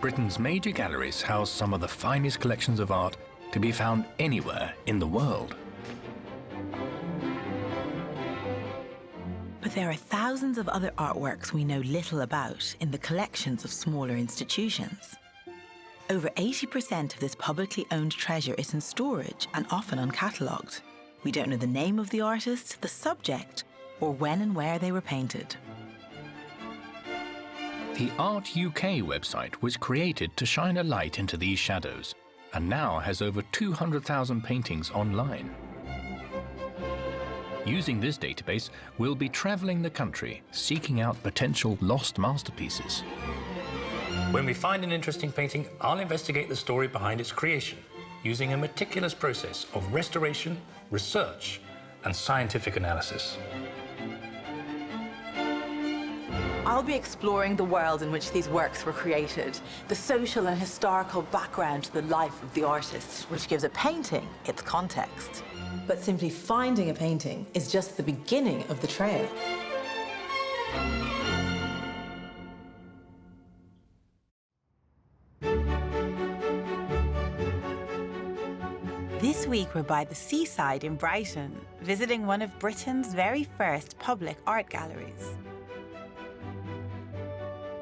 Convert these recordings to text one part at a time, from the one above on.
Britain's major galleries house some of the finest collections of art to be found anywhere in the world. But there are thousands of other artworks we know little about in the collections of smaller institutions. Over 80% of this publicly owned treasure is in storage and often uncatalogued. We don't know the name of the artist, the subject, or when and where they were painted. The Art UK website was created to shine a light into these shadows and now has over 200,000 paintings online. Using this database, we'll be travelling the country, seeking out potential lost masterpieces. When we find an interesting painting, I'll investigate the story behind its creation, using a meticulous process of restoration, research, and scientific analysis. I'll be exploring the world in which these works were created, the social and historical background to the life of the artist, which gives a painting its context. But simply finding a painting is just the beginning of the trail. This week we're by the seaside in Brighton, visiting one of Britain's very first public art galleries.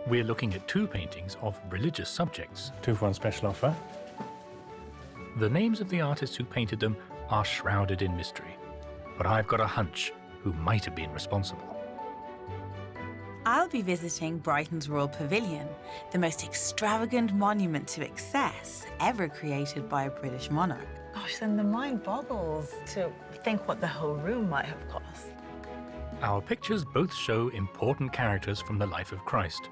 We're looking at two paintings of religious subjects. 2 for 1 special offer. The names of the artists who painted them are shrouded in mystery, but I've got a hunch who might have been responsible. I'll be visiting Brighton's Royal Pavilion, the most extravagant monument to excess ever created by a British monarch. Gosh, then the mind boggles to think what the whole room might have cost. Our pictures both show important characters from the life of Christ,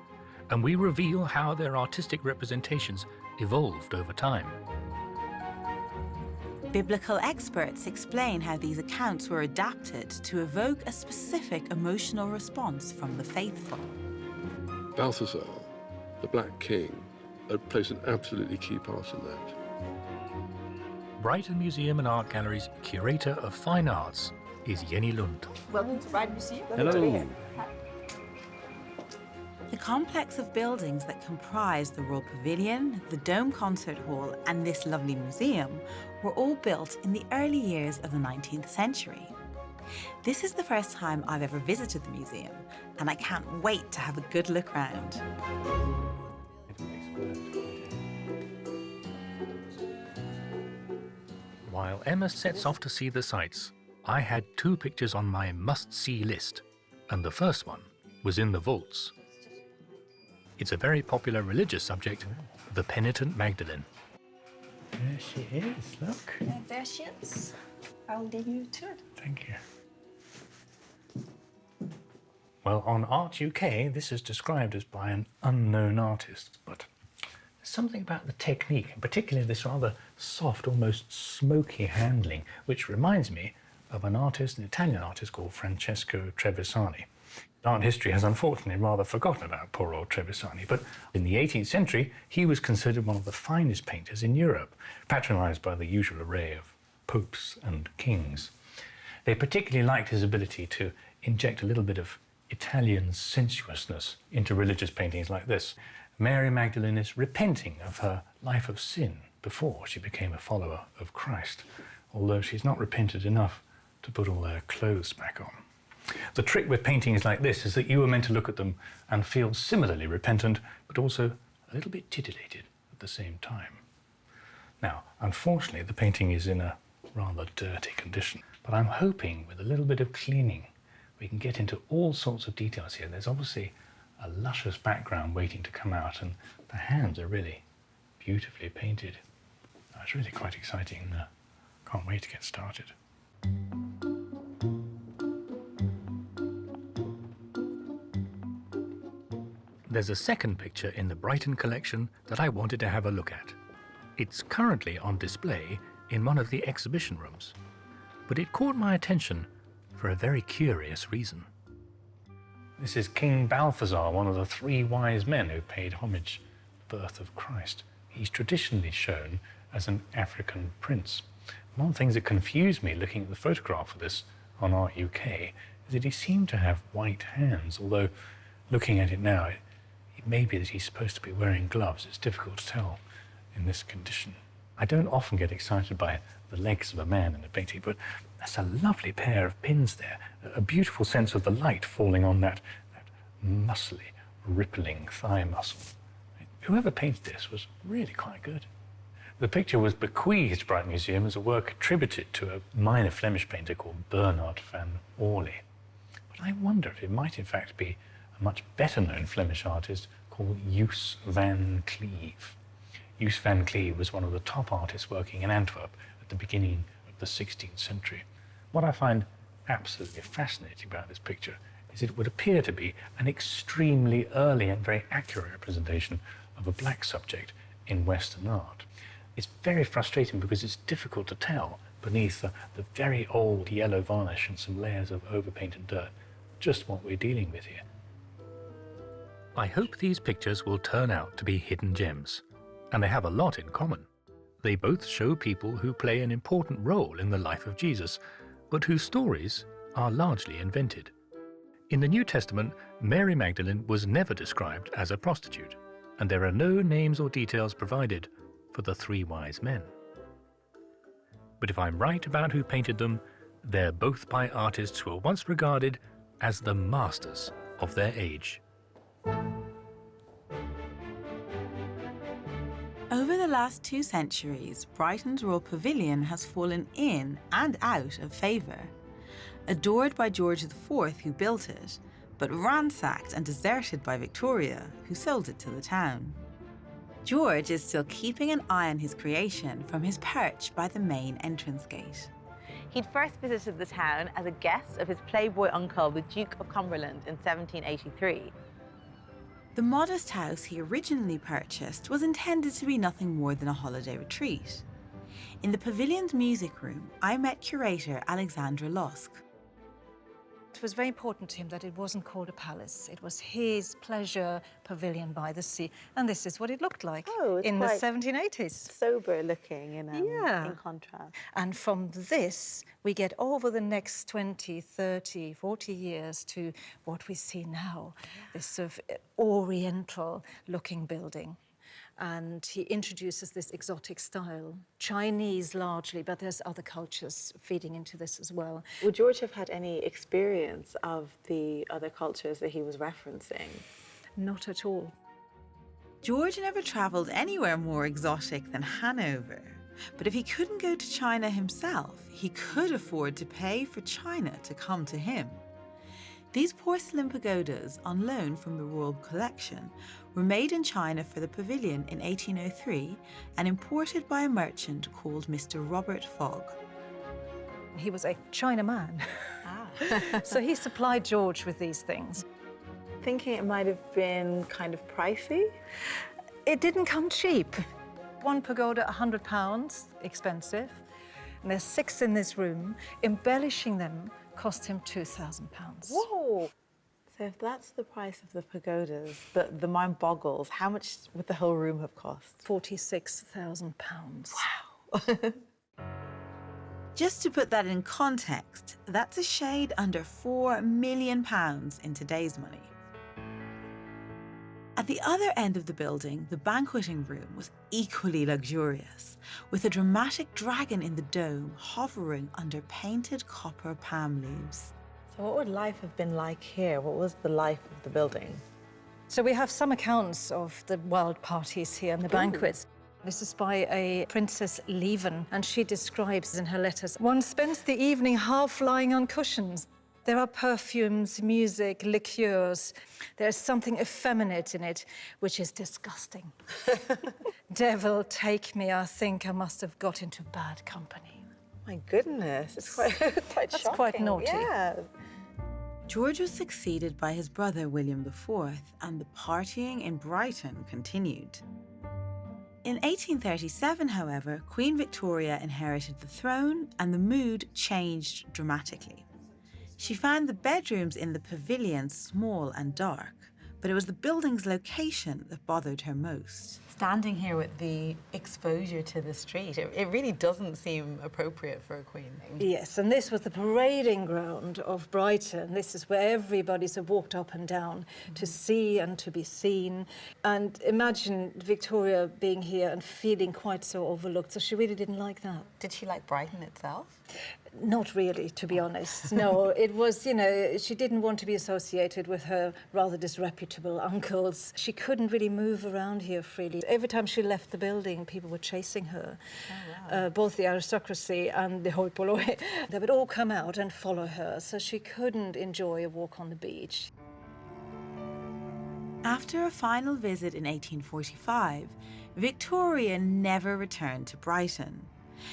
and we reveal how their artistic representations evolved over time. Biblical experts explain how these accounts were adapted to evoke a specific emotional response from the faithful. Balthasar, the Black King, had played an absolutely key part in that. Brighton Museum and Art Gallery's Curator of Fine Arts is Jenny Lund. Welcome to Brighton Museum. Hello. The complex of buildings that comprise the Royal Pavilion, the Dome Concert Hall, and this lovely museum were all built in the early years of the 19th century. This is the first time I've ever visited the museum, and I can't wait to have a good look round. While Emma sets off to see the sights, I had 2 pictures on my must-see list, and the first one was in the vaults. It's a very popular religious subject, the Penitent Magdalene. There she is, look. There she is. I'll leave you to it. Thank you. Well, on Art UK, this is described as by an unknown artist, but there's something about the technique, and particularly this rather soft, almost smoky handling, which reminds me of an artist, an Italian artist called Francesco Trevisani. Art history has unfortunately rather forgotten about poor old Trevisani, but in the 18th century, he was considered one of the finest painters in Europe, patronised by the usual array of popes and kings. They particularly liked his ability to inject a little bit of Italian sensuousness into religious paintings like this. Mary Magdalene is repenting of her life of sin before she became a follower of Christ, although she's not repented enough to put all her clothes back on. The trick with paintings like this is that you are meant to look at them and feel similarly repentant, but also a little bit titillated at the same time. Now, unfortunately, the painting is in a rather dirty condition, but I'm hoping with a little bit of cleaning, we can get into all sorts of details here. There's obviously a luscious background waiting to come out, and the hands are really beautifully painted. It's really quite exciting. Can't wait to get started. There's a second picture in the Brighton collection that I wanted to have a look at. It's currently on display in one of the exhibition rooms, but it caught my attention for a very curious reason. This is King Balthasar, one of the 3 wise men who paid homage to the birth of Christ. He's traditionally shown as an African prince. One of the things that confused me looking at the photograph of this on Art UK is that he seemed to have white hands, although looking at it now, he It may be that he's supposed to be wearing gloves. It's difficult to tell in this condition. I don't often get excited by the legs of a man in a painting, but that's a lovely pair of pins there. A beautiful sense of the light falling on that muscly, rippling thigh muscle. Whoever painted this was really quite good. The picture was bequeathed to Brighton Museum as a work attributed to a minor Flemish painter called Bernard van Orley. But I wonder if it might in fact be a much better-known Flemish artist called Joos van Cleve. Joos van Cleve was one of the top artists working in Antwerp at the beginning of the 16th century. What I find absolutely fascinating about this picture is it would appear to be an extremely early and very accurate representation of a black subject in Western art. It's very frustrating because it's difficult to tell beneath the very old yellow varnish and some layers of overpainted dirt just what we're dealing with here. I hope these pictures will turn out to be hidden gems, and they have a lot in common. They both show people who play an important role in the life of Jesus, but whose stories are largely invented. In the New Testament, Mary Magdalene was never described as a prostitute, and there are no names or details provided for the three wise men. But if I'm right about who painted them, they're both by artists who were once regarded as the masters of their age. Over the last 2 centuries, Brighton's Royal Pavilion has fallen in and out of favour. Adored by George IV, who built it, but ransacked and deserted by Victoria, who sold it to the town. George is still keeping an eye on his creation from his perch by the main entrance gate. He'd first visited the town as a guest of his playboy uncle, the Duke of Cumberland, in 1783. The modest house he originally purchased was intended to be nothing more than a holiday retreat. In the pavilion's music room, I met curator Alexandra Losk. It was very important to him that it wasn't called a palace. It was his pleasure pavilion by the sea. And this is what it looked like in the 1780s. Sober looking in contrast. And from this, we get over the next 20, 30, 40 years to what we see now, this sort of oriental looking building. And he introduces this exotic style, Chinese largely, but there's other cultures feeding into this as well. Would George have had any experience of the other cultures that he was referencing? Not at all. George never travelled anywhere more exotic than Hanover. But if he couldn't go to China himself, he could afford to pay for China to come to him. These porcelain pagodas, on loan from the royal collection, were made in China for the pavilion in 1803 and imported by a merchant called Mr. Robert Fogg. He was a Chinaman. So he supplied George with these things. Thinking it might have been kind of pricey? It didn't come cheap. One pagoda, £100, expensive. And there's 6 in this room. Embellishing them cost him £2,000. Whoa! So if that's the price of the pagodas, the mind boggles. How much would the whole room have cost? £46,000. Wow! Just to put that in context, that's a shade under £4 million in today's money. At the other end of the building, the banqueting room was equally luxurious, with a dramatic dragon in the dome hovering under painted copper palm leaves. So what would life have been like here? What was the life of the building? So we have some accounts of the wild parties here and the banquets. This is by a Princess Leven, and she describes in her letters, one spends the evening half lying on cushions. There are perfumes, music, liqueurs. There's something effeminate in it, which is disgusting. Devil take me, I think I must have got into bad company. My goodness, it's quite That's shocking. quite naughty. Yeah. George was succeeded by his brother William IV, and the partying in Brighton continued. In 1837, however, Queen Victoria inherited the throne and the mood changed dramatically. She found the bedrooms in the pavilion small and dark, But it was the building's location that bothered her most. Standing here with the exposure to the street, it really doesn't seem appropriate for a queen. Yes, and this was the parading ground of Brighton. This is where everybody sort of walked up and down to see and to be seen. And imagine Victoria being here and feeling quite so overlooked. So she really didn't like that. Did she like Brighton itself? Not really, to be honest. No, it was, you know, she didn't want to be associated with her rather disreputable uncles. She couldn't really move around here freely. Every time she left the building, people were chasing her. Oh, wow. Both the aristocracy and the hoi polloi. They would all come out and follow her, so she couldn't enjoy a walk on the beach. After a final visit in 1845, Victoria never returned to Brighton.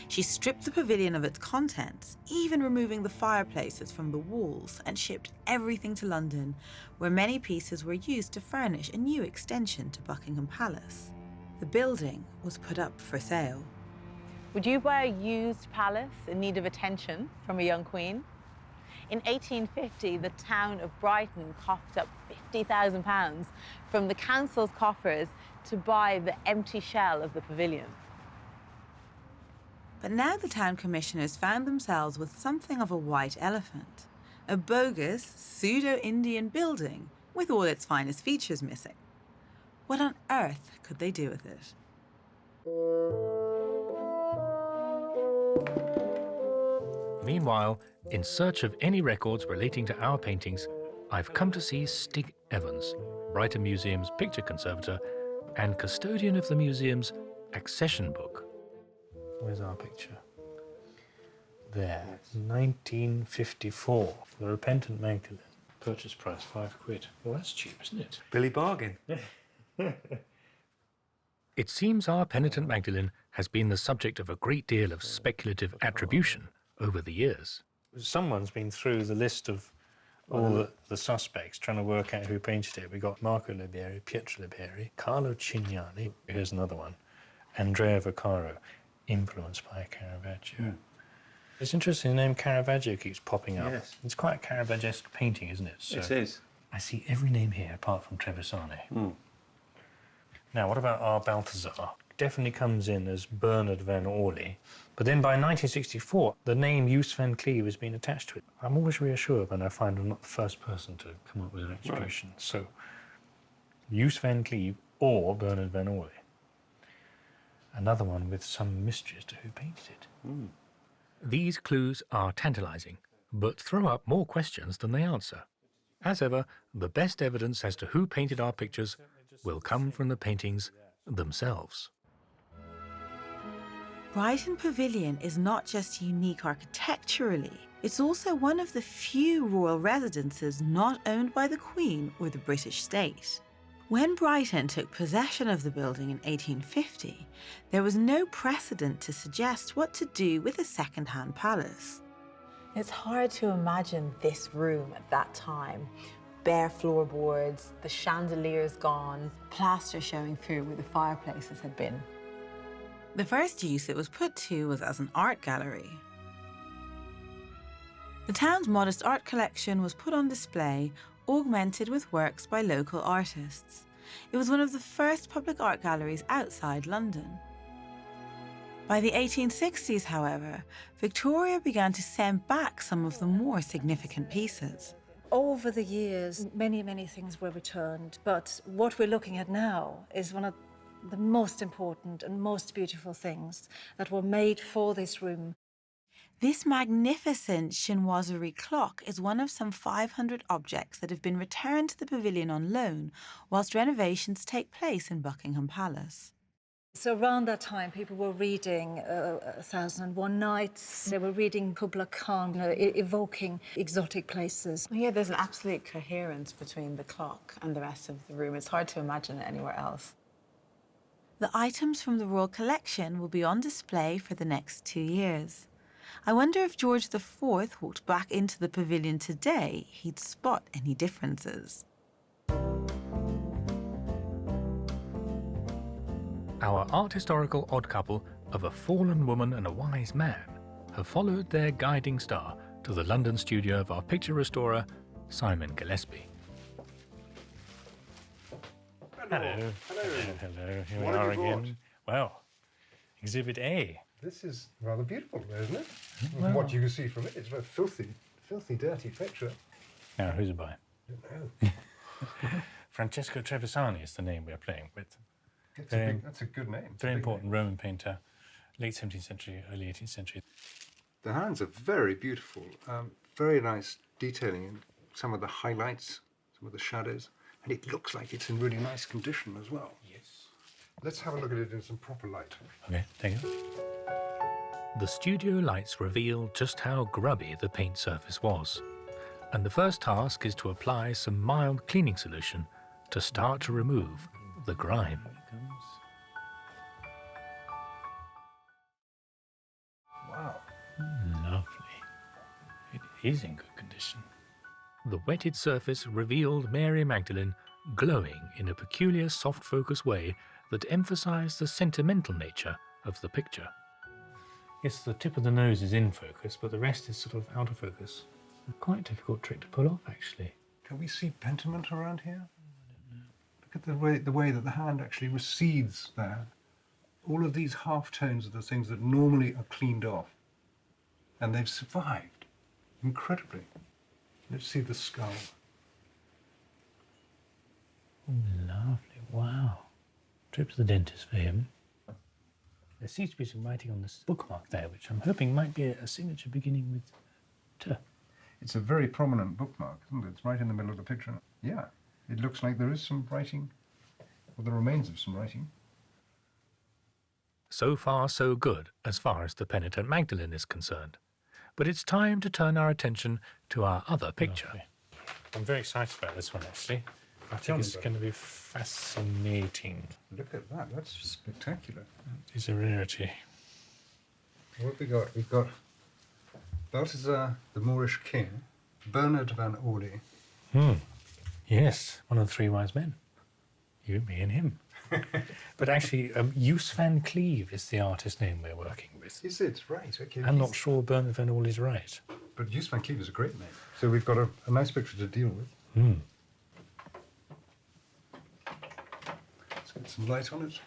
She stripped the pavilion of its contents, even removing the fireplaces from the walls, and shipped everything to London, where many pieces were used to furnish a new extension to Buckingham Palace. The building was put up for sale. Would you buy a used palace in need of attention from a young queen? In 1850, the town of Brighton coughed up £50,000 from the council's coffers to buy the empty shell of the pavilion. But now the town commissioners found themselves with something of a white elephant, a bogus, pseudo-Indian building with all its finest features missing. What on earth could they do with it? Meanwhile, in search of any records relating to our paintings, I've come to see Stig Evans, Brighton Museum's picture conservator and custodian of the museum's accession book. Where's our picture? There, 1954, The Repentant Magdalene. Purchase price £5. Well, that's cheap, isn't it? Billy Bargain. It seems our Penitent Magdalene has been the subject of a great deal of speculative attribution over the years. Someone's been through the list of all the suspects trying to work out who painted it. We got Marco Libieri, Pietro Libieri, Carlo Cignani, here's another one, Andrea Vaccaro, influenced by Caravaggio. It's interesting, the name Caravaggio keeps popping up. Yes. It's quite a Caravaggesque painting, isn't it? So It is. I see every name here apart from Trevisani. Now, what about our Balthazar? Definitely comes in as Bernard van Orley, but then by 1964, the name Joos van Cleve has been attached to it. I'm always reassured when I find I'm not the first person to come up with an explanation. Right. So, Joos van Cleve or Bernard van Orley. Another one with some mystery as to who painted it. These clues are tantalizing, but throw up more questions than they answer. As ever, the best evidence as to who painted our pictures will come from the paintings themselves. Brighton Pavilion is not just unique architecturally, it's also one of the few royal residences not owned by the Queen or the British state. When Brighton took possession of the building in 1850, there was no precedent to suggest what to do with a second-hand palace. It's hard to imagine this room at that time. Bare floorboards, the chandeliers gone, plaster showing through where the fireplaces had been. The first use it was put to was as an art gallery. The town's modest art collection was put on display, augmented with works by local artists. It was one of the first public art galleries outside London. By the 1860s, however, Victoria began to send back some of the more significant pieces. Over the years, many, many things were returned, but what we're looking at now is one of the most important and most beautiful things that were made for this room. This magnificent chinoiserie clock is one of some 500 objects that have been returned to the pavilion on loan whilst renovations take place in Buckingham Palace. So around that time, people were reading 1001 Nights. They were reading Kubla Khan, evoking exotic places. Yeah, there's an absolute coherence between the clock and the rest of the room. It's hard to imagine it anywhere else. The items from the royal collection will be on display for the next 2 years. I wonder if George IV walked back into the pavilion today, he'd spot any differences. Our art historical odd couple of a fallen woman and a wise man have followed their guiding star to the London studio of our picture restorer, Simon Gillespie. Hello. Hello. Here we are again. Well, Exhibit A. This is rather beautiful, isn't it? Well, What you can see from it, it's a filthy, dirty picture. Now, who's it by? I don't know. Francesco Trevisani is the name we're playing with. That's a good name. Very important Roman painter, late 17th century, early 18th century. The hands are very beautiful. Very nice detailing in some of the highlights, some of the shadows. And it looks like it's in really nice condition as well. Yes. Let's have a look at it in some proper light. Okay, thank you. The studio lights reveal just how grubby the paint surface was. And the first task is to apply some mild cleaning solution to start to remove the grime. Wow. Lovely. It is in good condition. The wetted surface revealed Mary Magdalene glowing in a peculiar soft focus way that emphasized the sentimental nature of the picture. Yes, the tip of the nose is in focus, but the rest is sort of out of focus. Quite a difficult trick to pull off, actually. Can we see pentiment around here? Look at the way that the hand actually recedes there. All of these half tones are the things that normally are cleaned off. And they've survived incredibly. Let's see the skull. Oh, lovely. Wow. Trip to the dentist for him. There seems to be some writing on this bookmark there, which I'm hoping might be a signature beginning with T. It's a very prominent bookmark, isn't it? It's right in the middle of the picture. Yeah, it looks like there is some writing, or the remains of some writing. So far, so good as far as the Penitent Magdalene is concerned. But it's time to turn our attention to our other picture. Lovely. I'm very excited about this one, actually. I think it's going to be fascinating. Look at that, that's spectacular. It's a rarity. What have we got? We've got Balthazar, the Moorish King, Bernard van Orly. Yes, one of the three wise men. You, me, and him. But actually, Use van Cleve is the artist name we're working with. Is it? Right, okay. I'm not sure Bernard van Orly's right. But Use van Cleve is a great name. So we've got a nice picture to deal with. Let's get some light on it.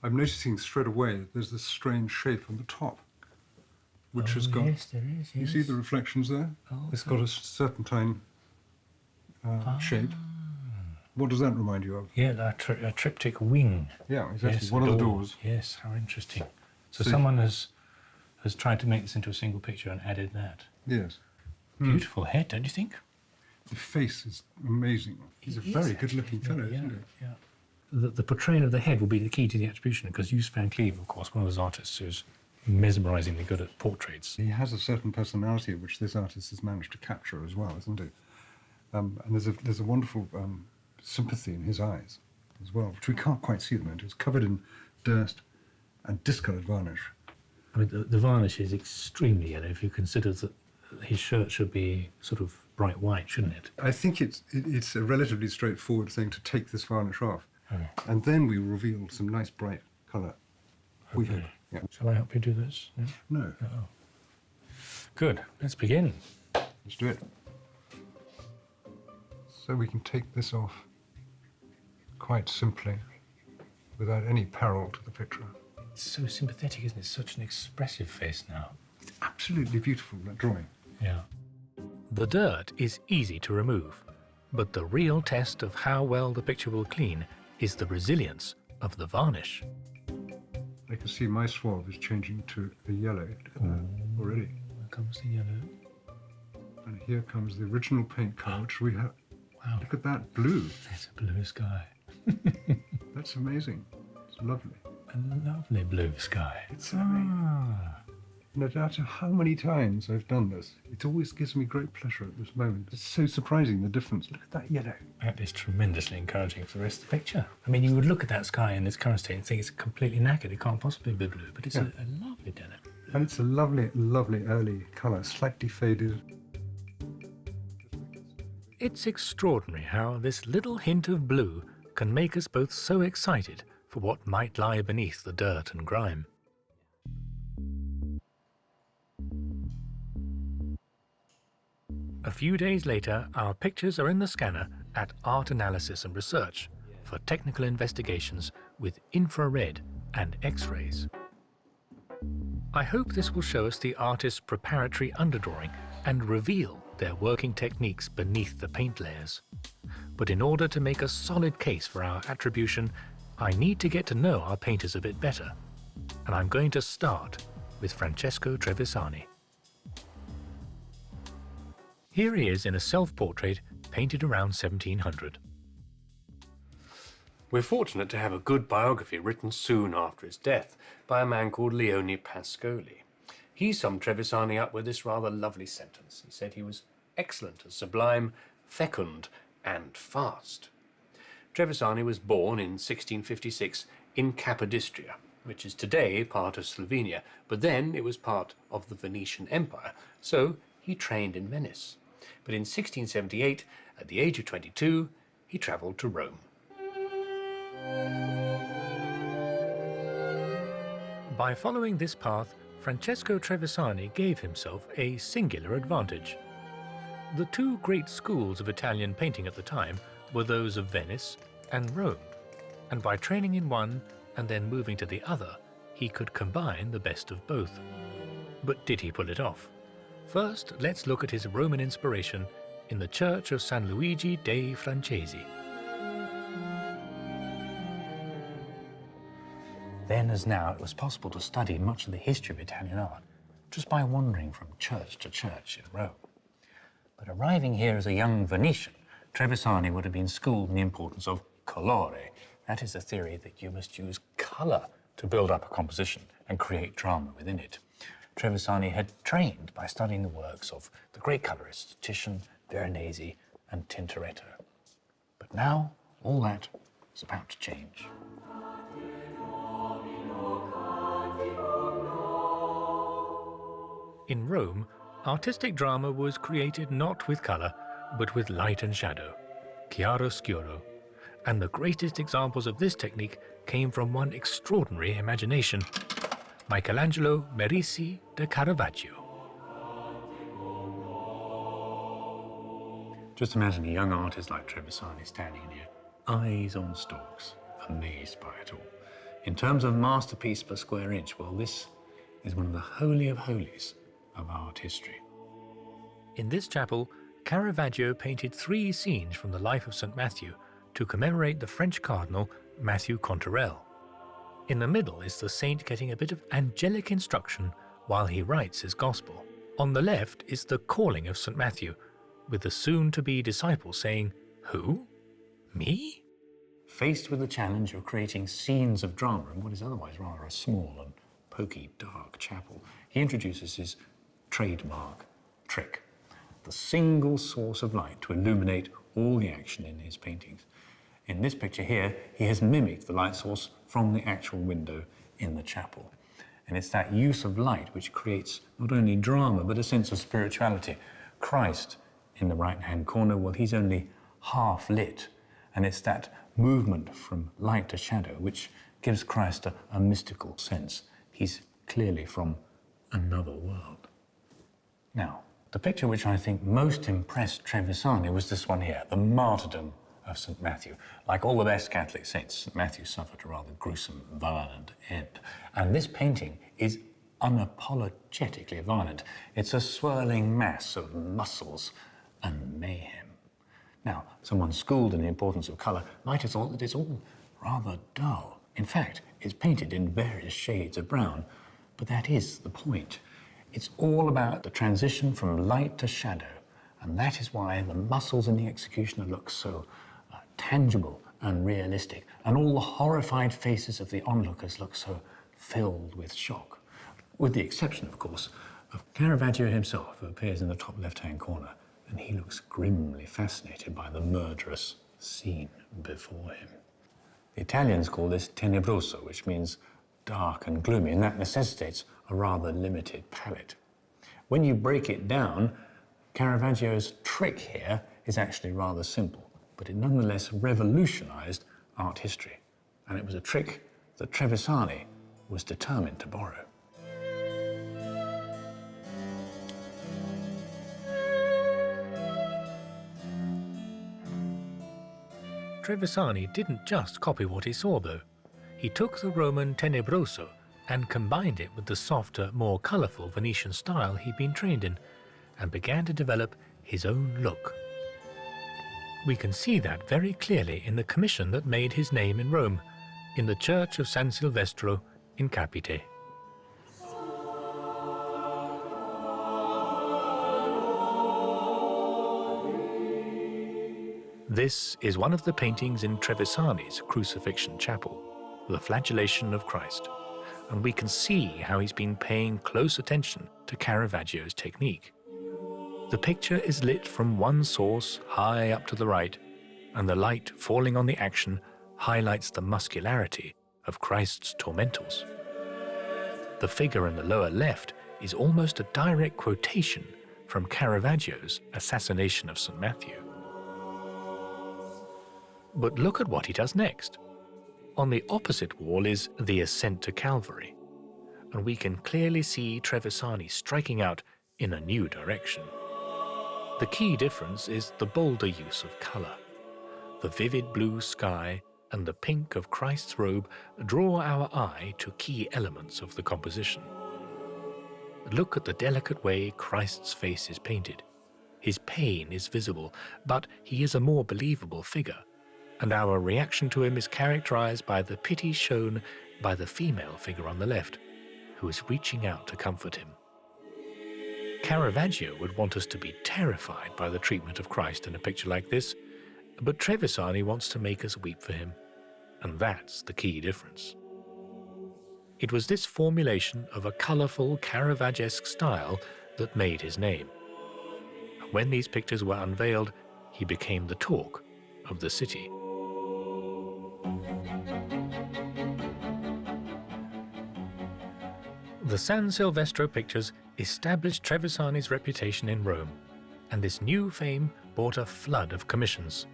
I'm noticing straight away that there's this strange shape on the top, which has got... Yes, there is, yes. You see the reflections there? Oh, it's got a serpentine shape. What does that remind you of? Yeah, a triptych wing. Yeah, exactly. Yes, One of the doors. Yes, how interesting. So someone has tried to make this into a single picture and added that. Yes. Beautiful head, don't you think? The face is amazing. He's a very good-looking fellow, yeah, isn't he? yeah. The portrayal of the head will be the key to the attribution, because Use van Cleve, of course, one of those artists who's mesmerisingly good at portraits. He has a certain personality which this artist has managed to capture as well, isn't he? And there's a wonderful sympathy in his eyes as well, which we can't quite see at the moment. It's covered in dirt and discoloured varnish. I mean, the varnish is extremely yellow if you consider that his shirt should be sort of bright white, shouldn't it? I think it's a relatively straightforward thing to take this varnish off, and then we reveal some nice bright colour. We hope. Yeah. Shall I help you do this? Yeah? No. Oh. Good. Let's begin. Let's do it. So we can take this off quite simply, without any peril to the picture. It's so sympathetic, isn't it? Such an expressive face now. It's absolutely beautiful, that drawing. Yeah. The dirt is easy to remove, but the real test of how well the picture will clean is the resilience of the varnish. I can see my swab is changing to a yellow. Look at that already. Here comes the yellow. And here comes the original paint colour, which we have. Wow. Look at that blue. It's a blue sky. That's amazing. It's lovely. A lovely blue sky. It's amazing. No matter how many times I've done this, it always gives me great pleasure at this moment. It's so surprising, the difference. Look at that yellow. That is tremendously encouraging for the rest of the picture. I mean, you would look at that sky in its current state and think it's completely knackered. It can't possibly be blue, but it's a lovely delicate blue. And it's a lovely, lovely early colour, slightly faded. It's extraordinary how this little hint of blue can make us both so excited for what might lie beneath the dirt and grime. A few days later, our pictures are in the scanner at art analysis and research for technical investigations with infrared and X-rays. I hope this will show us the artist's preparatory underdrawing and reveal their working techniques beneath the paint layers. But in order to make a solid case for our attribution, I need to get to know our painters a bit better. And I'm going to start with Francesco Trevisani. Here he is in a self-portrait painted around 1700. We're fortunate to have a good biography written soon after his death by a man called Leone Pascoli. He summed Trevisani up with this rather lovely sentence. He said he was excellent, sublime, fecund, and fast. Trevisani was born in 1656 in Capodistria, which is today part of Slovenia, but then it was part of the Venetian Empire, so he trained in Venice. But in 1678, at the age of 22, he travelled to Rome. By following this path, Francesco Trevisani gave himself a singular advantage. The two great schools of Italian painting at the time were those of Venice and Rome, and by training in one and then moving to the other, he could combine the best of both. But did he pull it off? First, let's look at his Roman inspiration in the church of San Luigi dei Francesi. Then as now, it was possible to study much of the history of Italian art just by wandering from church to church in Rome. But arriving here as a young Venetian, Trevisani would have been schooled in the importance of colore. That is the theory that you must use colour to build up a composition and create drama within it. Trevisani had trained by studying the works of the great colourists Titian, Veronese and Tintoretto. But now, all that is about to change. In Rome, artistic drama was created not with colour, but with light and shadow, chiaroscuro, and the greatest examples of this technique came from one extraordinary imagination, Michelangelo Merisi da Caravaggio. Just imagine a young artist like Trevisani standing here, eyes on stalks, amazed by it all. In terms of masterpiece per square inch, well, this is one of the holy of holies of art history. In this chapel, Caravaggio painted 3 scenes from the life of St. Matthew to commemorate the French cardinal Matthew Conterel. In the middle is the saint getting a bit of angelic instruction while he writes his gospel. On the left is the calling of St. Matthew, with the soon-to-be disciple saying, "Who? Me?" Faced with the challenge of creating scenes of drama in what is otherwise rather a small and poky, dark chapel, he introduces his trademark trick, the single source of light to illuminate all the action in his paintings. In this picture here, he has mimicked the light source from the actual window in the chapel. And it's that use of light which creates not only drama, but a sense of spirituality. Christ, in the right-hand corner, well, he's only half lit. And it's that movement from light to shadow which gives Christ a mystical sense. He's clearly from another world. Now, the picture which I think most impressed Trevisani was this one here, the martyrdom of St. Matthew. Like all the best Catholic saints, St. Matthew suffered a rather gruesome, violent end. And this painting is unapologetically violent. It's a swirling mass of muscles and mayhem. Now, someone schooled in the importance of colour might have thought that it's all rather dull. In fact, it's painted in various shades of brown, but that is the point. It's all about the transition from light to shadow, and that is why the muscles in the executioner look so tangible and realistic, and all the horrified faces of the onlookers look so filled with shock, with the exception, of course, of Caravaggio himself, who appears in the top left-hand corner, and he looks grimly fascinated by the murderous scene before him. The Italians call this tenebroso, which means dark and gloomy, and that necessitates a rather limited palette. When you break it down, Caravaggio's trick here is actually rather simple, but it nonetheless revolutionized art history. And it was a trick that Trevisani was determined to borrow. Trevisani didn't just copy what he saw, though. He took the Roman tenebroso and combined it with the softer, more colourful Venetian style he'd been trained in, and began to develop his own look. We can see that very clearly in the commission that made his name in Rome, in the church of San Silvestro in Capite. This is one of the paintings in Trevisani's Crucifixion Chapel, the Flagellation of Christ, and we can see how he's been paying close attention to Caravaggio's technique. The picture is lit from one source high up to the right, and the light falling on the action highlights the muscularity of Christ's tormentors. The figure in the lower left is almost a direct quotation from Caravaggio's Assassination of St. Matthew. But look at what he does next. On the opposite wall is The Ascent to Calvary, and we can clearly see Trevisani striking out in a new direction. The key difference is the bolder use of colour. The vivid blue sky and the pink of Christ's robe draw our eye to key elements of the composition. Look at the delicate way Christ's face is painted. His pain is visible, but he is a more believable figure, and our reaction to him is characterized by the pity shown by the female figure on the left, who is reaching out to comfort him. Caravaggio would want us to be terrified by the treatment of Christ in a picture like this, but Trevisani wants to make us weep for him, and that's the key difference. It was this formulation of a colourful Caravaggesque style that made his name. And when these pictures were unveiled, he became the talk of the city. The San Silvestro pictures established Trevisani's reputation in Rome, and this new fame brought a flood of commissions.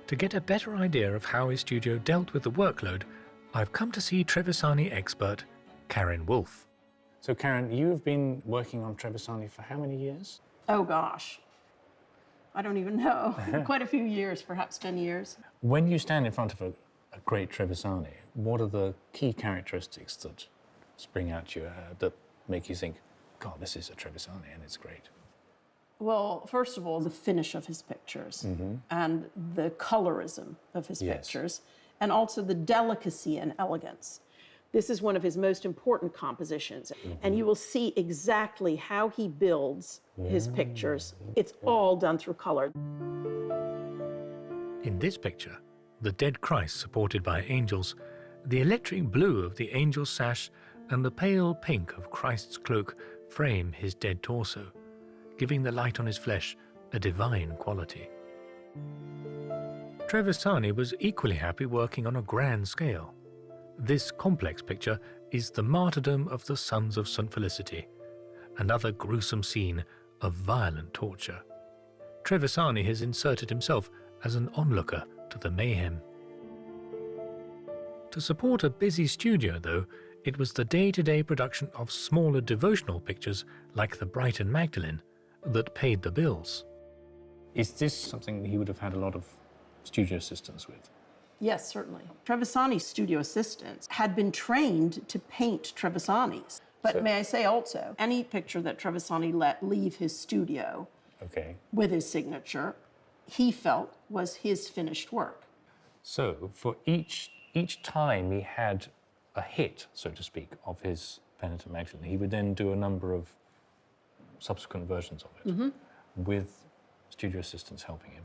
To get a better idea of how his studio dealt with the workload, I've come to see Trevisani expert Karen Wolfe. So Karen, you've been working on Trevisani for how many years? Oh gosh, I don't even know. Quite a few years, perhaps 10 years. When you stand in front of a great Trevisani, what are the key characteristics that spring out to you that make you think, God, this is a Trevisani and it's great? Well, first of all, the finish of his pictures and the colorism of his pictures, and also the delicacy and elegance. This is one of his most important compositions, and you will see exactly how he builds his pictures. It's all done through color. In this picture, the dead Christ supported by angels, the electric blue of the angel's sash and the pale pink of Christ's cloak frame his dead torso, giving the light on his flesh a divine quality. Trevisani was equally happy working on a grand scale. This complex picture is the martyrdom of the Sons of St. Felicity, another gruesome scene of violent torture. Trevisani has inserted himself as an onlooker to the mayhem. To support a busy studio, though, it was the day-to-day production of smaller devotional pictures like the Penitent Magdalene that paid the bills. Is this something he would have had a lot of studio assistants with? Yes, certainly. Trevisani's studio assistants had been trained to paint Trevisanis. But may I say also, any picture that Trevisani let leave his studio with his signature, he felt was his finished work. So for each time he had a hit, so to speak, of his Penitent Magdalene, he would then do a number of subsequent versions of it with studio assistants helping him.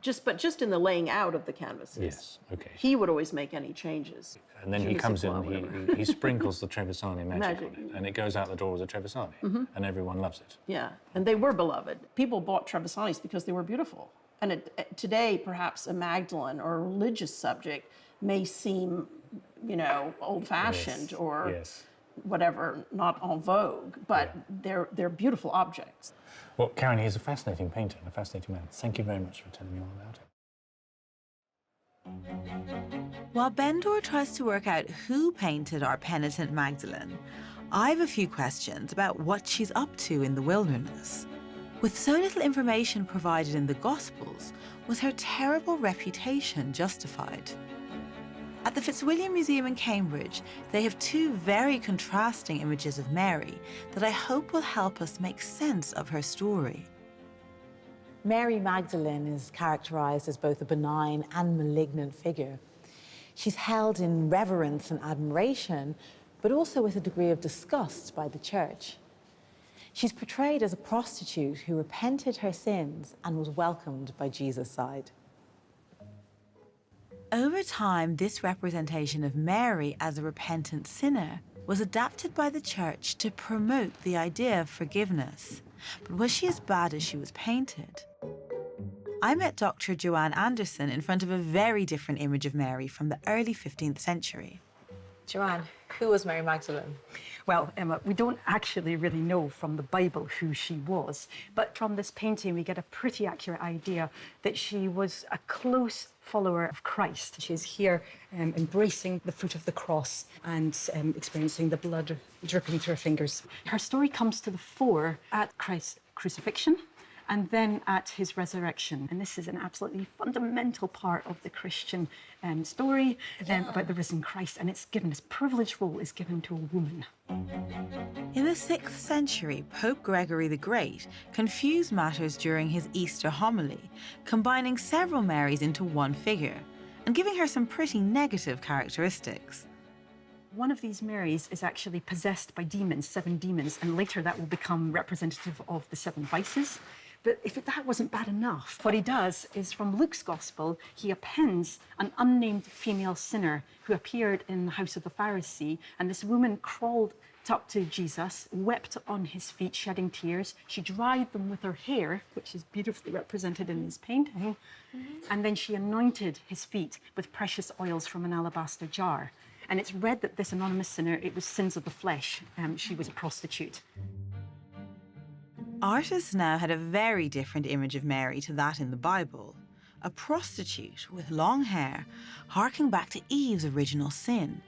Just in the laying out of the canvases. Yes, okay. He would always make any changes. And then he comes in, he sprinkles the Trevisani magic on it, and it goes out the door as a Trevisani, and everyone loves it. Yeah, and they were beloved. People bought Trevisanis because they were beautiful. And today, perhaps a Magdalene or a religious subject may seem, you know, old-fashioned or whatever, not en vogue, but they're beautiful objects. Well, Karen, he's a fascinating painter and a fascinating man. Thank you very much for telling me all about him. While Bendor tries to work out who painted our Penitent Magdalene, I've a few questions about what she's up to in the wilderness. With so little information provided in the Gospels, was her terrible reputation justified? At the Fitzwilliam Museum in Cambridge, they have two very contrasting images of Mary that I hope will help us make sense of her story. Mary Magdalene is characterized as both a benign and malignant figure. She's held in reverence and admiration, but also with a degree of disgust by the church. She's portrayed as a prostitute who repented her sins and was welcomed by Jesus' side. Over time, this representation of Mary as a repentant sinner was adapted by the church to promote the idea of forgiveness. But was she as bad as she was painted? I met Dr. Joanne Anderson in front of a very different image of Mary from the early 15th century. Joanne, who was Mary Magdalene? Well, Emma, we don't actually really know from the Bible who she was, but from this painting we get a pretty accurate idea that she was a close follower of Christ. She's here embracing the foot of the cross and experiencing the blood dripping through her fingers. Her story comes to the fore at Christ's crucifixion and then at his resurrection. And this is an absolutely fundamental part of the Christian story about the risen Christ, and it's given, this privileged role is given to a woman. In the 6th century, Pope Gregory the Great confused matters during his Easter homily, combining several Marys into one figure and giving her some pretty negative characteristics. One of these Marys is actually possessed by demons, 7 demons, and later that will become representative of the 7 vices. But if that wasn't bad enough, what he does is, from Luke's Gospel, he appends an unnamed female sinner who appeared in the house of the Pharisee, and this woman crawled up to Jesus, wept on his feet, shedding tears. She dried them with her hair, which is beautifully represented in his painting, and then she anointed his feet with precious oils from an alabaster jar. And it's read that this anonymous sinner, it was sins of the flesh. She was a prostitute. Artists now had a very different image of Mary to that in the Bible. A prostitute with long hair, harking back to Eve's original sin,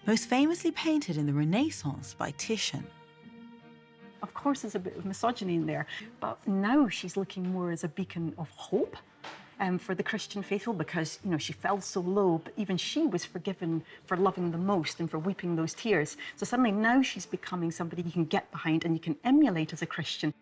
most famously painted in the Renaissance by Titian. Of course, there's a bit of misogyny in there, but now she's looking more as a beacon of hope for the Christian faithful, because, you know, she fell so low, but even she was forgiven for loving the most and for weeping those tears. So suddenly now she's becoming somebody you can get behind and you can emulate as a Christian.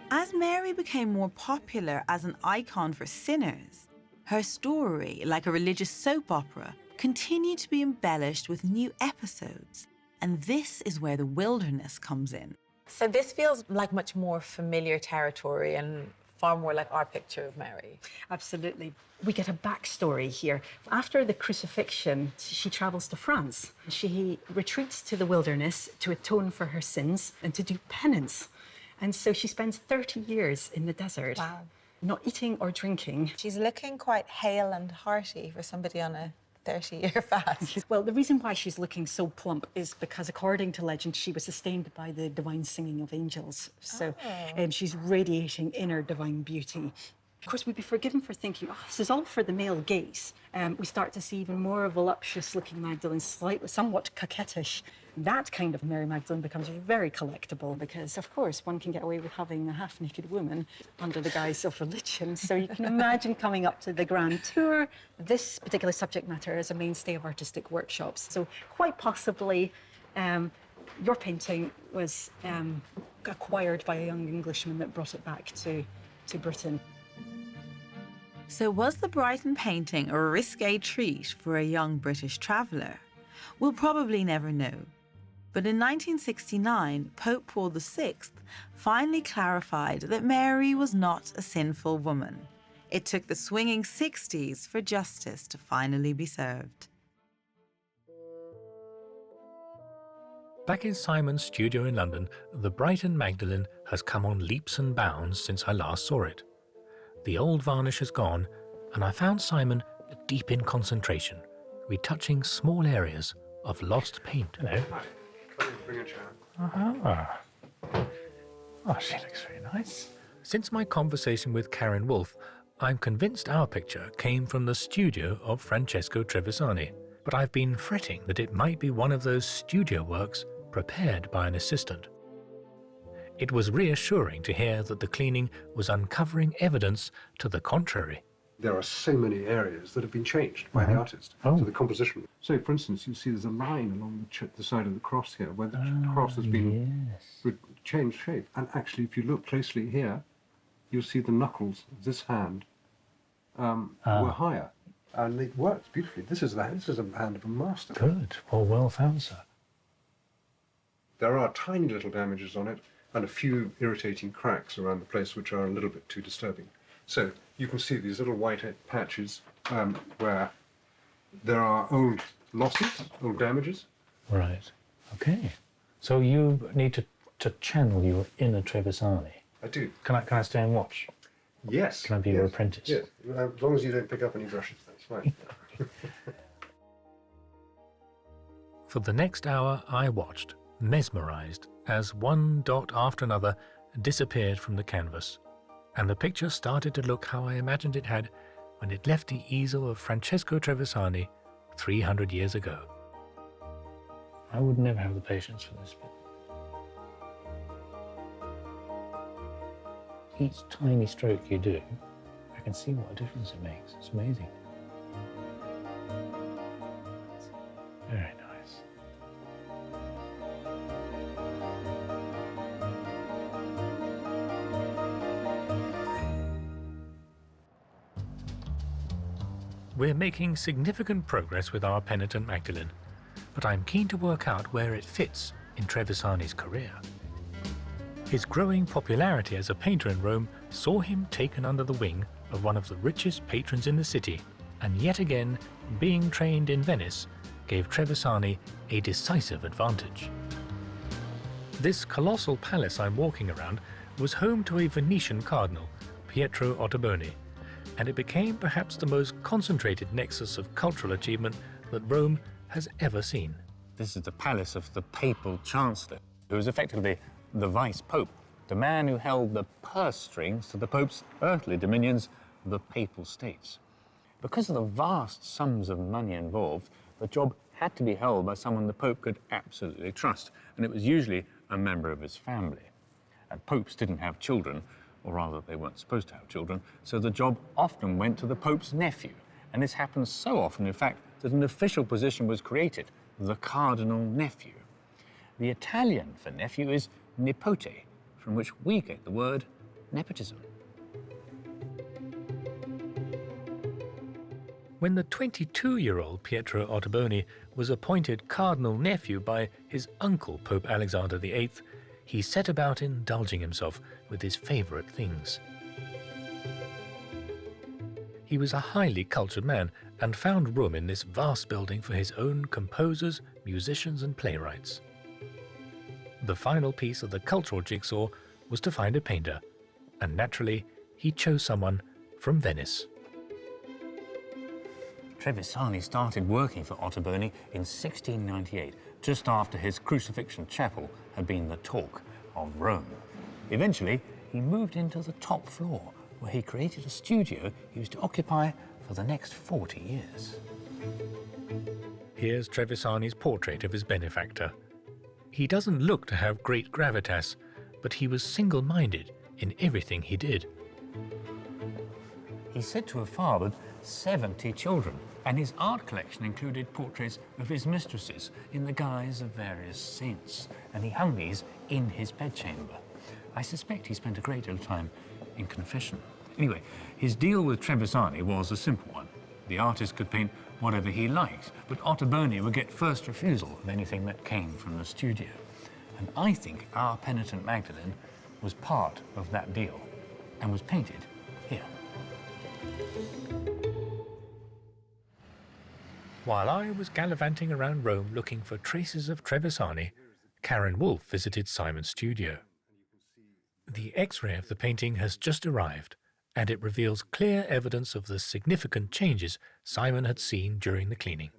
As Mary became more popular as an icon for sinners, her story, like a religious soap opera, continued to be embellished with new episodes. And this is where the wilderness comes in. So this feels like much more familiar territory and far more like our picture of Mary. Absolutely. We get a backstory here. After the crucifixion, she travels to France. She retreats to the wilderness to atone for her sins and to do penance. And so she spends 30 years in the desert, not eating or drinking. She's looking quite hale and hearty for somebody on a 30-year fast. Well, the reason why she's looking so plump is because, according to legend, she was sustained by the divine singing of angels. So she's radiating inner divine beauty. Of course, we'd be forgiven for thinking, oh, this is all for the male gaze. We start to see even more voluptuous-looking Magdalene, slightly, somewhat coquettish. That kind of Mary Magdalene becomes very collectible because, of course, one can get away with having a half-naked woman under the guise of religion. So you can imagine coming up to the grand tour. This particular subject matter is a mainstay of artistic workshops. So quite possibly, your painting was acquired by a young Englishman that brought it back to Britain. So was the Brighton painting a risque treat for a young British traveller? We'll probably never know. But in 1969, Pope Paul VI finally clarified that Mary was not a sinful woman. It took the swinging 60s for justice to finally be served. Back in Simon's studio in London, the Brighton Magdalene has come on leaps and bounds since I last saw it. The old varnish has gone, and I found Simon deep in concentration, retouching small areas of lost paint. Hello. Hi. Bring a chair. Oh, she looks very nice. Since my conversation with Karen Wolfe, I'm convinced our picture came from the studio of Francesco Trevisani, but I've been fretting that it might be one of those studio works prepared by an assistant. It was reassuring to hear that the cleaning was uncovering evidence to the contrary. There are so many areas that have been changed by the artist to the composition. So, for instance, you see there's a line along the side of the cross here where the cross has been changed shape. And actually, if you look closely here, you'll see the knuckles of this hand were higher. And it works beautifully. This is a hand of a master. Good. Well found, sir. There are tiny little damages on it and a few irritating cracks around the place which are a little bit too disturbing. So you can see these little white patches where there are old losses, old damages. Right. Okay. So you need to channel your inner Trevisani. I do. Can I stay and watch? Yes. Can I be your apprentice? Yes. As long as you don't pick up any brushes, that's fine. For the next hour, I watched, mesmerized, as one dot after another disappeared from the canvas, and the picture started to look how I imagined it had when it left the easel of Francesco Trevisani 300 years ago. I would never have the patience for this bit. Each tiny stroke you do, I can see what a difference it makes. It's amazing. Very nice. We're making significant progress with our Penitent Magdalene, but I'm keen to work out where it fits in Trevisani's career. His growing popularity as a painter in Rome saw him taken under the wing of one of the richest patrons in the city, and yet again, being trained in Venice gave Trevisani a decisive advantage. This colossal palace I'm walking around was home to a Venetian cardinal, Pietro Ottoboni, and it became perhaps the most concentrated nexus of cultural achievement that Rome has ever seen. This is the palace of the papal chancellor, who was effectively the vice-pope, the man who held the purse strings to the pope's earthly dominions, the papal states. Because of the vast sums of money involved, the job had to be held by someone the pope could absolutely trust, and it was usually a member of his family. And popes didn't have children, or rather they weren't supposed to have children, so the job often went to the pope's nephew. And this happens so often, in fact, that an official position was created, the cardinal nephew. The Italian for nephew is nipote, from which we get the word nepotism. When the 22-year-old Pietro Ottoboni was appointed cardinal nephew by his uncle, Pope Alexander VIII, he set about indulging himself with his favorite things. He was a highly cultured man and found room in this vast building for his own composers, musicians, and playwrights. The final piece of the cultural jigsaw was to find a painter, and naturally, he chose someone from Venice. Trevisani started working for Ottoboni in 1698, just after his crucifixion chapel had been the talk of Rome. Eventually, he moved into the top floor, where he created a studio he was to occupy for the next 40 years. Here's Trevisani's portrait of his benefactor. He doesn't look to have great gravitas, but he was single-minded in everything he did. He's said to have fathered 70 children, and his art collection included portraits of his mistresses in the guise of various saints, and he hung these in his bedchamber. I suspect he spent a great deal of time in confession. Anyway, his deal with Trevisani was a simple one. The artist could paint whatever he liked, but Ottoboni would get first refusal of anything that came from the studio. And I think our Penitent Magdalene was part of that deal and was painted here. While I was gallivanting around Rome looking for traces of Trevisani, Karen Wolfe visited Simon's studio. The X-ray of the painting has just arrived, and it reveals clear evidence of the significant changes Simon had seen during the cleaning.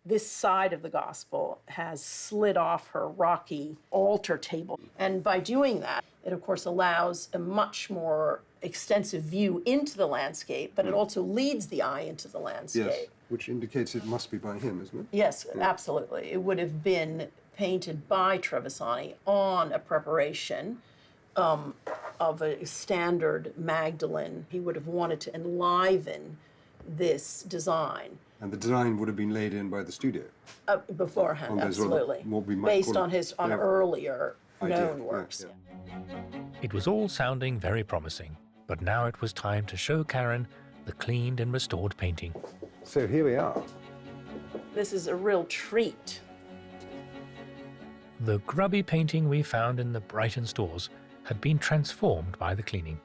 This side of the gospel has slid off her rocky altar table. And by doing that, it of course allows a much more extensive view into the landscape, but it also leads the eye into the landscape. Yes, which indicates it must be by him, isn't it? Yes, absolutely. It would have been painted by Trevisani on a preparation of a standard Magdalene. He would have wanted to enliven this design. And the design would have been laid in by the studio? Beforehand, absolutely. What we might Based call on his earlier known works. It was all sounding very promising, but now it was time to show Karen the cleaned and restored painting. So here we are. This is a real treat. The grubby painting we found in the Brighton stores had been transformed by the cleaning.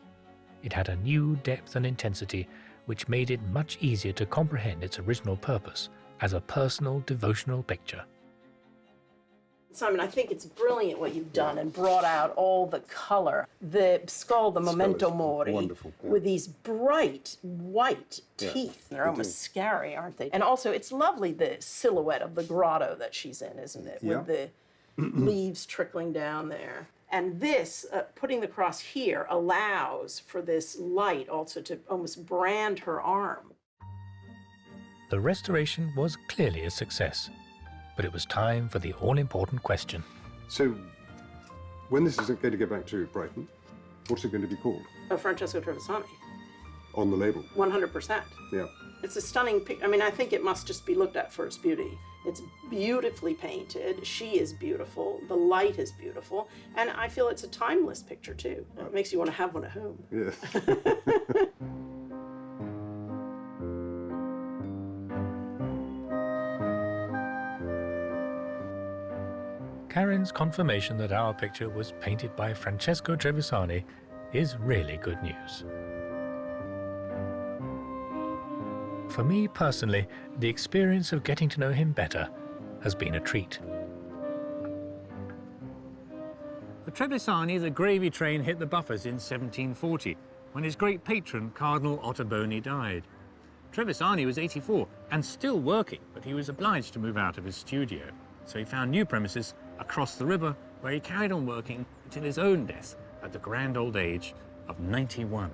It had a new depth and intensity which made it much easier to comprehend its original purpose as a personal devotional picture. Simon, I think it's brilliant what you've done and brought out all the color. The skull, the memento mori, wonderful, yeah. with these bright white teeth. They're almost scary, aren't they? And also, it's lovely, the silhouette of the grotto that she's in, isn't it? Yeah. With the leaves trickling down there. And this, putting the cross here, allows for this light also to almost brand her arm. The restoration was clearly a success, but it was time for the all-important question. So, when this is going to go back to Brighton, what's it going to be called? Francesco Trevisani. On the label? 100%. Yeah. It's a stunning picture. I mean, I think it must just be looked at for its beauty. It's beautifully painted. She is beautiful. The light is beautiful. And I feel it's a timeless picture, too. It makes you want to have one at home. Yes. Karen's confirmation that our picture was painted by Francesco Trevisani is really good news. For me personally, the experience of getting to know him better has been a treat. For Trevisani, the gravy train hit the buffers in 1740, when his great patron, Cardinal Ottoboni, died. Trevisani was 84 and still working, but he was obliged to move out of his studio. So he found new premises across the river, where he carried on working until his own death at the grand old age of 91.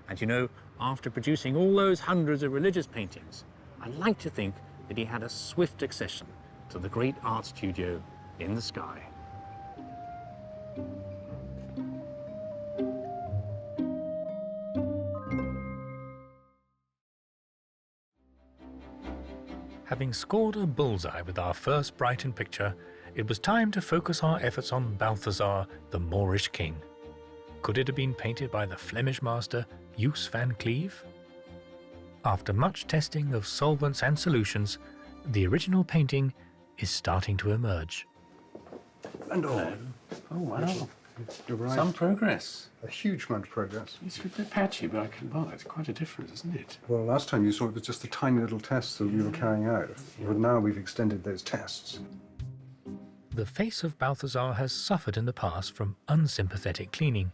And you know, after producing all those hundreds of religious paintings, I like to think that he had a swift accession to the great art studio in the sky. Having scored a bullseye with our first Brighton picture, it was time to focus our efforts on Balthazar, the Moorish king. Could it have been painted by the Flemish master Joos van Cleve? After much testing of solvents and solutions, the original painting is starting to emerge. And all. Oh, wow. You're right. Some progress. A huge amount of progress. It's a bit patchy, but it's quite a difference, isn't it? Well, last time you saw it was just the tiny little tests that we were carrying out. But now we've extended those tests. The face of Balthazar has suffered in the past from unsympathetic cleaning,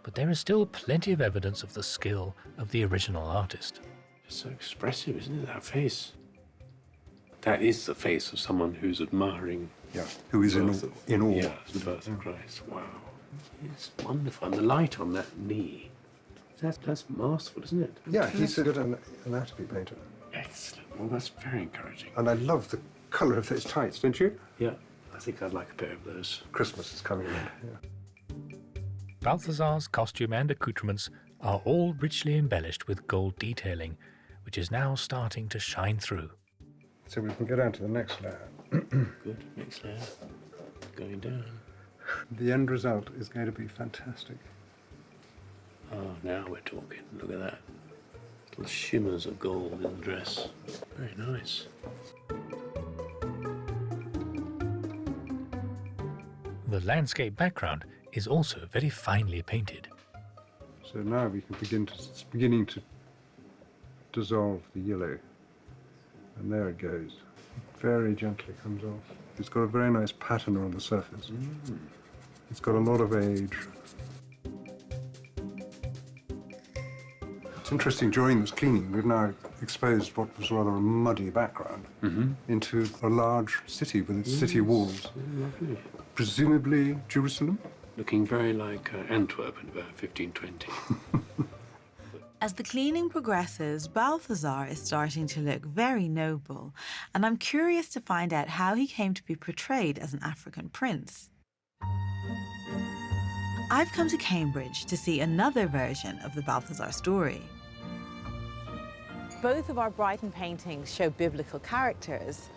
but there is still plenty of evidence of the skill of the original artist. It's so expressive, isn't it, that face? That is the face of someone who's admiring. Yeah, who is in awe. Yeah, the birth of Christ. Wow. It's wonderful. And the light on that knee. That's masterful, isn't it? Yeah, he's a good anatomy painter. Excellent. Well, that's very encouraging. And I love the colour of those tights, don't you? Yeah, I think I'd like a pair of those. Christmas is coming in. Yeah. Balthazar's costume and accoutrements are all richly embellished with gold detailing, which is now starting to shine through. So we can go down to the next layer. Good. Next layer. Going down. The end result is going to be fantastic. Oh, now we're talking. Look at that. Little shimmers of gold in the dress. Very nice. The landscape background is also very finely painted. So now we can it's beginning to dissolve the yellow. And there it goes. It very gently comes off. It's got a very nice pattern on the surface. It's got a lot of age. It's interesting, during this cleaning, we've now exposed what was rather a muddy background into a large city with its city walls. Lovely. Presumably Jerusalem? Looking very like Antwerp in about 1520. As the cleaning progresses, Balthazar is starting to look very noble, and I'm curious to find out how he came to be portrayed as an African prince. I've come to Cambridge to see another version of the Balthazar story. Both of our Brighton paintings show biblical characters,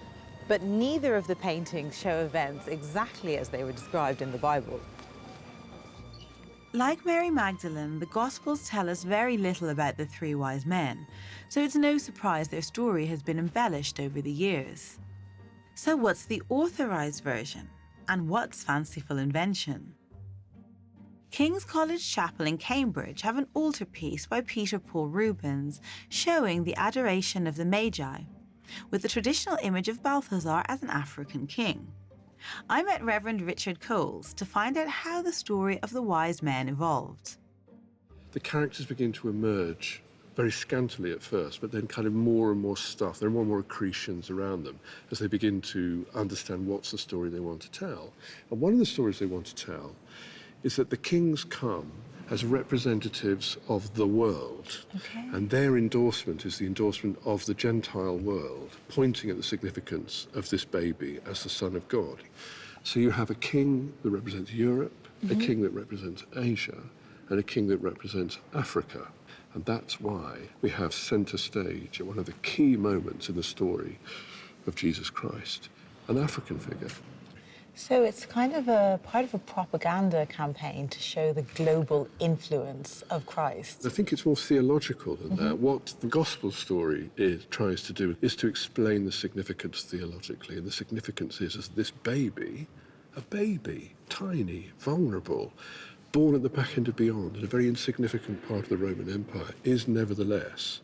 but neither of the paintings show events exactly as they were described in the Bible. Like Mary Magdalene, the Gospels tell us very little about the three wise men, so it's no surprise their story has been embellished over the years. So what's the authorized version? And what's fanciful invention? King's College Chapel in Cambridge have an altarpiece by Peter Paul Rubens showing the adoration of the Magi, with the traditional image of Balthazar as an African king. I met Reverend Richard Coles to find out how the story of the wise men evolved. The characters begin to emerge very scantily at first, but then kind of more and more stuff. There are more and more accretions around them as they begin to understand what's the story they want to tell. And one of the stories they want to tell is that the kings come as representatives of the world. Okay. And their endorsement is the endorsement of the Gentile world, pointing at the significance of this baby as the Son of God. So you have a king that represents Europe, a king that represents Asia, and a king that represents Africa. And that's why we have center stage at one of the key moments in the story of Jesus Christ, an African figure. So it's kind of a part of a propaganda campaign to show the global influence of Christ. I think it's more theological than that. What the gospel story tries to do is to explain the significance theologically. And the significance is this baby, a baby, tiny, vulnerable, born at the back end of beyond, in a very insignificant part of the Roman Empire, is nevertheless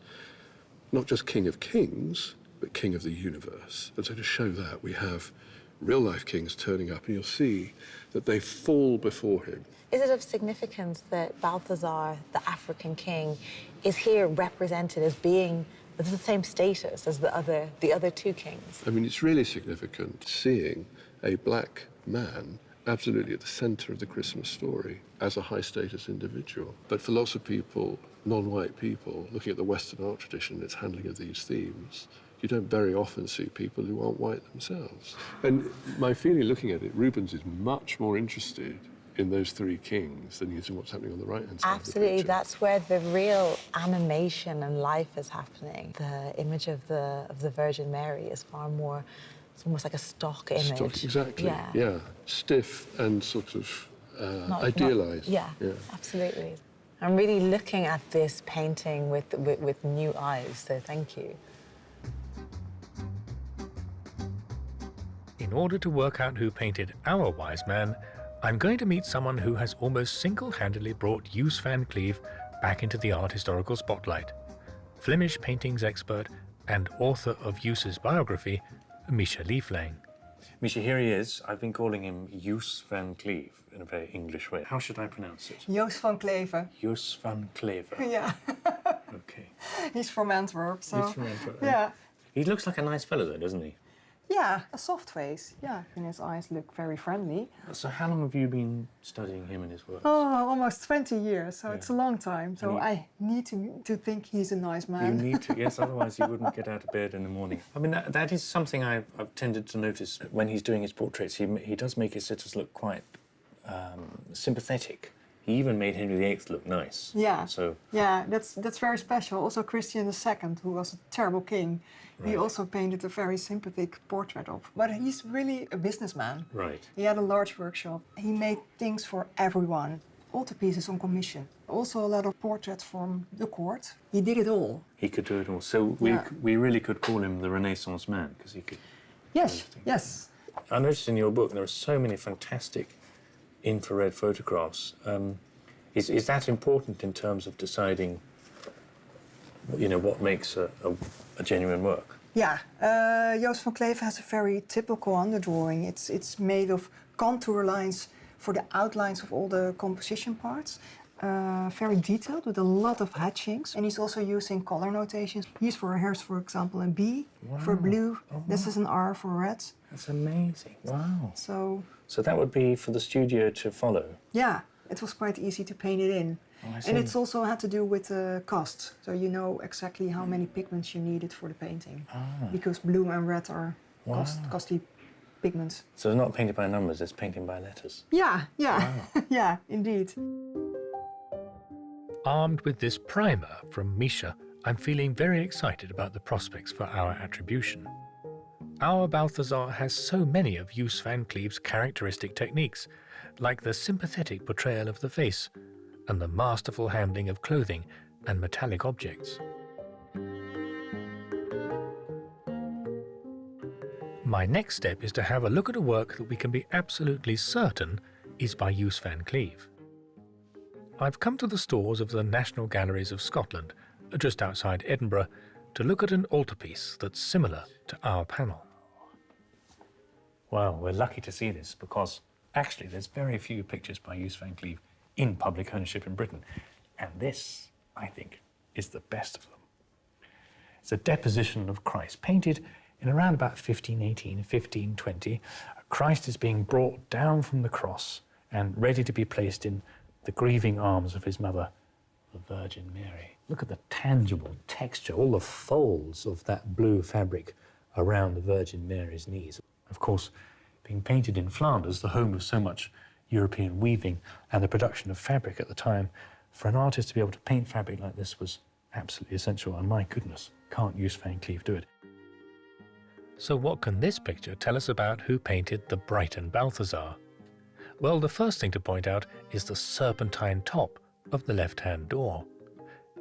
not just King of Kings, but King of the universe. And so to show that, we have real-life kings turning up, and you'll see that they fall before him. Is it of significance that Balthazar, the African king, is here represented as being of the same status as the other two kings? I mean, it's really significant seeing a black man absolutely at the center of the Christmas story as a high-status individual. But for lots of people, non-white people, looking at the Western art tradition and its handling of these themes, you don't very often see people who aren't white themselves. And my feeling looking at it, Rubens is much more interested in those three kings than he is in what's happening on the right-hand side. Absolutely, that's where the real animation and life is happening. The image of the Virgin Mary is far more, it's almost like a stock image. Exactly, yeah. Stiff and sort of idealized. Yeah, absolutely. I'm really looking at this painting with new eyes, so thank you. In order to work out who painted our wise man, I'm going to meet someone who has almost single-handedly brought Joos van Cleve back into the art historical spotlight. Flemish paintings expert and author of Joos's biography, Misha Lieflang. Misha, here he is. I've been calling him Joos van Cleve in a very English way. How should I pronounce it? Joos van Cleve. Joos van Cleve. Yeah. Okay. He's from Antwerp, so... He's from Antwerp. Yeah. He looks like a nice fellow, though, doesn't he? Yeah, a soft face, yeah, and his eyes look very friendly. So how long have you been studying him and his work? Oh, almost 20 years, so it's a long time. So I need to think he's a nice man. You need to, yes, otherwise you wouldn't get out of bed in the morning. I mean, that is something I've tended to notice when he's doing his portraits. He does make his sitters look quite sympathetic. He even made Henry VIII look nice. Yeah, so yeah, that's very special. Also Christian II, who was a terrible king, he also painted a very sympathetic portrait of. But he's really a businessman. Right. He had a large workshop. He made things for everyone. Altarpieces on commission. Also a lot of portraits from the court. He did it all. He could do it all. So we really could call him the Renaissance man, because he could... Yes, yes. I noticed in your book there are so many fantastic infrared photographs. Is that important in terms of deciding, you know, what makes a genuine work? Yeah, Joos van Cleve has a very typical underdrawing. It's made of contour lines for the outlines of all the composition parts. Very detailed with a lot of hatchings. And he's also using color notations. Here's for example, a B for blue. This is an R for red. That's amazing. Wow. So that would be for the studio to follow? Yeah, it was quite easy to paint it in. Oh, I see. And it's also had to do with cost. So you know exactly how many pigments you needed for the painting. Because blue and red are costly pigments. So it's not painted by numbers, it's painting by letters. Yeah, yeah, Wow. yeah, indeed. Armed with this primer from Misha, I'm feeling very excited about the prospects for our attribution. Our Balthazar has so many of Joos van Cleef's characteristic techniques, like the sympathetic portrayal of the face and the masterful handling of clothing and metallic objects. My next step is to have a look at a work that we can be absolutely certain is by Joos van Cleef. I've come to the stores of the National Galleries of Scotland, just outside Edinburgh, to look at an altarpiece that's similar to our panel. Well, we're lucky to see this because actually there's very few pictures by Joos van Cleef in public ownership in Britain. And this, I think, is the best of them. It's a deposition of Christ, painted in around about 1518, 1520. Christ is being brought down from the cross and ready to be placed in the grieving arms of his mother, the Virgin Mary. Look at the tangible texture, all the folds of that blue fabric around the Virgin Mary's knees. Of course, being painted in Flanders, the home of so much European weaving and the production of fabric at the time, for an artist to be able to paint fabric like this was absolutely essential, and my goodness, can't Joos van Cleef do it. So what can this picture tell us about who painted the Brighton Balthazar? Well, the first thing to point out is the serpentine top of the left-hand door.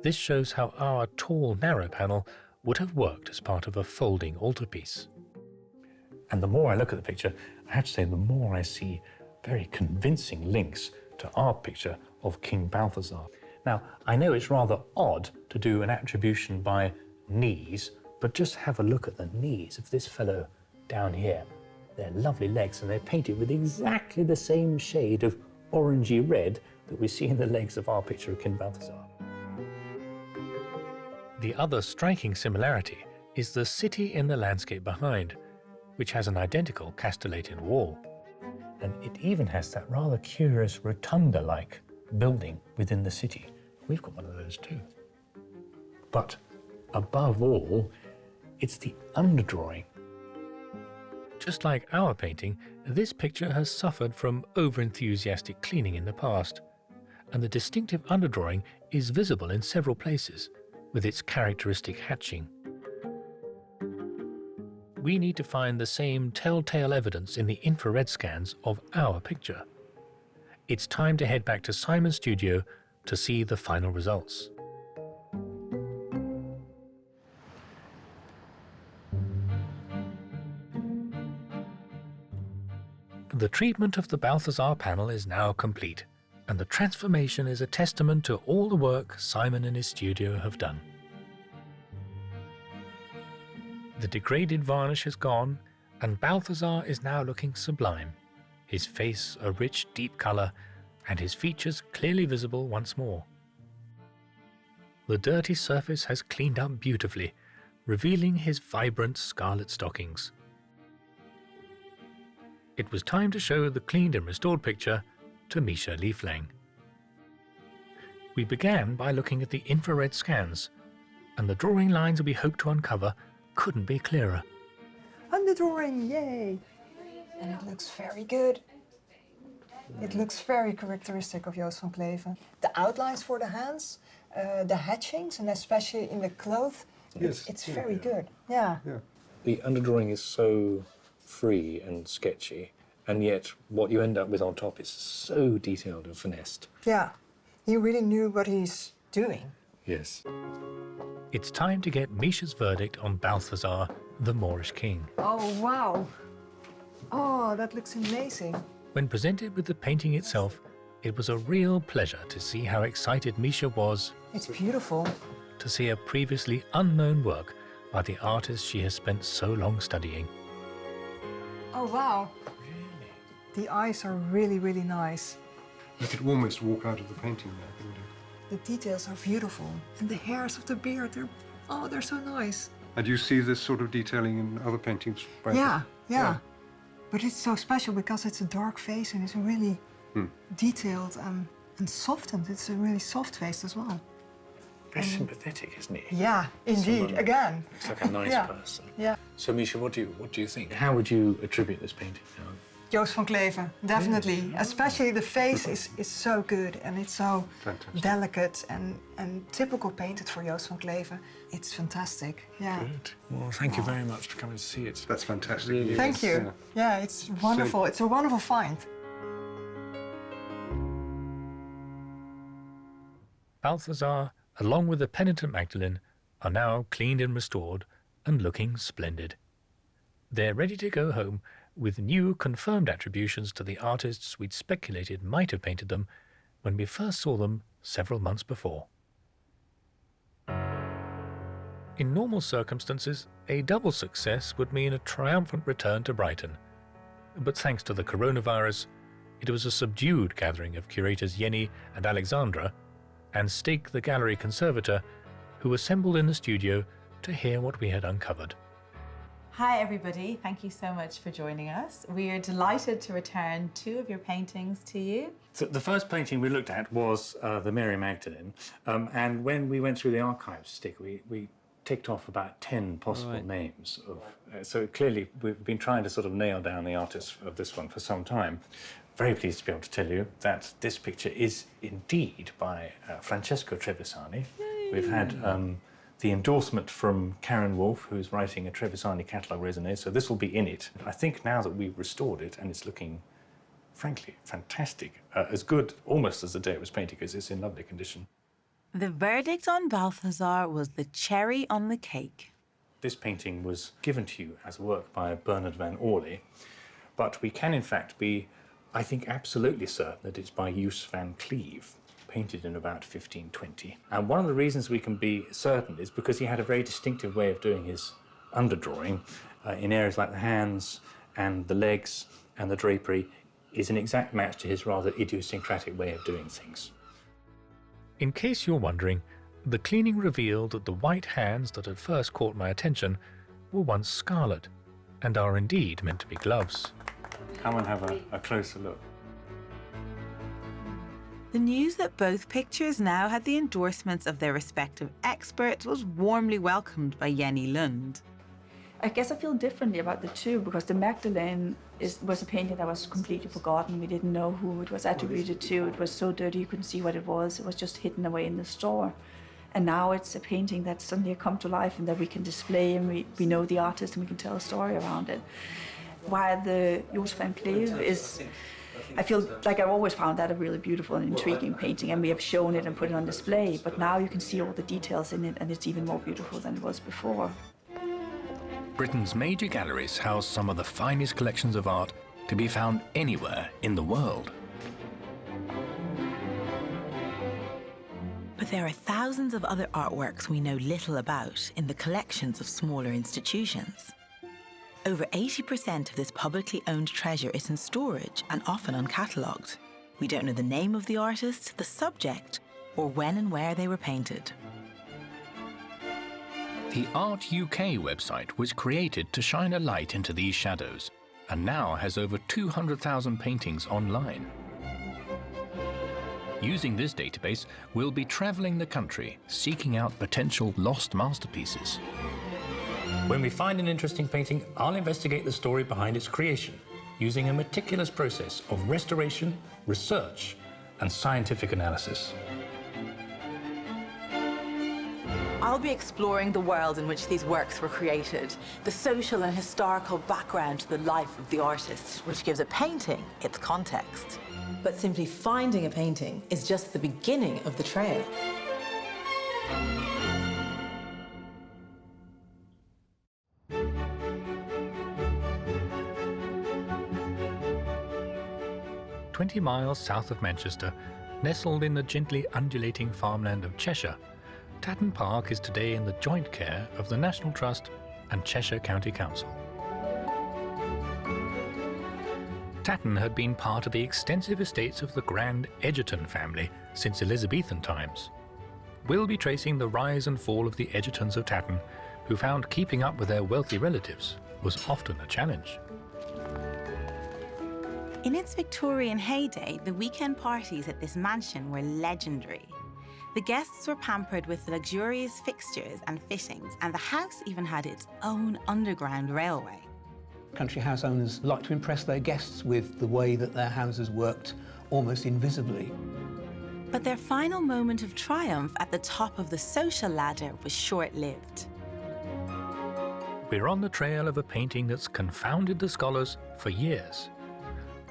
This shows how our tall, narrow panel would have worked as part of a folding altarpiece. And the more I look at the picture, I have to say, the more I see very convincing links to our picture of King Balthazar. Now, I know it's rather odd to do an attribution by knees, but just have a look at the knees of this fellow down here. They're lovely legs, and they're painted with exactly the same shade of orangey red that we see in the legs of our picture of King Balthazar. The other striking similarity is the city in the landscape behind, which has an identical castellated wall. And it even has that rather curious rotunda-like building within the city. We've got one of those too. But above all, it's the underdrawing. Just like our painting, this picture has suffered from over-enthusiastic cleaning in the past, and the distinctive underdrawing is visible in several places, with its characteristic hatching. We need to find the same telltale evidence in the infrared scans of our picture. It's time to head back to Simon's studio to see the final results. The treatment of the Balthazar panel is now complete, and the transformation is a testament to all the work Simon and his studio have done. The degraded varnish is gone, and Balthazar is now looking sublime, his face a rich, deep colour, and his features clearly visible once more. The dirty surface has cleaned up beautifully, revealing his vibrant scarlet stockings. It was time to show the cleaned and restored picture to Misha Lieflang. We began by looking at the infrared scans, and the drawing lines we hoped to uncover couldn't be clearer. Underdrawing, yay! And it looks very good. It looks very characteristic of Joos van Cleef. The outlines for the hands, the hatchings, and especially in the cloth, Yes. it's very good. Yeah. The underdrawing is so free and sketchy, and yet what you end up with on top is so detailed and finessed. Yeah, he really knew what he's doing. Yes. It's time to get Misha's verdict on Balthazar, the Moorish King. Oh, wow. Oh, that looks amazing. When presented with the painting itself, it was a real pleasure to see how excited Misha was. It's beautiful. To see a previously unknown work by the artist she has spent so long studying. Oh, wow. Really? The eyes are really, really nice. You could almost walk out of the painting there, couldn't you? The details are beautiful. And the hairs of the beard, they're so nice. And you see this sort of detailing in other paintings? Yeah. But it's so special because it's a dark face and it's really detailed and softened. It's a really soft face as well. Very sympathetic, isn't he? Yeah, indeed. Someone Again. looks like a nice Yeah. person. Yeah. So, Misha, what do you think? How would you attribute this painting now? Joost van Cleven, definitely. Especially the face is so good and it's so delicate and typical painted for Joost van Cleven. It's fantastic. Yeah. Good. Well, thank you very much for coming to see it. That's fantastic. Really Thank you. Yeah, it's wonderful. It's a wonderful find. Balthazar, along with the Penitent Magdalene, are now cleaned and restored and looking splendid. They're ready to go home with new confirmed attributions to the artists we'd speculated might have painted them when we first saw them several months before. In normal circumstances, a double success would mean a triumphant return to Brighton. But thanks to the coronavirus, it was a subdued gathering of curators Jenny and Alexandra and Stig, the gallery conservator, who assembled in the studio to hear what we had uncovered. Hi everybody, thank you so much for joining us. We are delighted to return 2 of your paintings to you. So the first painting we looked at was the Mary Magdalene, and when we went through the archives, Stig, we ticked off about 10 possible names of. So clearly we've been trying to sort of nail down the artist of this one for some time. Very pleased to be able to tell you that this picture is indeed by Francesco Trevisani. Yay. We've had the endorsement from Karen Wolfe, who's writing a Trevisani catalogue raisonné, so this will be in it. I think now that we've restored it and it's looking, frankly, fantastic, as good almost as the day it was painted, because it's in lovely condition. The verdict on Balthazar was the cherry on the cake. This painting was given to you as a work by Bernard van Orley, but we can in fact be, I think, absolutely certain that it's by Joost van Cleef, painted in about 1520. And one of the reasons we can be certain is because he had a very distinctive way of doing his underdrawing in areas like the hands and the legs and the drapery is an exact match to his rather idiosyncratic way of doing things. In case you're wondering, the cleaning revealed that the white hands that had first caught my attention were once scarlet and are indeed meant to be gloves. Come and have a closer look. The news that both pictures now had the endorsements of their respective experts was warmly welcomed by Jenny Lund. I guess I feel differently about the two because the Magdalene was a painting that was completely forgotten. We didn't know who it was attributed to. It was so dirty you couldn't see what it was. It was just hidden away in the store. And now it's a painting that suddenly come to life and that we can display and we know the artist and we can tell a story around it. While the Joost van Cleef is, I feel like I've always found that a really beautiful and intriguing painting, and we have shown it and put it on display, but now you can see all the details in it and it's even more beautiful than it was before. Britain's major galleries house some of the finest collections of art to be found anywhere in the world. But there are thousands of other artworks we know little about in the collections of smaller institutions. Over 80% of this publicly owned treasure is in storage and often uncatalogued. We don't know the name of the artist, the subject, or when and where they were painted. The Art UK website was created to shine a light into these shadows and now has over 200,000 paintings online. Using this database, we'll be travelling the country seeking out potential lost masterpieces. When we find an interesting painting, I'll investigate the story behind its creation, using a meticulous process of restoration, research, and scientific analysis. I'll be exploring the world in which these works were created, the social and historical background to the life of the artist, which gives a painting its context. But simply finding a painting is just the beginning of the trail. "20 miles south of Manchester, nestled in the gently undulating farmland of Cheshire, Tatton Park is today in the joint care of the National Trust and Cheshire County Council. Tatton had been part of the extensive estates of the Grand Egerton family since Elizabethan times. We'll be tracing the rise and fall of the Egertons of Tatton, who found keeping up with their wealthy relatives was often a challenge. In its Victorian heyday, the weekend parties at this mansion were legendary. The guests were pampered with luxurious fixtures and fittings, and the house even had its own underground railway. Country house owners like to impress their guests with the way that their houses worked almost invisibly. But their final moment of triumph at the top of the social ladder was short-lived. We're on the trail of a painting that's confounded the scholars for years.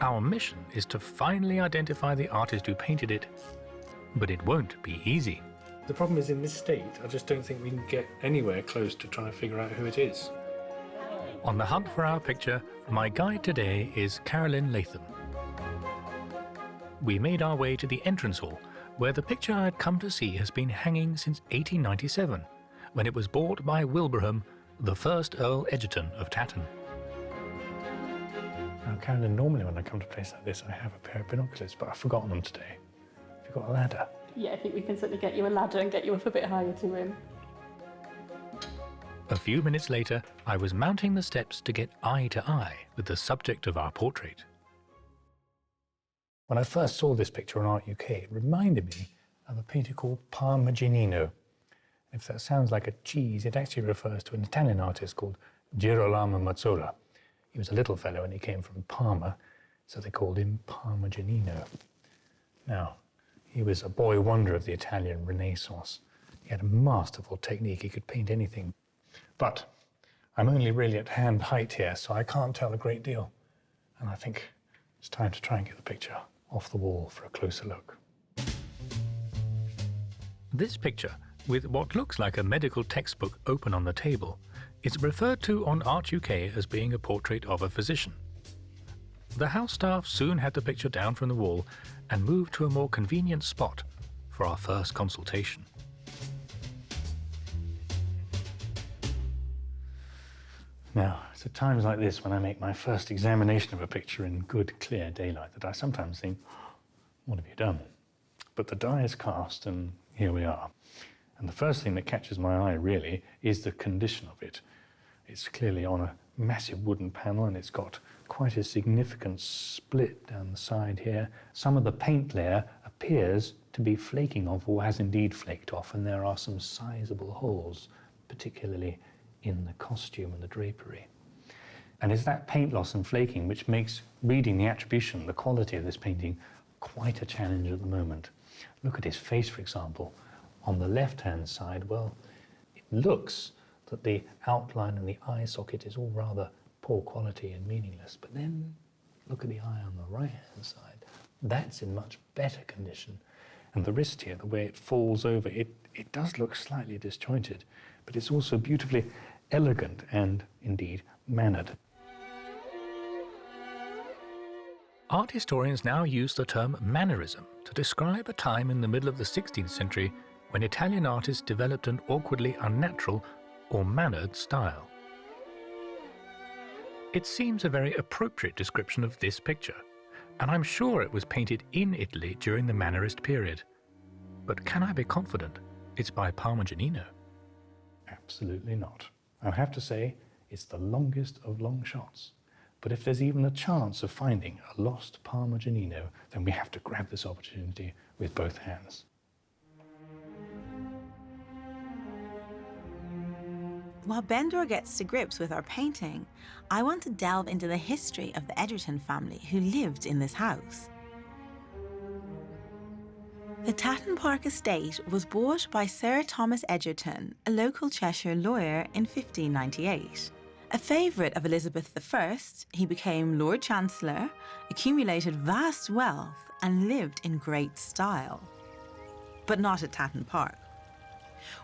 Our mission is to finally identify the artist who painted it, but it won't be easy. The problem is, in this state, I just don't think we can get anywhere close to trying to figure out who it is. On the hunt for our picture, my guide today is Carolyn Latham. We made our way to the entrance hall, where the picture I'd come to see has been hanging since 1897, when it was bought by Wilbraham, the first Earl Egerton of Tatton. Now, Carolyn, normally when I come to a place like this, I have a pair of binoculars, but I've forgotten them today. Have you got a ladder? Yeah, I think we can certainly get you a ladder and get you up a bit higher to him. A few minutes later, I was mounting the steps to get eye to eye with the subject of our portrait. When I first saw this picture on Art UK, it reminded me of a painter called Parmigianino. If that sounds like a cheese, it actually refers to an Italian artist called Girolamo Mazzola. He was a little fellow and he came from Parma, so they called him Parmigianino. Now, he was a boy wonder of the Italian Renaissance. He had a masterful technique, he could paint anything. But I'm only really at hand height here, so I can't tell a great deal. And I think it's time to try and get the picture off the wall for a closer look. This picture, with what looks like a medical textbook open on the table, is referred to on Art UK as being a portrait of a physician. The house staff soon had the picture down from the wall and moved to a more convenient spot for our first consultation. Now, it's at times like this when I make my first examination of a picture in good, clear daylight that I sometimes think, what have you done? But the die is cast and here we are. And the first thing that catches my eye, really, is the condition of it. It's clearly on a massive wooden panel and it's got quite a significant split down the side here. Some of the paint layer appears to be flaking off or has indeed flaked off, and there are some sizable holes, particularly in the costume and the drapery. And it's that paint loss and flaking which makes reading the attribution, the quality of this painting, quite a challenge at the moment. Look at his face, for example. On the left-hand side, well, it looks that the outline and the eye socket is all rather poor quality and meaningless. But then look at the eye on the right-hand side. That's in much better condition. And the wrist here, the way it falls over, it does look slightly disjointed, but it's also beautifully elegant and, indeed, mannered. Art historians now use the term Mannerism to describe a time in the middle of the 16th century when Italian artists developed an awkwardly unnatural or mannered style. It seems a very appropriate description of this picture, and I'm sure it was painted in Italy during the Mannerist period. But can I be confident it's by Parmigianino? Absolutely not. I'll have to say it's the longest of long shots. But if there's even a chance of finding a lost Parmigianino, then we have to grab this opportunity with both hands. While Bendor gets to grips with our painting, I want to delve into the history of the Egerton family who lived in this house. The Tatton Park estate was bought by Sir Thomas Egerton, a local Cheshire lawyer, in 1598. A favourite of Elizabeth I, he became Lord Chancellor, accumulated vast wealth, and lived in great style. But not at Tatton Park.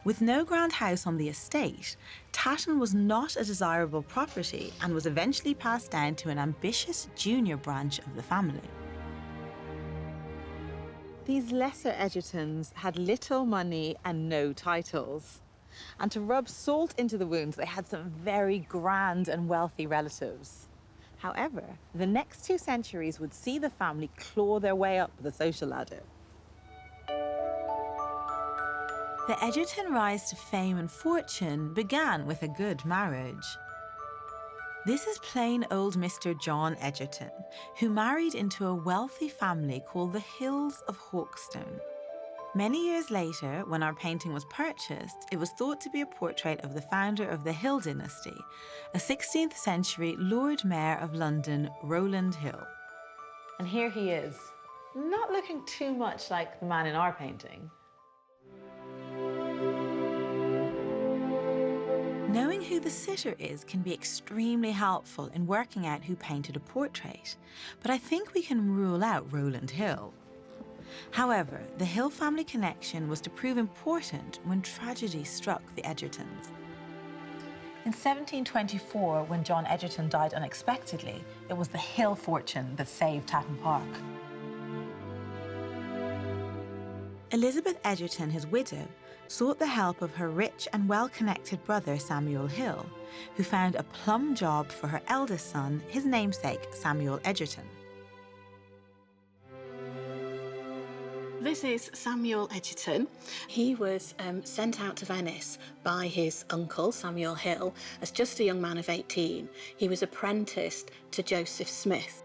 With no grand house on the estate, Tatton was not a desirable property and was eventually passed down to an ambitious junior branch of the family. These lesser Egertons had little money and no titles. And to rub salt into the wounds, they had some very grand and wealthy relatives. However, the next 2 centuries would see the family claw their way up the social ladder. The Egerton rise to fame and fortune began with a good marriage. This is plain old Mr. John Egerton, who married into a wealthy family called the Hills of Hawkstone. Many years later, when our painting was purchased, it was thought to be a portrait of the founder of the Hill dynasty, a 16th century Lord Mayor of London, Rowland Hill. And here he is, not looking too much like the man in our painting. Knowing who the sitter is can be extremely helpful in working out who painted a portrait, but I think we can rule out Rowland Hill. However, the Hill family connection was to prove important when tragedy struck the Egertons. In 1724, when John Egerton died unexpectedly, it was the Hill fortune that saved Tatton Park. Elizabeth Egerton, his widow, sought the help of her rich and well-connected brother Samuel Hill, who found a plum job for her eldest son, his namesake Samuel Egerton. This is Samuel Egerton. He was sent out to Venice by his uncle, Samuel Hill, as just a young man of 18. He was apprenticed to Joseph Smith.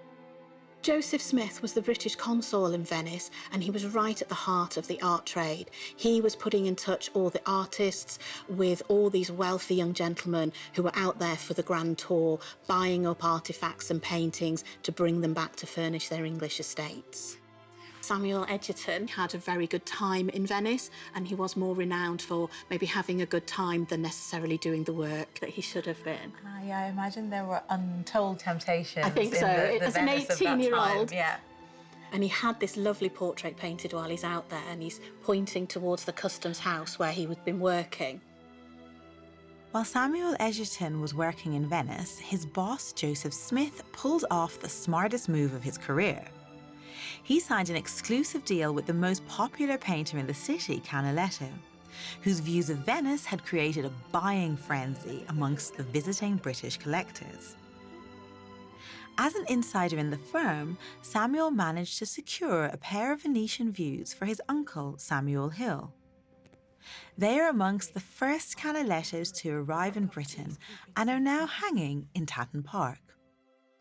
Joseph Smith was the British consul in Venice, and he was right at the heart of the art trade. He was putting in touch all the artists with all these wealthy young gentlemen who were out there for the grand tour, buying up artifacts and paintings to bring them back to furnish their English estates. Samuel Egerton had a very good time in Venice, and he was more renowned for maybe having a good time than necessarily doing the work that he should have been. Yeah, I imagine there were untold temptations. I think so. As an 18-year-old. Yeah. And he had this lovely portrait painted while he's out there, and he's pointing towards the customs house where he had been working. While Samuel Egerton was working in Venice, his boss, Joseph Smith, pulled off the smartest move of his career. He signed an exclusive deal with the most popular painter in the city, Canaletto, whose views of Venice had created a buying frenzy amongst the visiting British collectors. As an insider in the firm, Samuel managed to secure a pair of Venetian views for his uncle, Samuel Hill. They are amongst the first Canalettos to arrive in Britain and are now hanging in Tatton Park.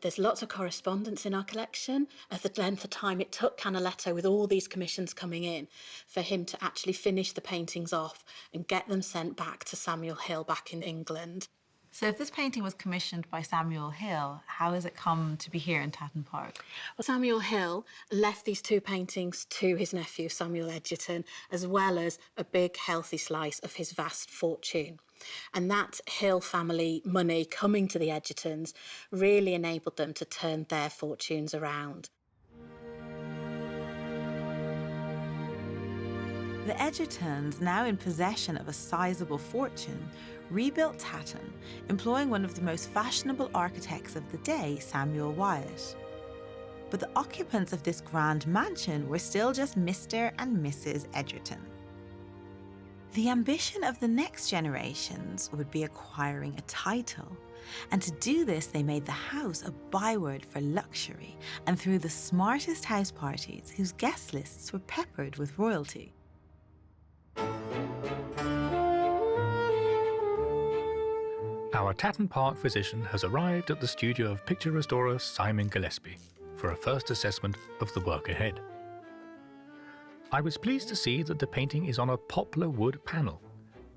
There's lots of correspondence in our collection of the length of time it took Canaletto, with all these commissions coming in, for him to actually finish the paintings off and get them sent back to Samuel Hill back in England. So if this painting was commissioned by Samuel Hill, how has it come to be here in Tatton Park? Well, Samuel Hill left these two paintings to his nephew, Samuel Egerton, as well as a big, healthy slice of his vast fortune. And that Hill family money coming to the Egertons really enabled them to turn their fortunes around. The Egertons, now in possession of a sizable fortune, rebuilt Tatton, employing one of the most fashionable architects of the day, Samuel Wyatt. But the occupants of this grand mansion were still just Mr. and Mrs. Egerton. The ambition of the next generations would be acquiring a title, and to do this they made the house a byword for luxury and threw the smartest house parties whose guest lists were peppered with royalty. Our Tatton Park physician has arrived at the studio of picture restorer Simon Gillespie for a first assessment of the work ahead. I was pleased to see that the painting is on a poplar wood panel,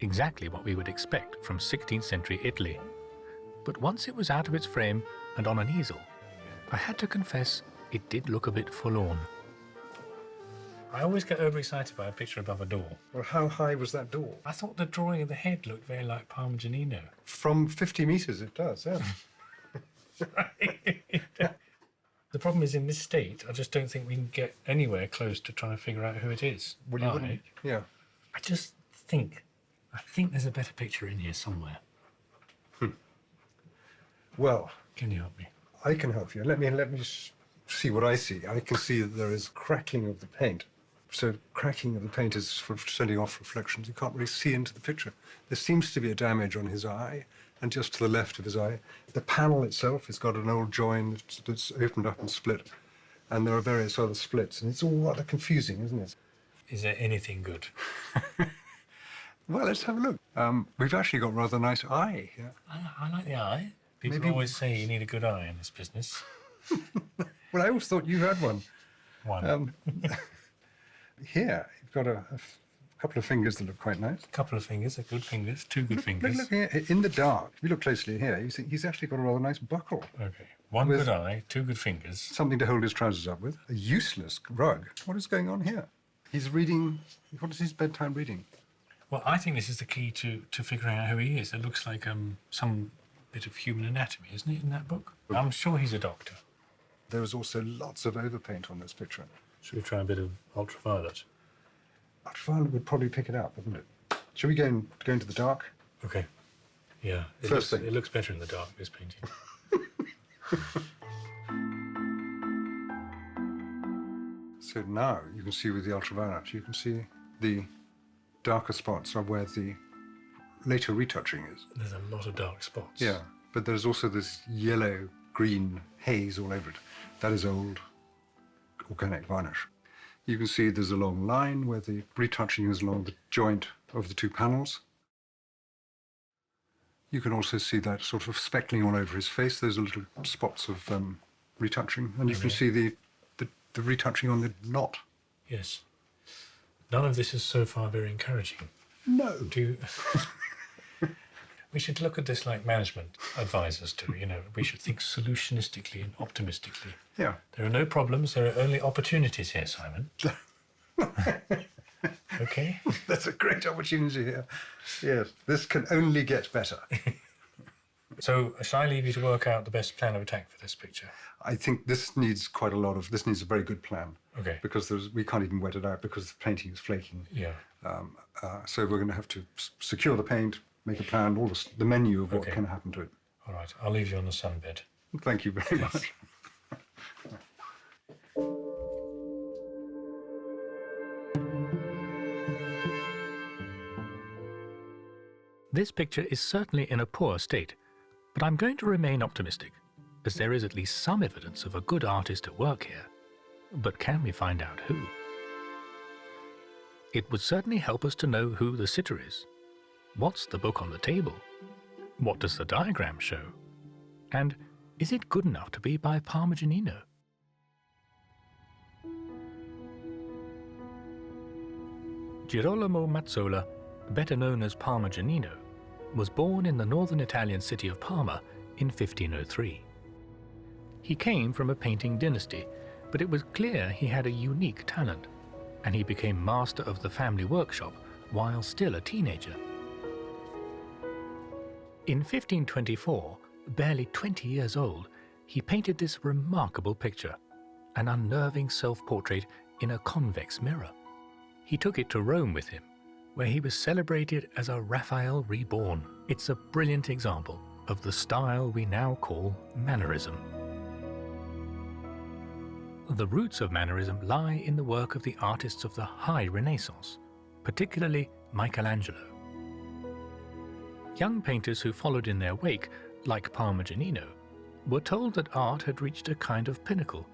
exactly what we would expect from 16th century Italy. But once it was out of its frame and on an easel, I had to confess it did look a bit forlorn. I always get overexcited by a picture above a door. Well, how high was that door? I thought the drawing of the head looked very like Parmigianino. From 50 metres it does, yeah. The problem is, in this state, I just don't think we can get anywhere close to trying to figure out who it is. Well, you wouldn't, yeah. I think there's a better picture in here somewhere. Well, can you help me? I can help you. Let me see what I see. I can see that there is cracking of the paint. So cracking of the paint is sort of sending off reflections. You can't really see into the picture. There seems to be a damage on his eye, and just to the left of his eye. The panel itself has got an old join that's opened up and split, and there are various other splits, and it's all rather confusing, isn't it? Is there anything good? Well, let's have a look. We've actually got rather nice eye here. I like the eye. People always say you need a good eye in this business. Well, I always thought you had one. One. Here, You've got a couple of fingers that look quite nice. A couple of fingers, good fingers, two good fingers. Look here, in the dark. If you look closely here, he's actually got a rather nice buckle. Okay. One good eye, two good fingers. Something to hold his trousers up with. A useless rug. What is going on here? He's reading. What is his bedtime reading? Well, I think this is the key to figuring out who he is. It looks like some bit of human anatomy, isn't it, in that book? I'm sure he's a doctor. There is also lots of overpaint on this picture. Should we try a bit of ultraviolet? Ultraviolet would probably pick it up, wouldn't it? Shall we go into the dark? Okay. Yeah. It looks better in the dark, this painting. So now you can see with the ultraviolet, you can see the darker spots are where the later retouching is. There's a lot of dark spots. Yeah, but there's also this yellow-green haze all over it. That is old organic varnish. You can see there's a long line where the retouching is along the joint of the two panels. You can also see that sort of speckling all over his face. Those are little spots of retouching. And you can see the retouching on the knot. Yes. None of this is so far very encouraging. No. We should look at this like management advisors do, We should think solutionistically and optimistically. Yeah. There are no problems, there are only opportunities here, Simon. Okay? That's a great opportunity here. Yes, this can only get better. So, shall I leave you to work out the best plan of attack for this picture? I think this needs this needs a very good plan. Okay. Because we can't even wet it out because the painting is flaking. Yeah. So we're going to have to secure the paint, make a plan, all the menu of what can happen to it. All right, I'll leave you on the sunbed. Thank you very much. This picture is certainly in a poor state, but I'm going to remain optimistic, as there is at least some evidence of a good artist at work here. But can we find out who? It would certainly help us to know who the sitter is. What's the book on the table? What does the diagram show? And is it good enough to be by Parmigianino? Girolamo Mazzola, better known as Parmigianino, was born in the northern Italian city of Parma in 1503. He came from a painting dynasty, but it was clear he had a unique talent, and he became master of the family workshop while still a teenager. In 1524, barely 20 years old, he painted this remarkable picture, an unnerving self-portrait in a convex mirror. He took it to Rome with him, where he was celebrated as a Raphael reborn. It's a brilliant example of the style we now call Mannerism. The roots of Mannerism lie in the work of the artists of the High Renaissance, particularly Michelangelo. Young painters who followed in their wake, like Parmigianino, were told that art had reached a kind of pinnacle,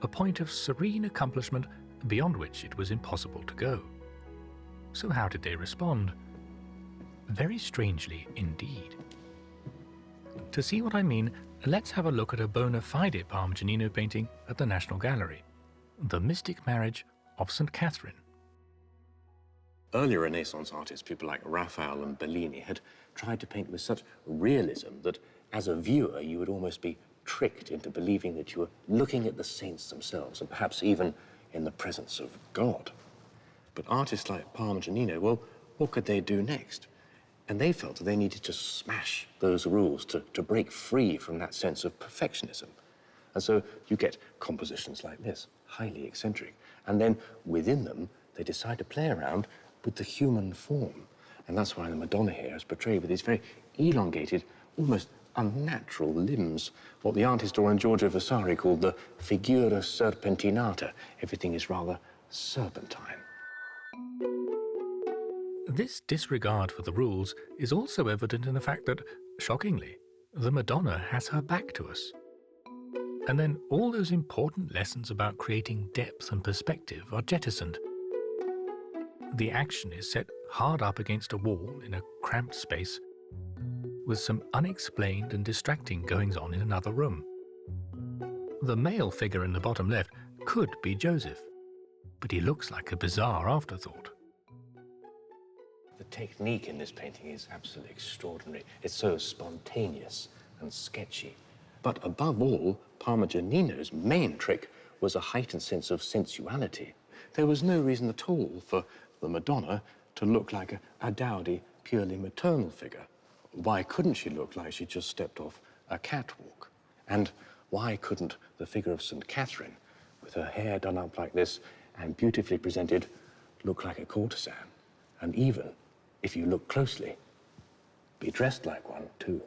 a point of serene accomplishment beyond which it was impossible to go. So how did they respond? Very strangely indeed. To see what I mean, let's have a look at a bona fide Parmigianino painting at the National Gallery, The Mystic Marriage of St. Catherine. Earlier Renaissance artists, people like Raphael and Bellini, had tried to paint with such realism that as a viewer you would almost be tricked into believing that you were looking at the saints themselves, and perhaps even in the presence of God. But artists like Parmigianino, well, what could they do next? And they felt that they needed to smash those rules to break free from that sense of perfectionism. And so you get compositions like this, highly eccentric. And then within them, they decide to play around with the human form. And that's why the Madonna here is portrayed with these very elongated, almost unnatural limbs, what the art historian Giorgio Vasari called the figura serpentinata. Everything is rather serpentine. This disregard for the rules is also evident in the fact that, shockingly, the Madonna has her back to us. And then all those important lessons about creating depth and perspective are jettisoned. The action is set hard up against a wall in a cramped space, with some unexplained and distracting goings-on in another room. The male figure in the bottom left could be Joseph, but he looks like a bizarre afterthought. The technique in this painting is absolutely extraordinary. It's so spontaneous and sketchy. But above all, Parmigianino's main trick was a heightened sense of sensuality. There was no reason at all for the Madonna to look like a dowdy, purely maternal figure. Why couldn't she look like she just stepped off a catwalk? And why couldn't the figure of St. Catherine, with her hair done up like this and beautifully presented, look like a courtesan? And even, if you look closely, be dressed like one too.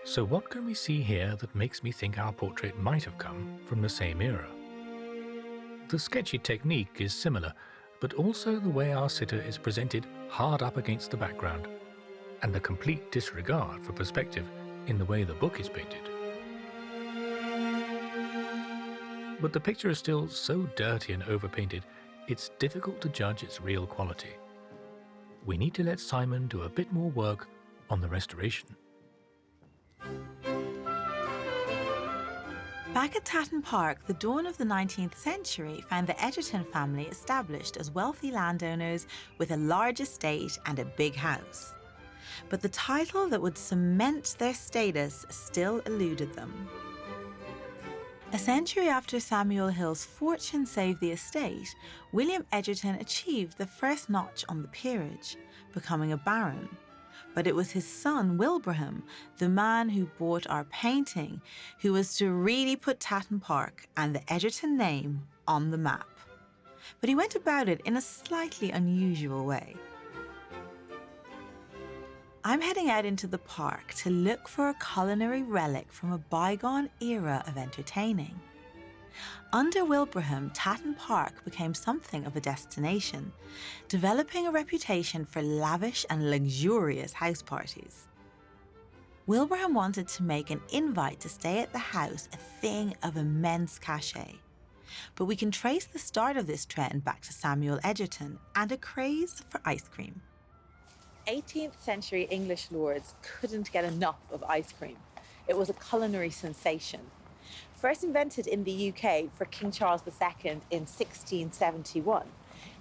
So what can we see here that makes me think our portrait might have come from the same era? The sketchy technique is similar, but also the way our sitter is presented hard up against the background, and the complete disregard for perspective in the way the book is painted. But the picture is still so dirty and overpainted, it's difficult to judge its real quality. We need to let Simon do a bit more work on the restoration. Back at Tatton Park, the dawn of the 19th century found the Egerton family established as wealthy landowners with a large estate and a big house. But the title that would cement their status still eluded them. A century after Samuel Hill's fortune saved the estate, William Egerton achieved the first notch on the peerage, becoming a baron. But it was his son, Wilbraham, the man who bought our painting, who was to really put Tatton Park and the Egerton name on the map. But he went about it in a slightly unusual way. I'm heading out into the park to look for a culinary relic from a bygone era of entertaining. Under Wilbraham, Tatton Park became something of a destination, developing a reputation for lavish and luxurious house parties. Wilbraham wanted to make an invite to stay at the house a thing of immense cachet. But we can trace the start of this trend back to Samuel Egerton and a craze for ice cream. 18th century English lords couldn't get enough of ice cream. It was a culinary sensation. First invented in the UK for King Charles II in 1671,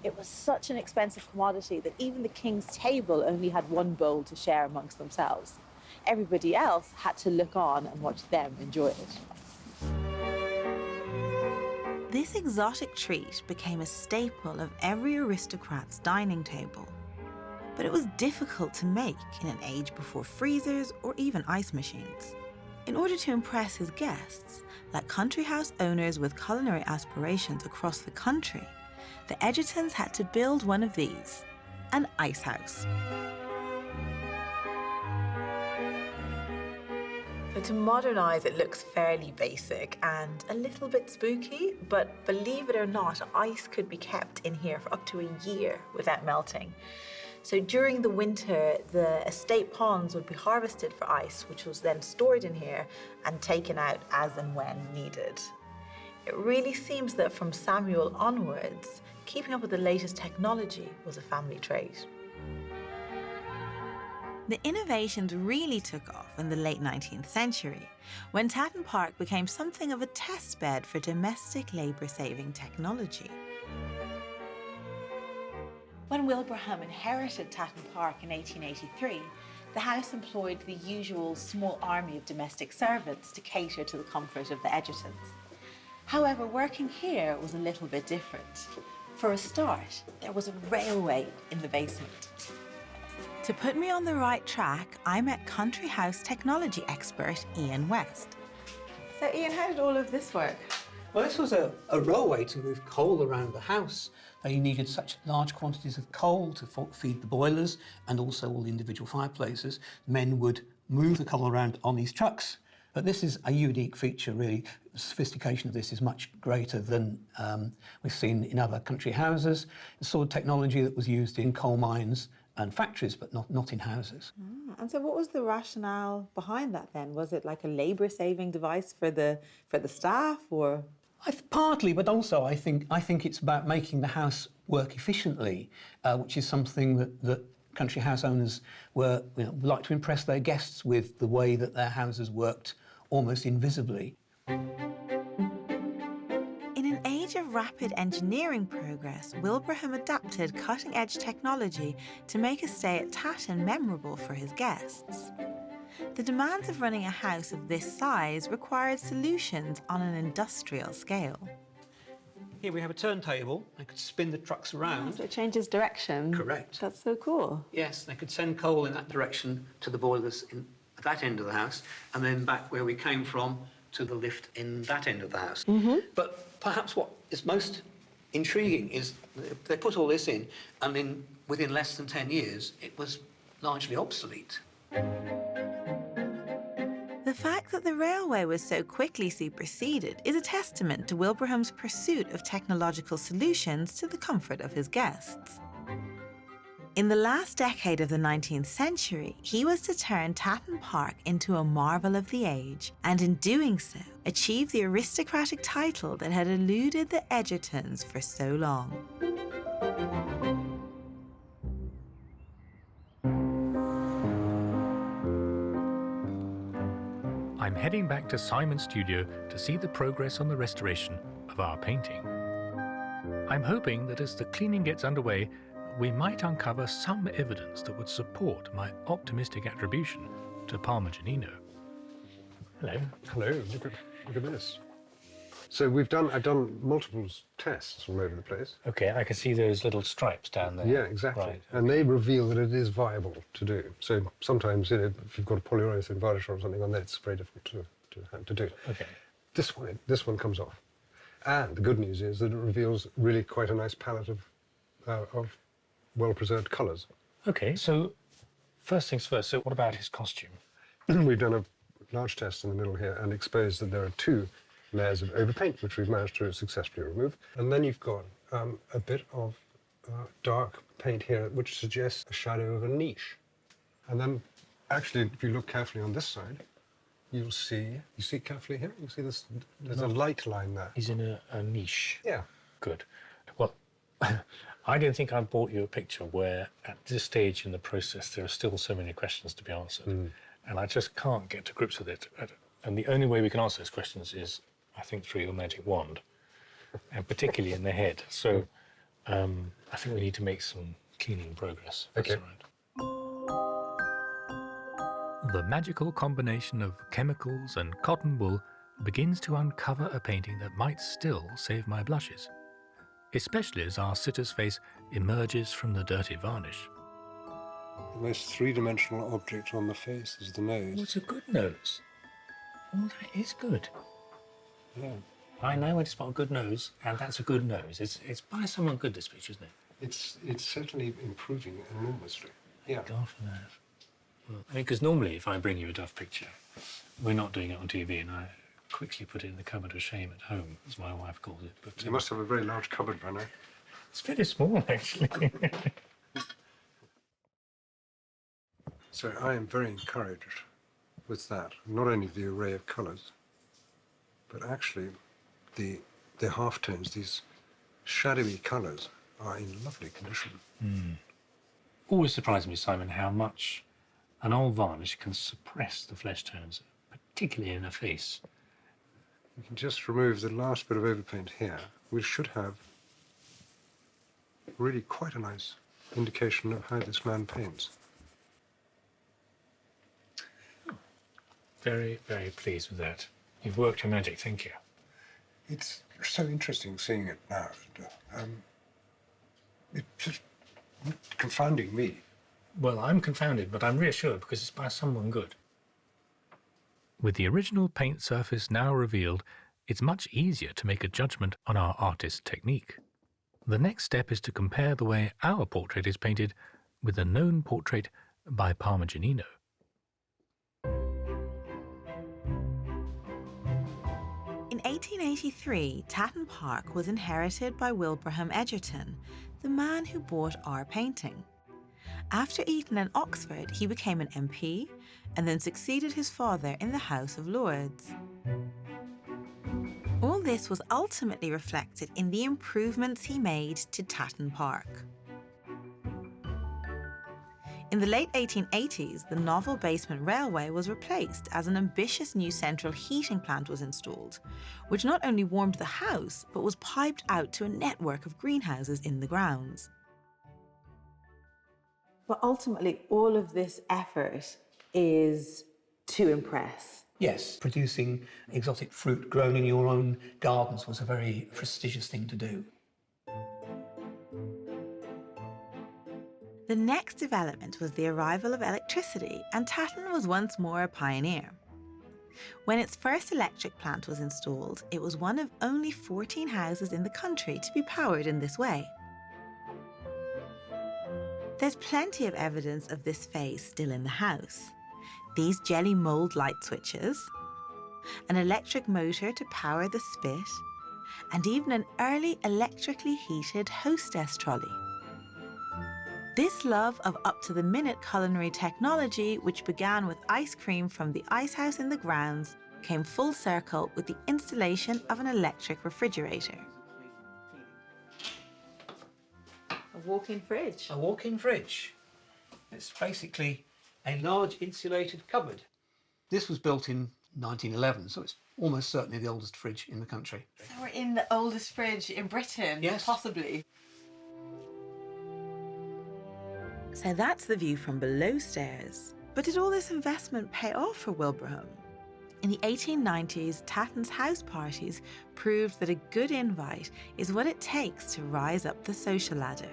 it was such an expensive commodity that even the king's table only had one bowl to share amongst themselves. Everybody else had to look on and watch them enjoy it. This exotic treat became a staple of every aristocrat's dining table. But it was difficult to make in an age before freezers or even ice machines. In order to impress his guests, like country house owners with culinary aspirations across the country, the Egertons had to build one of these, an ice house. So to modernize, it looks fairly basic and a little bit spooky, but believe it or not, ice could be kept in here for up to a year without melting. So during the winter, the estate ponds would be harvested for ice, which was then stored in here and taken out as and when needed. It really seems that from Samuel onwards, keeping up with the latest technology was a family trait. The innovations really took off in the late 19th century, when Tatton Park became something of a test bed for domestic labour-saving technology. When Wilbraham inherited Tatton Park in 1883, the house employed the usual small army of domestic servants to cater to the comfort of the Egertons. However, working here was a little bit different. For a start, there was a railway in the basement. To put me on the right track, I met country house technology expert Ian West. So Ian, how did all of this work? Well, this was a railway to move coal around the house. They needed such large quantities of coal to feed the boilers and also all the individual fireplaces. Men would move the coal around on these trucks. But this is a unique feature, really. The sophistication of this is much greater than we've seen in other country houses. The sort of technology that was used in coal mines and factories, but not in houses. And so what was the rationale behind that then? Was it like a labour-saving device for the staff, or...? Partly, but also I think it's about making the house work efficiently, which is something that country house owners like to impress their guests with, the way that their houses worked almost invisibly. In an age of rapid engineering progress, Wilbraham adapted cutting-edge technology to make a stay at Tatton memorable for his guests. The demands of running a house of this size required solutions on an industrial scale. Here we have a turntable. I could spin the trucks around. So it changes direction. Correct. That's so cool. Yes, they could send coal in that direction to the boilers at that end of the house, and then back where we came from to the lift in that end of the house. But perhaps what is most intriguing is they put all this in, and then within less than 10 years, it was largely obsolete. The fact that the railway was so quickly superseded is a testament to Wilbraham's pursuit of technological solutions to the comfort of his guests. In the last decade of the 19th century, he was to turn Tatton Park into a marvel of the age, and in doing so, achieve the aristocratic title that had eluded the Egertons for so long. I'm heading back to Simon's studio to see the progress on the restoration of our painting. I'm hoping that as the cleaning gets underway, we might uncover some evidence that would support my optimistic attribution to Parmigianino. Hello. Hello. Look at this. So I've done multiple tests all over the place. Okay, I can see those little stripes down there. Yeah, exactly. Right. And they reveal that it is viable to do. So sometimes, if you've got a polyurethane varnish or something on there, it's very difficult to do. Okay. This one comes off. And the good news is that it reveals really quite a nice palette of well-preserved colours. Okay, so first things first, so what about his costume? We've done a large test in the middle here and exposed that there are 2 layers of overpaint, which we've managed to successfully remove. And then you've got a bit of dark paint here, which suggests a shadow of a niche. And then, actually, if you look carefully on this side, you see carefully here, you see this, there's a light line there. He's in a niche. Yeah. Good. Well, I don't think I brought you a picture where, at this stage in the process, there are still so many questions to be answered. And I just can't get to grips with it. And the only way we can answer those questions is, I think, through your magic wand, and particularly in the head. So I think we need to make some cleaning progress. Okay. That's all right. The magical combination of chemicals and cotton wool begins to uncover a painting that might still save my blushes, especially as our sitter's face emerges from the dirty varnish. The most three-dimensional object on the face is the nose. Oh, it's a good nose. Oh, that is good. Yeah. I know when to spot a good nose, and that's a good nose. It's by someone good, this picture, isn't it? It's certainly improving enormously. Yeah. God for that. Well, I mean, because normally if I bring you a duff picture, we're not doing it on TV, and I quickly put it in the cupboard of shame at home, as my wife calls it. But You must have a very large cupboard by now. It's very small, actually. So I am very encouraged with that. Not only the array of colours, but actually the halftones, these shadowy colours, are in lovely condition. Always surprised me, Simon, how much an old varnish can suppress the flesh tones, particularly in a face. We can just remove the last bit of overpaint here. We should have really quite a nice indication of how this man paints. Very, very pleased with that. You've worked your magic, thank you. It's so interesting seeing it now. It's just confounding me. Well, I'm confounded, but I'm reassured because it's by someone good. With the original paint surface now revealed, it's much easier to make a judgment on our artist's technique. The next step is to compare the way our portrait is painted with a known portrait by Parmigianino. In 1883, Tatton Park was inherited by Wilbraham Egerton, the man who bought our painting. After Eton and Oxford, he became an MP and then succeeded his father in the House of Lords. All this was ultimately reflected in the improvements he made to Tatton Park. In the late 1880s, the novel basement railway was replaced as an ambitious new central heating plant was installed, which not only warmed the house, but was piped out to a network of greenhouses in the grounds. But ultimately, all of this effort is to impress. Yes, producing exotic fruit grown in your own gardens was a very prestigious thing to do. The next development was the arrival of electricity, and Tatton was once more a pioneer. When its first electric plant was installed, it was one of only 14 houses in the country to be powered in this way. There's plenty of evidence of this phase still in the house. These jelly mold light switches, an electric motor to power the spit, and even an early electrically heated hostess trolley. This love of up-to-the-minute culinary technology, which began with ice cream from the ice house in the grounds, came full circle with the installation of an electric refrigerator. A walk-in fridge. A walk-in fridge. It's basically a large insulated cupboard. This was built in 1911, so it's almost certainly the oldest fridge in the country. So we're in the oldest fridge in Britain, yes, possibly. So that's the view from below stairs. But did all this investment pay off for Wilbraham? In the 1890s, Tatton's house parties proved that a good invite is what it takes to rise up the social ladder.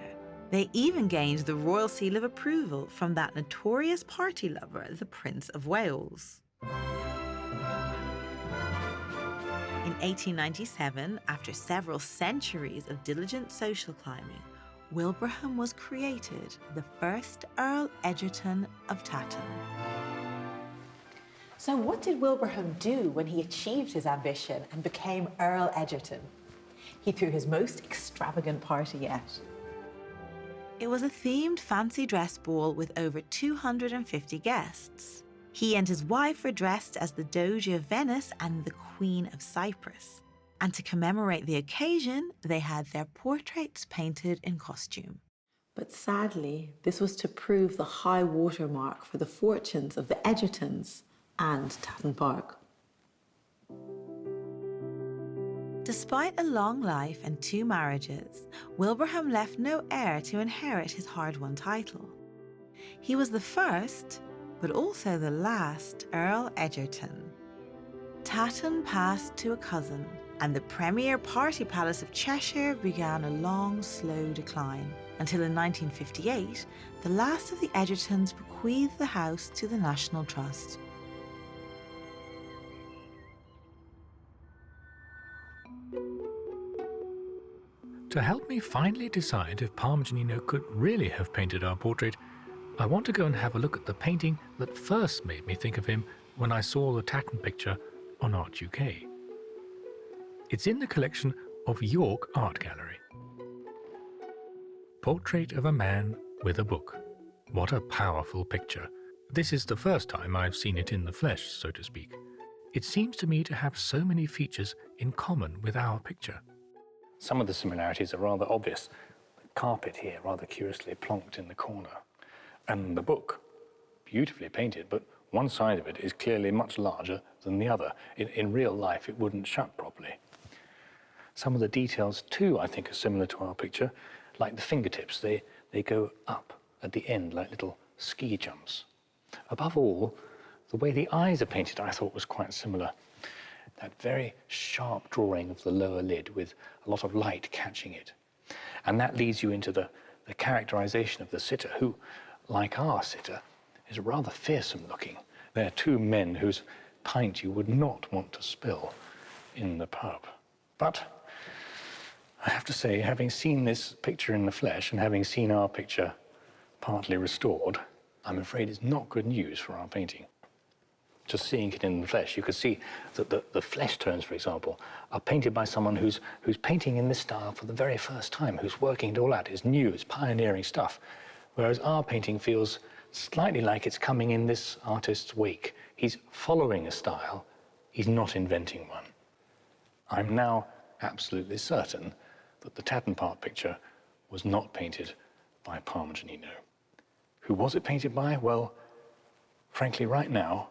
They even gained the royal seal of approval from that notorious party lover, the Prince of Wales. In 1897, after several centuries of diligent social climbing, Wilbraham was created the first Earl Egerton of Tatton. So what did Wilbraham do when he achieved his ambition and became Earl Egerton? He threw his most extravagant party yet. It was a themed fancy dress ball with over 250 guests. He and his wife were dressed as the Doge of Venice and the Queen of Cyprus. And to commemorate the occasion, they had their portraits painted in costume. But sadly, this was to prove the high watermark for the fortunes of the Egertons and Tatton Park. Despite a long life and 2 marriages, Wilbraham left no heir to inherit his hard-won title. He was the first, but also the last Earl Egerton. Tatton passed to a cousin, and the premier party palace of Cheshire began a long, slow decline, until in 1958, the last of the Egertons bequeathed the house to the National Trust. To help me finally decide if Parmigianino could really have painted our portrait, I want to go and have a look at the painting that first made me think of him when I saw the Tatton picture on Art UK. It's in the collection of York Art Gallery. Portrait of a Man with a Book. What a powerful picture. This is the first time I've seen it in the flesh, so to speak. It seems to me to have so many features in common with our picture. Some of the similarities are rather obvious. The carpet here, rather curiously plonked in the corner. And the book, beautifully painted, but one side of it is clearly much larger than the other. In real life, it wouldn't shut properly. Some of the details, too, I think are similar to our picture, like the fingertips. They go up at the end like little ski jumps. Above all, the way the eyes are painted, I thought was quite similar. That very sharp drawing of the lower lid with a lot of light catching it. And that leads you into the characterization of the sitter, who, like our sitter, is rather fearsome looking. They're 2 men whose pint you would not want to spill in the pub. But I have to say, having seen this picture in the flesh and having seen our picture partly restored, I'm afraid it's not good news for our painting. Just seeing it in the flesh, you could see that the flesh tones, for example, are painted by someone who's painting in this style for the very first time, who's working it all out. It's new, it's pioneering stuff. Whereas our painting feels slightly like it's coming in this artist's wake. He's following a style, he's not inventing one. I'm now absolutely certain that the Tatton Park picture was not painted by Parmigianino. Who was it painted by? Well, frankly, right now,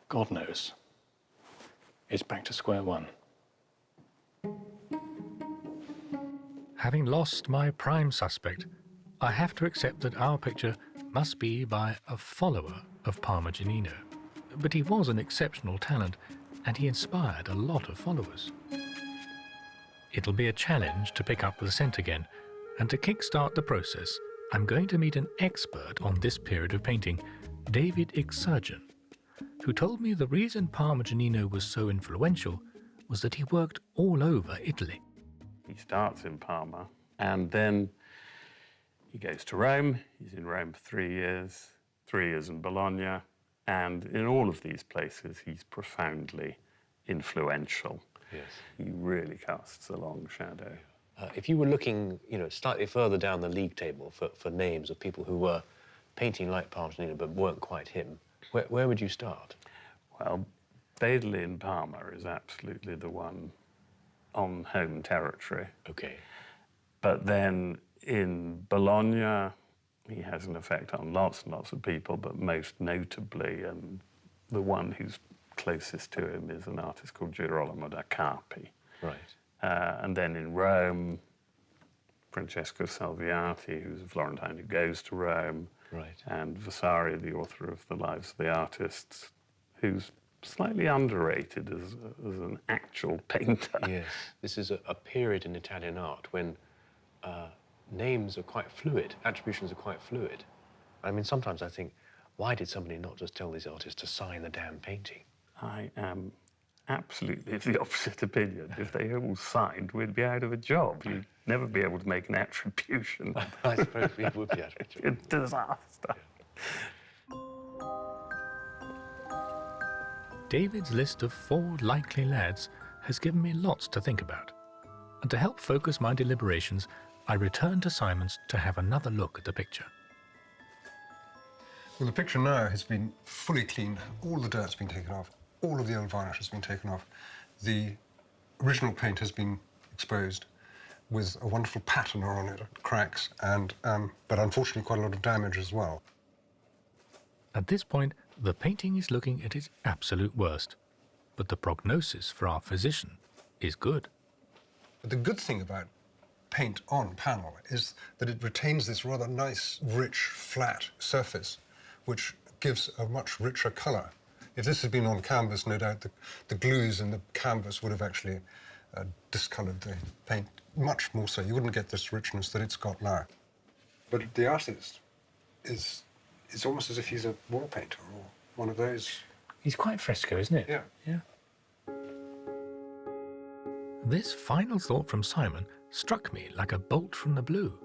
God knows. It's back to square one. Having lost my prime suspect, I have to accept that our picture must be by a follower of Parmigianino. But he was an exceptional talent, and he inspired a lot of followers. It'll be a challenge to pick up the scent again, and to kickstart the process, I'm going to meet an expert on this period of painting, David Ixurgen, who told me the reason Parmigianino was so influential was that he worked all over Italy. He starts in Parma, and then he goes to Rome. He's in Rome for 3 years, 3 years in Bologna, and in all of these places, he's profoundly influential. Yes. He really casts a long shadow. If you were looking, slightly further down the league table for names of people who were painting like Parmigianino but weren't quite him, where would you start? Well, Badley in Parma is absolutely the one on home territory. Okay. But then in Bologna, he has an effect on lots and lots of people, but most notably, and the one who's closest to him is an artist called Girolamo da Carpi. Right. And then in Rome, Francesco Salviati, who's a Florentine who goes to Rome. Right. And Vasari, the author of The Lives of the Artists, who's slightly underrated as an actual painter. Yes. This is a period in Italian art when names are quite fluid, attributions are quite fluid. I mean, sometimes I think, why did somebody not just tell these artists to sign the damn painting? I am absolutely of the opposite opinion. If they all signed, we'd be out of a job. You'd never be able to make an attribution. I suppose we would be out of a job. A disaster. David's list of 4 likely lads has given me lots to think about. And to help focus my deliberations, I return to Simon's to have another look at the picture. Well, the picture now has been fully cleaned. All the dirt's been taken off. All of the old varnish has been taken off. The original paint has been exposed with a wonderful patina on it, cracks, and but unfortunately quite a lot of damage as well. At this point, the painting is looking at its absolute worst, but the prognosis for our physician is good. But the good thing about paint on panel is that it retains this rather nice, rich, flat surface, which gives a much richer colour. If this had been on canvas, no doubt the glues in the canvas would have actually discoloured the paint much more so. You wouldn't get this richness that it's got now. But the artist is almost as if he's a wall painter or one of those. He's quite fresco, isn't it? Yeah. Yeah. This final thought from Simon struck me like a bolt from the blue.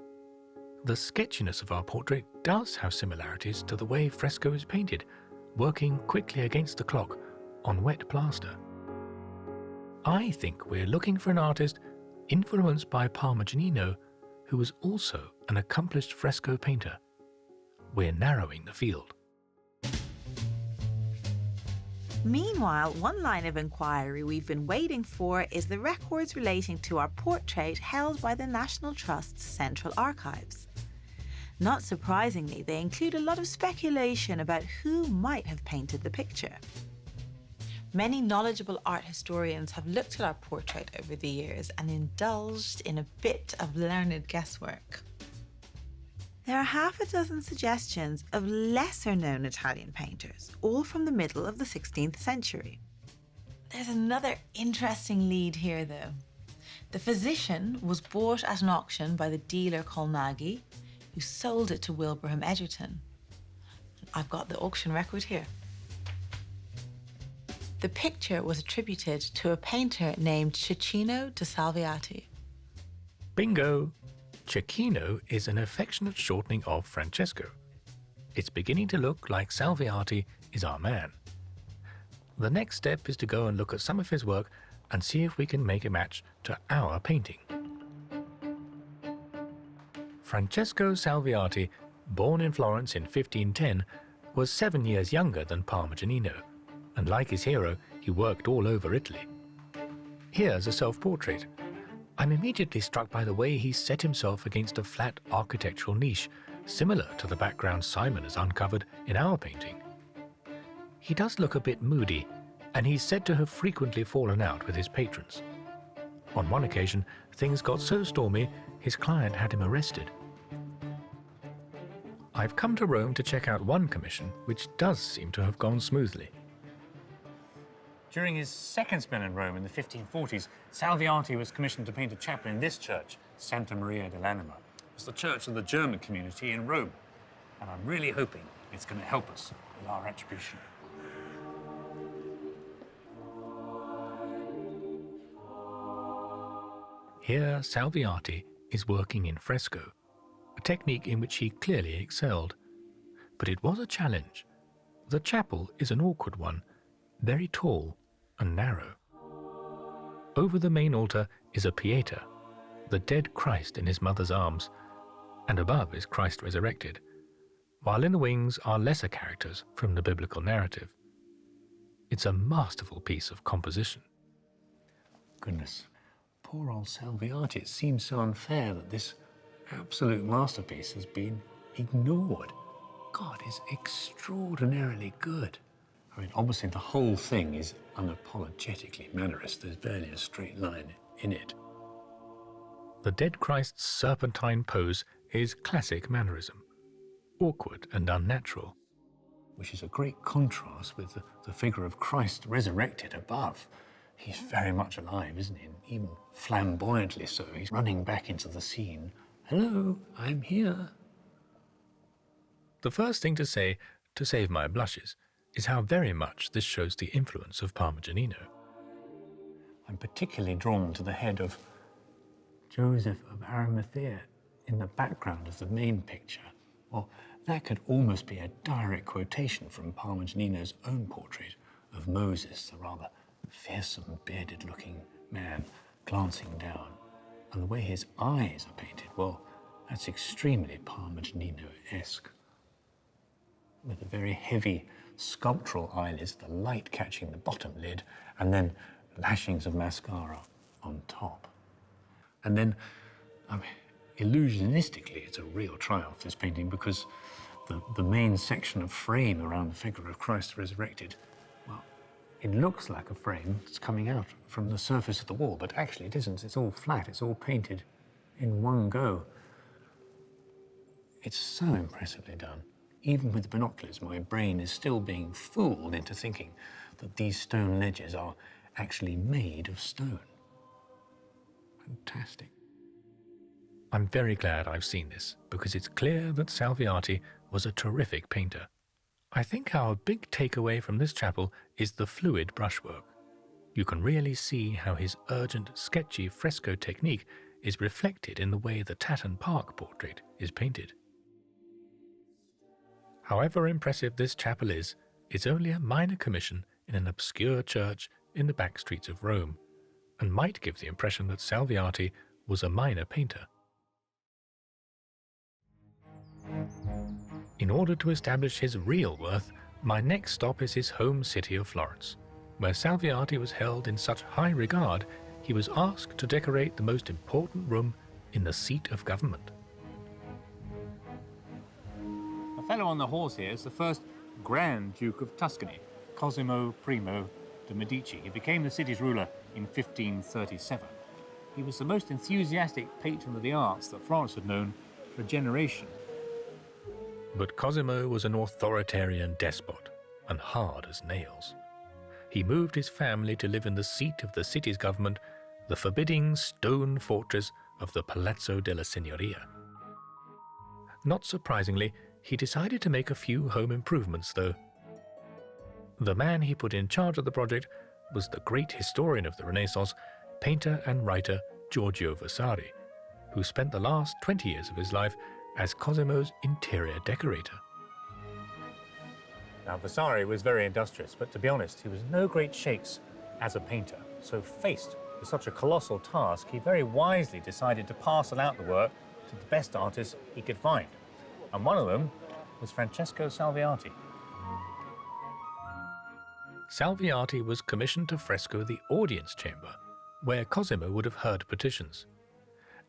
The sketchiness of our portrait does have similarities to the way fresco is painted, working quickly against the clock on wet plaster. I think we're looking for an artist influenced by Parmigianino, who was also an accomplished fresco painter. We're narrowing the field. Meanwhile, one line of inquiry we've been waiting for is the records relating to our portrait held by the National Trust's Central Archives. Not surprisingly, they include a lot of speculation about who might have painted the picture. Many knowledgeable art historians have looked at our portrait over the years and indulged in a bit of learned guesswork. There are half a dozen suggestions of lesser-known Italian painters, all from the middle of the 16th century. There's another interesting lead here, though. The physician was bought at an auction by the dealer Colnaghi, who sold it to Wilbraham Egerton. I've got the auction record here. The picture was attributed to a painter named Cecchino da Salviati. Bingo! Cecchino is an affectionate shortening of Francesco. It's beginning to look like Salviati is our man. The next step is to go and look at some of his work and see if we can make a match to our painting. Francesco Salviati, born in Florence in 1510, was 7 years younger than Parmigianino, and like his hero, he worked all over Italy. Here's a self-portrait. I'm immediately struck by the way he set himself against a flat architectural niche, similar to the background Simon has uncovered in our painting. He does look a bit moody, and he's said to have frequently fallen out with his patrons. On one occasion, things got so stormy, his client had him arrested. I've come to Rome to check out one commission which does seem to have gone smoothly. During his second spell in Rome in the 1540s, Salviati was commissioned to paint a chapel in this church, Santa Maria dell'Anima. It's the church of the German community in Rome, and I'm really hoping it's going to help us with our attribution. Here, Salviati is working in fresco, a technique in which he clearly excelled. But it was a challenge. The chapel is an awkward one, very tall and narrow. Over the main altar is a Pieta, the dead Christ in his mother's arms, and above is Christ resurrected, while in the wings are lesser characters from the biblical narrative. It's a masterful piece of composition. Goodness, poor old Salviati. It seems so unfair that this absolute masterpiece has been ignored. God is extraordinarily good. I mean, obviously the whole thing is unapologetically Mannerist. There's barely a straight line in it. The dead Christ's serpentine pose is classic Mannerism, awkward and unnatural. Which is a great contrast with the figure of Christ resurrected above. He's very much alive, isn't he? And even flamboyantly so. He's running back into the scene. Hello, I'm here. The first thing to say, to save my blushes, is how very much this shows the influence of Parmigianino. I'm particularly drawn to the head of Joseph of Arimathea in the background of the main picture. Well, that could almost be a direct quotation from Parmigianino's own portrait of Moses, the rather fearsome, bearded-looking man glancing down. And the way his eyes are painted, well, that's extremely Parmigianino-esque. With the very heavy sculptural eyelids, the light catching the bottom lid, and then lashings of mascara on top. And then, I mean, illusionistically, it's a real triumph, this painting, because the main section of frame around the figure of Christ resurrected, well, it looks like a frame that's coming out from the surface of the wall, but actually it isn't. It's all flat. It's all painted in one go. It's so impressively done. Even with binoculars, my brain is still being fooled into thinking that these stone ledges are actually made of stone. Fantastic. I'm very glad I've seen this, because it's clear that Salviati was a terrific painter. I think our big takeaway from this chapel is the fluid brushwork. You can really see how his urgent, sketchy fresco technique is reflected in the way the Tatton Park portrait is painted. However impressive this chapel is, it's only a minor commission in an obscure church in the back streets of Rome, and might give the impression that Salviati was a minor painter. In order to establish his real worth, my next stop is his home city of Florence, where Salviati was held in such high regard he was asked to decorate the most important room in the seat of government. The fellow on the horse here is the first Grand Duke of Tuscany, Cosimo I de' Medici. He became the city's ruler in 1537. He was the most enthusiastic patron of the arts that Florence had known for a generation. But Cosimo was an authoritarian despot, and hard as nails. He moved his family to live in the seat of the city's government, the forbidding stone fortress of the Palazzo della Signoria. Not surprisingly, he decided to make a few home improvements, though. The man he put in charge of the project was the great historian of the Renaissance, painter and writer Giorgio Vasari, who spent the last 20 years of his life as Cosimo's interior decorator. Now, Vasari was very industrious, but to be honest, he was no great shakes as a painter. So faced with such a colossal task, he very wisely decided to parcel out the work to the best artists he could find. And one of them was Francesco Salviati. Salviati was commissioned to fresco the audience chamber, where Cosimo would have heard petitions.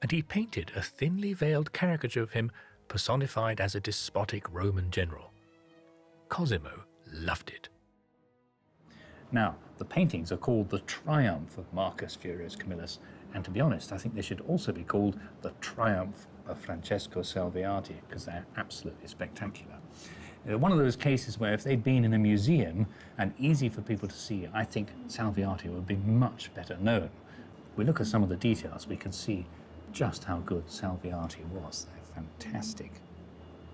And he painted a thinly veiled caricature of him personified as a despotic Roman general. Cosimo loved it. Now, the paintings are called the Triumph of Marcus Furius Camillus, and to be honest, I think they should also be called the Triumph of Francesco Salviati, because they're absolutely spectacular. One of those cases where if they'd been in a museum and easy for people to see, I think Salviati would be much better known. If we look at some of the details, we can see just how good Salviati was. They're fantastic.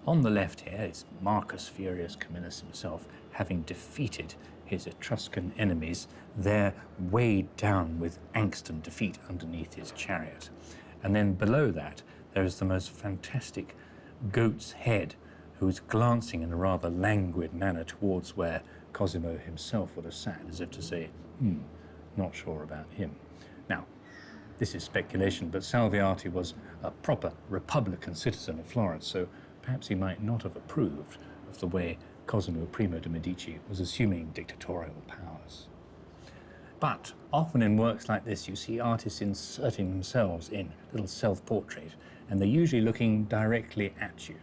On the left here is Marcus Furius Camillus himself, having defeated his Etruscan enemies, there weighed down with angst and defeat underneath his chariot. And then below that, there is the most fantastic goat's head, who's glancing in a rather languid manner towards where Cosimo himself would have sat, as if to say, not sure about him. Now, this is speculation, but Salviati was a proper Republican citizen of Florence, so perhaps he might not have approved of the way Cosimo Primo de' Medici was assuming dictatorial powers. But often in works like this, you see artists inserting themselves in little self-portrait, and they're usually looking directly at you.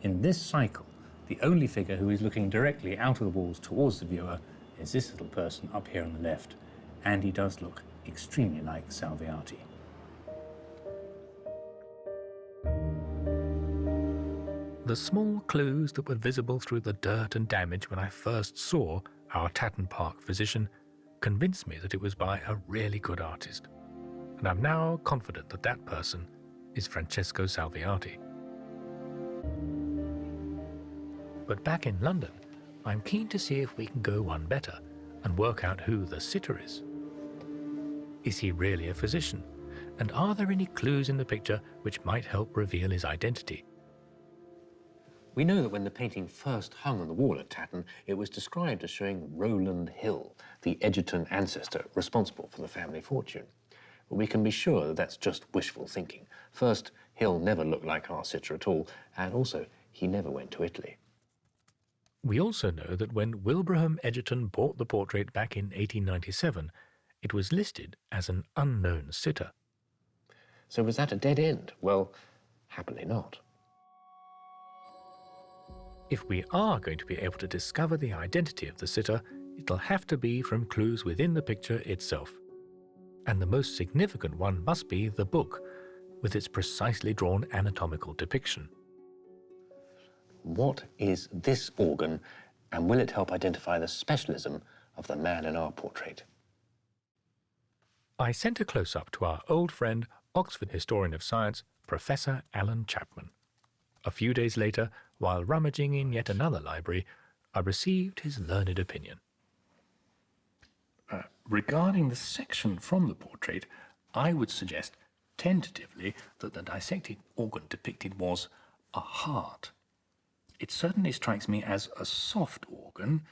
In this cycle, the only figure who is looking directly out of the walls towards the viewer is this little person up here on the left, and he does look extremely like Salviati. The small clues that were visible through the dirt and damage when I first saw our Tatton Park physician convinced me that it was by a really good artist. And I'm now confident that that person is Francesco Salviati. But back in London, I'm keen to see if we can go one better and work out who the sitter is. Is he really a physician? And are there any clues in the picture which might help reveal his identity? We know that when the painting first hung on the wall at Tatton, it was described as showing Rowland Hill, the Egerton ancestor responsible for the family fortune. But we can be sure that that's just wishful thinking. First, Hill never looked like our sitter at all, and also, he never went to Italy. We also know that when Wilbraham Egerton bought the portrait back in 1897, it was listed as an unknown sitter. So was that a dead end? Well, happily not. If we are going to be able to discover the identity of the sitter, it'll have to be from clues within the picture itself. And the most significant one must be the book, with its precisely drawn anatomical depiction. What is this organ, and will it help identify the specialism of the man in our portrait? I sent a close-up to our old friend, Oxford historian of science, Professor Alan Chapman. A few days later, while rummaging in yet another library, I received his learned opinion. Regarding the section from the portrait, I would suggest tentatively that the dissected organ depicted was a heart. It certainly strikes me as a soft organ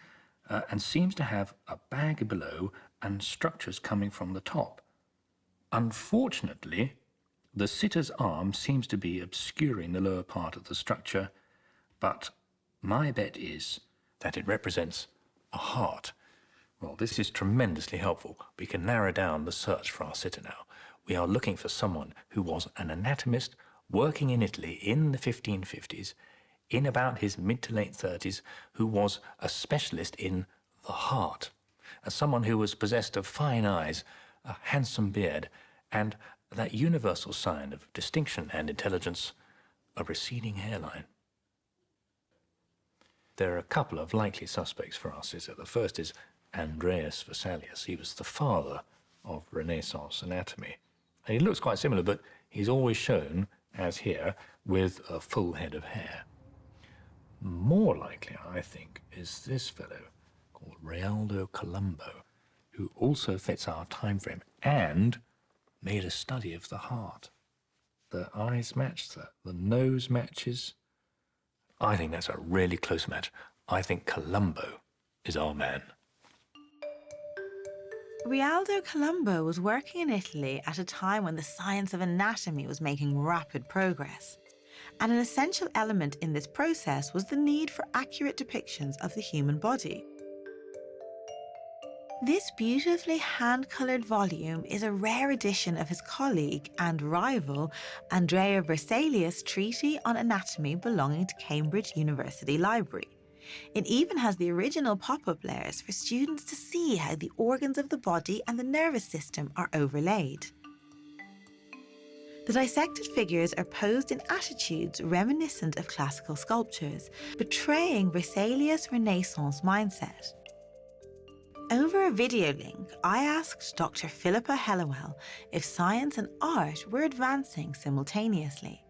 and seems to have a bag below and structures coming from the top. Unfortunately, the sitter's arm seems to be obscuring the lower part of the structure, but my bet is that it represents a heart. Well, this is tremendously helpful. We can narrow down the search for our sitter now. We are looking for someone who was an anatomist working in Italy in the 1550s, in about his mid to late 30s, who was a specialist in the heart, as someone who was possessed of fine eyes, a handsome beard, and that universal sign of distinction and intelligence, a receding hairline. There are a couple of likely suspects for our sitter. The first is Andreas Vesalius. He was the father of Renaissance anatomy. And he looks quite similar, but he's always shown, as here, with a full head of hair. More likely, I think, is this fellow called Realdo Colombo, who also fits our time frame and made a study of the heart. The eyes match, the nose matches. I think that's a really close match. I think Colombo is our man. Realdo Colombo was working in Italy at a time when the science of anatomy was making rapid progress. And an essential element in this process was the need for accurate depictions of the human body. This beautifully hand-coloured volume is a rare edition of his colleague and rival Andrea Berzelius' treatise on anatomy belonging to Cambridge University Library. It even has the original pop-up layers for students to see how the organs of the body and the nervous system are overlaid. The dissected figures are posed in attitudes reminiscent of classical sculptures, betraying Berzelius' Renaissance mindset. Over a video link, I asked Dr. Philippa Hellawell if science and art were advancing simultaneously.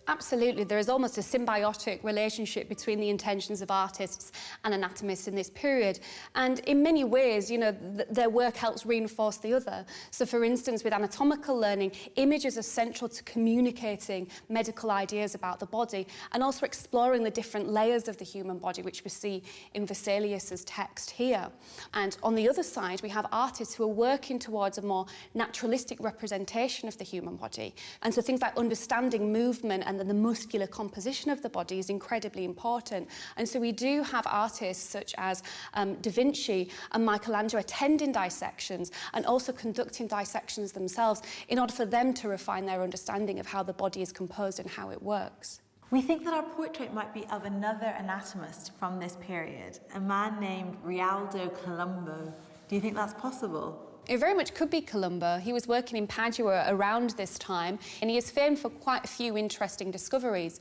Absolutely, there is almost a symbiotic relationship between the intentions of artists and anatomists in this period. And in many ways, you know, their work helps reinforce the other. So for instance, with anatomical learning, images are central to communicating medical ideas about the body and also exploring the different layers of the human body, which we see in Berzelius's text here. And on the other side, we have artists who are working towards a more naturalistic representation of the human body. And so things like understanding movement and the muscular composition of the body is incredibly important. And so we do have artists such as Da Vinci and Michelangelo attending dissections and also conducting dissections themselves in order for them to refine their understanding of how the body is composed and how it works. We think that our portrait might be of another anatomist from this period, a man named Rialdo Colombo. Do you think that's possible? It very much could be Colombo. He was working in Padua around this time, and he is famed for quite a few interesting discoveries.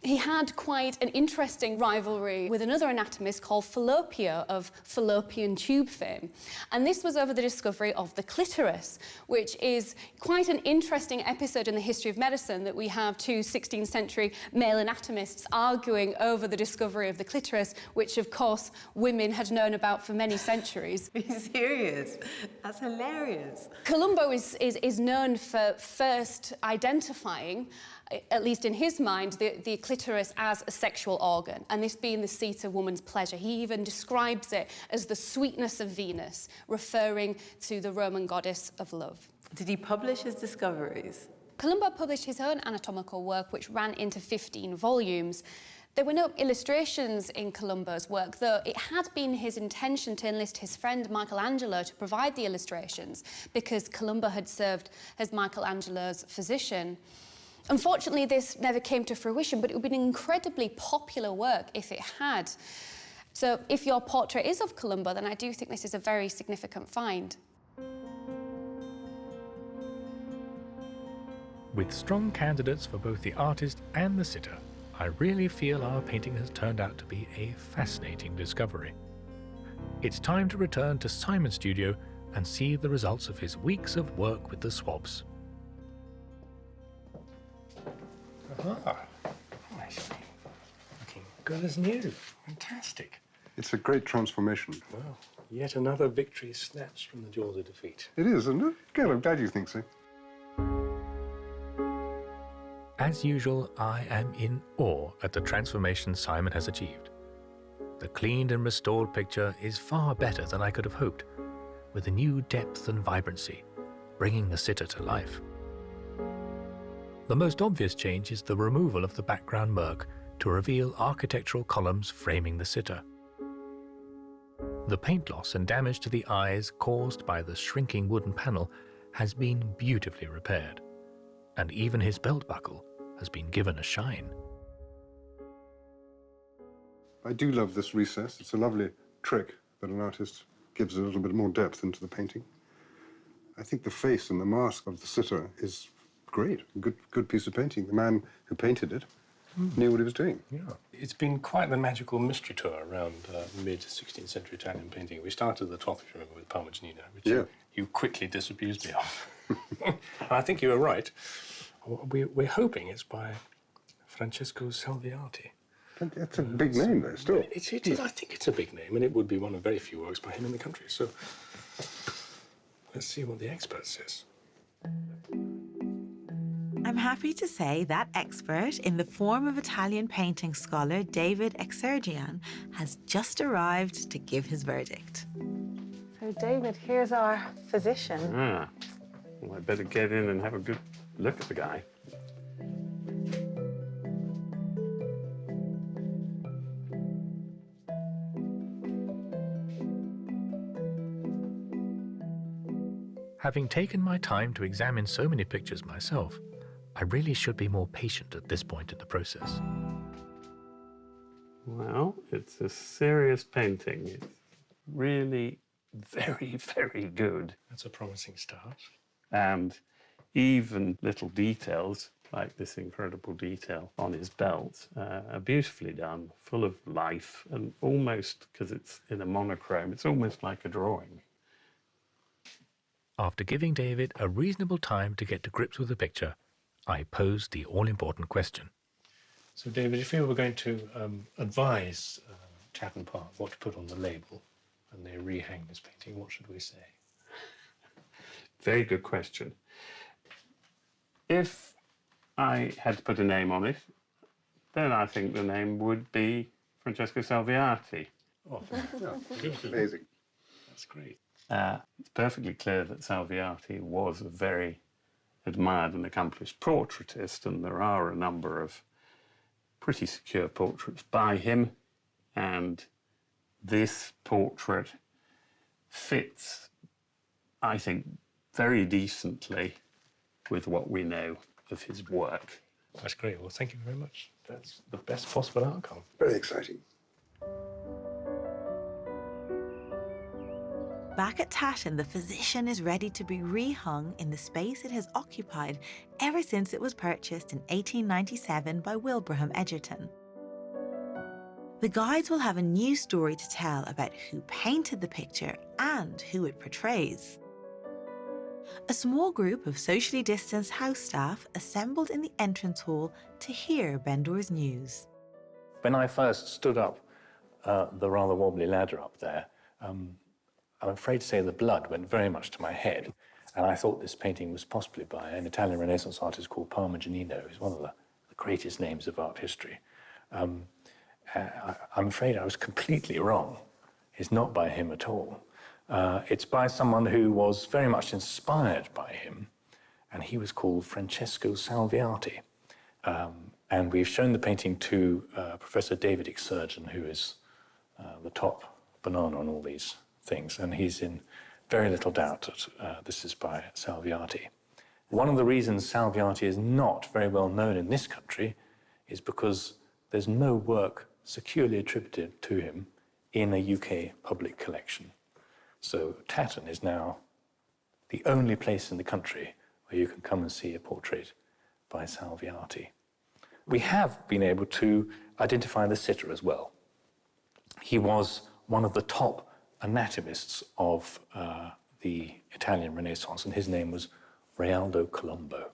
He had quite an interesting rivalry with another anatomist called Falloppio of fallopian tube fame. And this was over the discovery of the clitoris, which is quite an interesting episode in the history of medicine, that we have two 16th century male anatomists arguing over the discovery of the clitoris, which of course women had known about for many centuries. Are you serious? That's hilarious. Colombo is known for first identifying, at least in his mind, the clitoris as a sexual organ, and this being the seat of woman's pleasure. He even describes it as the sweetness of Venus, referring to the Roman goddess of love. Did he publish his discoveries? Colombo published his own anatomical work, which ran into 15 volumes. There were no illustrations in Colombo's work, though it had been his intention to enlist his friend Michelangelo to provide the illustrations, because Colombo had served as Michelangelo's physician. Unfortunately, this never came to fruition, but it would be an incredibly popular work if it had. So if your portrait is of Colombo, then I do think this is a very significant find. With strong candidates for both the artist and the sitter, I really feel our painting has turned out to be a fascinating discovery. It's time to return to Simon's studio and see the results of his weeks of work with the swabs. Ah, I see. Looking good as new. Fantastic. It's a great transformation. Well, yet another victory snatched from the jaws of defeat. It is, isn't it? Good, I'm glad you think so. As usual, I am in awe at the transformation Simon has achieved. The cleaned and restored picture is far better than I could have hoped, with a new depth and vibrancy, bringing the sitter to life. The most obvious change is the removal of the background murk to reveal architectural columns framing the sitter. The paint loss and damage to the eyes caused by the shrinking wooden panel has been beautifully repaired, and even his belt buckle has been given a shine. I do love this recess. It's a lovely trick that an artist gives a little bit more depth into the painting. I think the face and the mask of the sitter is great. Good piece of painting. The man who painted it knew what he was doing. Yeah. It's been quite the magical mystery tour around mid-16th century Italian painting. We started the 12th, remember, with Parmigianino, which you quickly disabused me of. And I think you were right. We're hoping it's by Francesco Salviati. That's a big name, though, still. It is. I think it's a big name, and it would be one of very few works by him in the country. So let's see what the expert says. I'm happy to say that expert, in the form of Italian painting scholar David Exergian, has just arrived to give his verdict. So, David, here's our physician. Ah, well, I better get in and have a good look at the guy. Having taken my time to examine so many pictures myself, I really should be more patient at this point in the process. Well, it's a serious painting. It's really very, very good. That's a promising start. And even little details, like this incredible detail on his belt, are beautifully done, full of life, and almost, because it's in a monochrome, it's almost like a drawing. After giving David a reasonable time to get to grips with the picture, I posed the all-important question. So, David, if you were going to advise Tatton Park what to put on the label and they rehang this painting, what should we say? Very good question. If I had to put a name on it, then I think the name would be Francesco Salviati. Oh, amazing. That's great. It's perfectly clear that Salviati was a very admired and accomplished portraitist, and there are a number of pretty secure portraits by him, and this portrait fits, I think, very decently with what we know of his work. That's great. Well, thank you very much. That's the best possible outcome. Very exciting. Back at Tatton, the physician is ready to be rehung in the space it has occupied ever since it was purchased in 1897 by Wilbraham Egerton. The guides will have a new story to tell about who painted the picture and who it portrays. A small group of socially distanced house staff assembled in the entrance hall to hear Bendor's news. When I first stood up the rather wobbly ladder up there, I'm afraid to say the blood went very much to my head, and I thought this painting was possibly by an Italian Renaissance artist called Parmigianino, who's one of the greatest names of art history. I'm afraid I was completely wrong. It's not by him at all. It's by someone who was very much inspired by him, and he was called Francesco Salviati. And we've shown the painting to Professor David Exurgin, who is the top banana on all these things, and he's in very little doubt that this is by Salviati. One of the reasons Salviati is not very well known in this country is because there's no work securely attributed to him in a UK public collection. So Tatton is now the only place in the country where you can come and see a portrait by Salviati. We have been able to identify the sitter as well. He was one of the top anatomists of the Italian Renaissance, and his name was Realdo Colombo.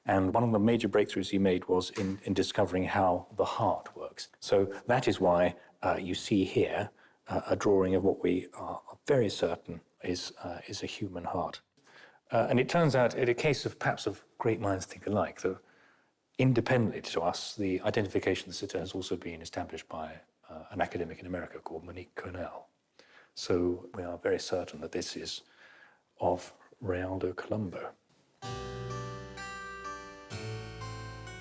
And one of the major breakthroughs he made was in discovering how the heart works. So that is why you see here a drawing of what we are very certain is a human heart. And it turns out, in a case of perhaps of great minds think alike, though independently to us, the identification of the sitter has also been established by an academic in America called Monique Cornell. So we are very certain that this is of Realdo Colombo.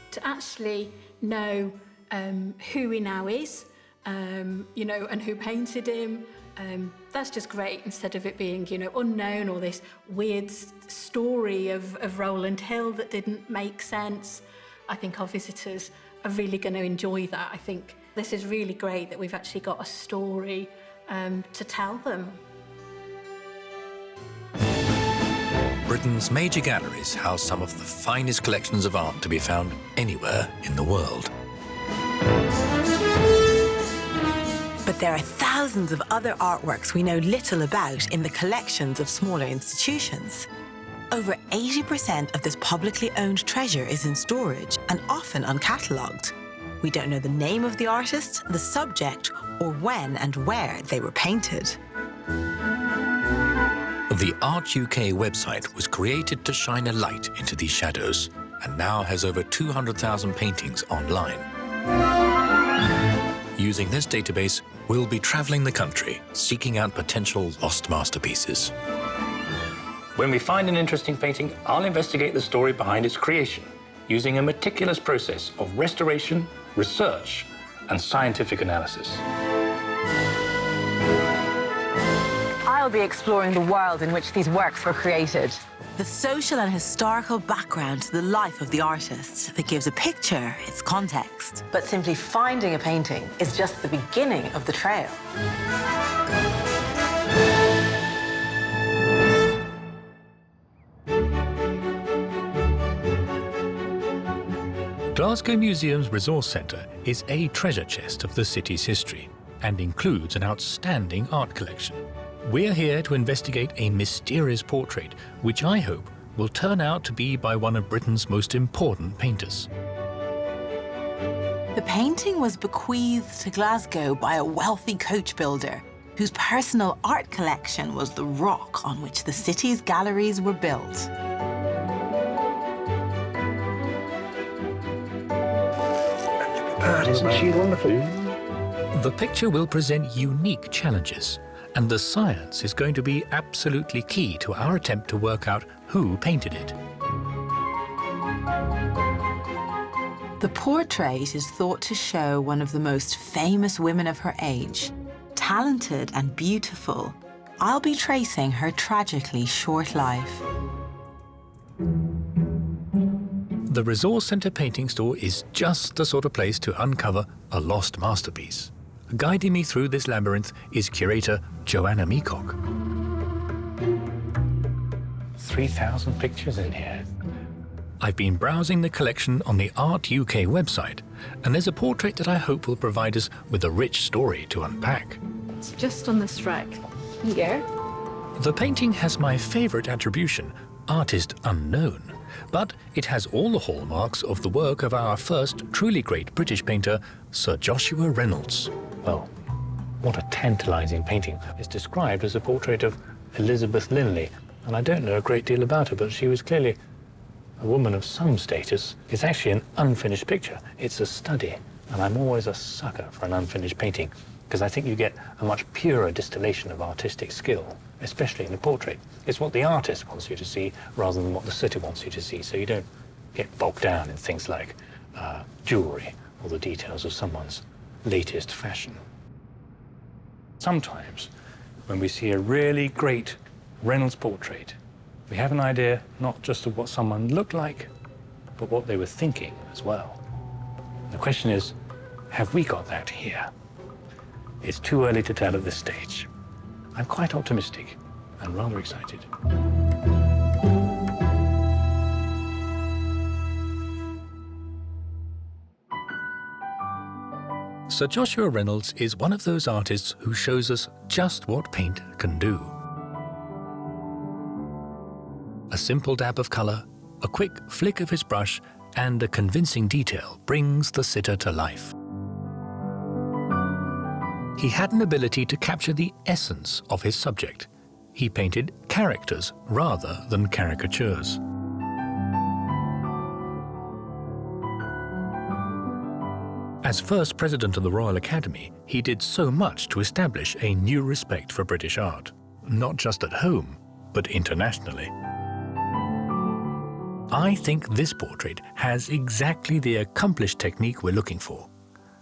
To actually know who he now is, you know, and who painted him, that's just great, instead of it being, you know, unknown, or this weird story of Rowland Hill that didn't make sense. I think our visitors are really going to enjoy that. I think this is really great that we've actually got a story to tell them. Britain's major galleries house some of the finest collections of art to be found anywhere in the world. But there are thousands of other artworks we know little about in the collections of smaller institutions. Over 80% of this publicly owned treasure is in storage and often uncatalogued. We don't know the name of the artist, the subject, or when and where they were painted. The Art UK website was created to shine a light into these shadows and now has over 200,000 paintings online. Using this database, we'll be traveling the country, seeking out potential lost masterpieces. When we find an interesting painting, I'll investigate the story behind its creation, using a meticulous process of restoration, research, and scientific analysis. I I'll be exploring the world in which these works were created. The social and historical background to the life of the artist that gives a picture its context. But simply finding a painting is just the beginning of the trail. Glasgow Museum's Resource Centre is a treasure chest of the city's history and includes an outstanding art collection. We're here to investigate a mysterious portrait, which I hope will turn out to be by one of Britain's most important painters. The painting was bequeathed to Glasgow by a wealthy coach builder whose personal art collection was the rock on which the city's galleries were built. Isn't she wonderful? The picture will present unique challenges, and the science is going to be absolutely key to our attempt to work out who painted it. The portrait is thought to show one of the most famous women of her age. Talented and beautiful, I'll be tracing her tragically short life. The Resource Centre painting store is just the sort of place to uncover a lost masterpiece. Guiding me through this labyrinth is curator Joanna Meacock. 3,000 pictures in here. I've been browsing the collection on the Art UK website, and there's a portrait that I hope will provide us with a rich story to unpack. It's just on this rack here. The painting has my favourite attribution, artist unknown, but it has all the hallmarks of the work of our first truly great British painter, Sir Joshua Reynolds. Well, what a tantalising painting. It's described as a portrait of Elizabeth Linley, and I don't know a great deal about her, but she was clearly a woman of some status. It's actually an unfinished picture. It's a study, and I'm always a sucker for an unfinished painting, because I think you get a much purer distillation of artistic skill, especially in a portrait. It's what the artist wants you to see rather than what the sitter wants you to see, so you don't get bogged down in things like jewellery or the details of someone's latest fashion. Sometimes, when we see a really great Reynolds portrait, we have an idea not just of what someone looked like, but what they were thinking as well. The question is, have we got that here? It's too early to tell at this stage. I'm quite optimistic and rather excited. Sir Joshua Reynolds is one of those artists who shows us just what paint can do. A simple dab of colour, a quick flick of his brush, and a convincing detail brings the sitter to life. He had an ability to capture the essence of his subject. He painted characters rather than caricatures. As first president of the Royal Academy, he did so much to establish a new respect for British art, not just at home, but internationally. I think this portrait has exactly the accomplished technique we're looking for.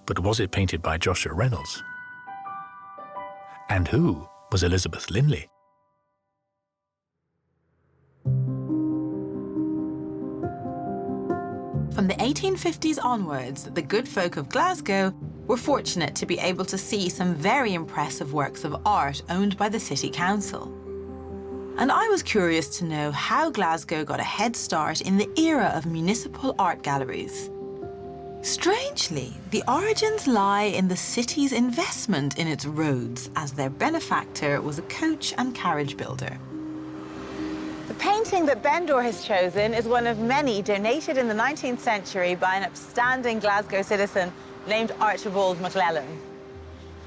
But was it painted by Joshua Reynolds? And who was Elizabeth Linley? From the 1850s onwards, the good folk of Glasgow were fortunate to be able to see some very impressive works of art owned by the City Council. And I was curious to know how Glasgow got a head start in the era of municipal art galleries. Strangely, the origins lie in the city's investment in its roads, as their benefactor was a coach and carriage builder. The painting that Bendor has chosen is one of many donated in the 19th century by an upstanding Glasgow citizen named Archibald MacLellan.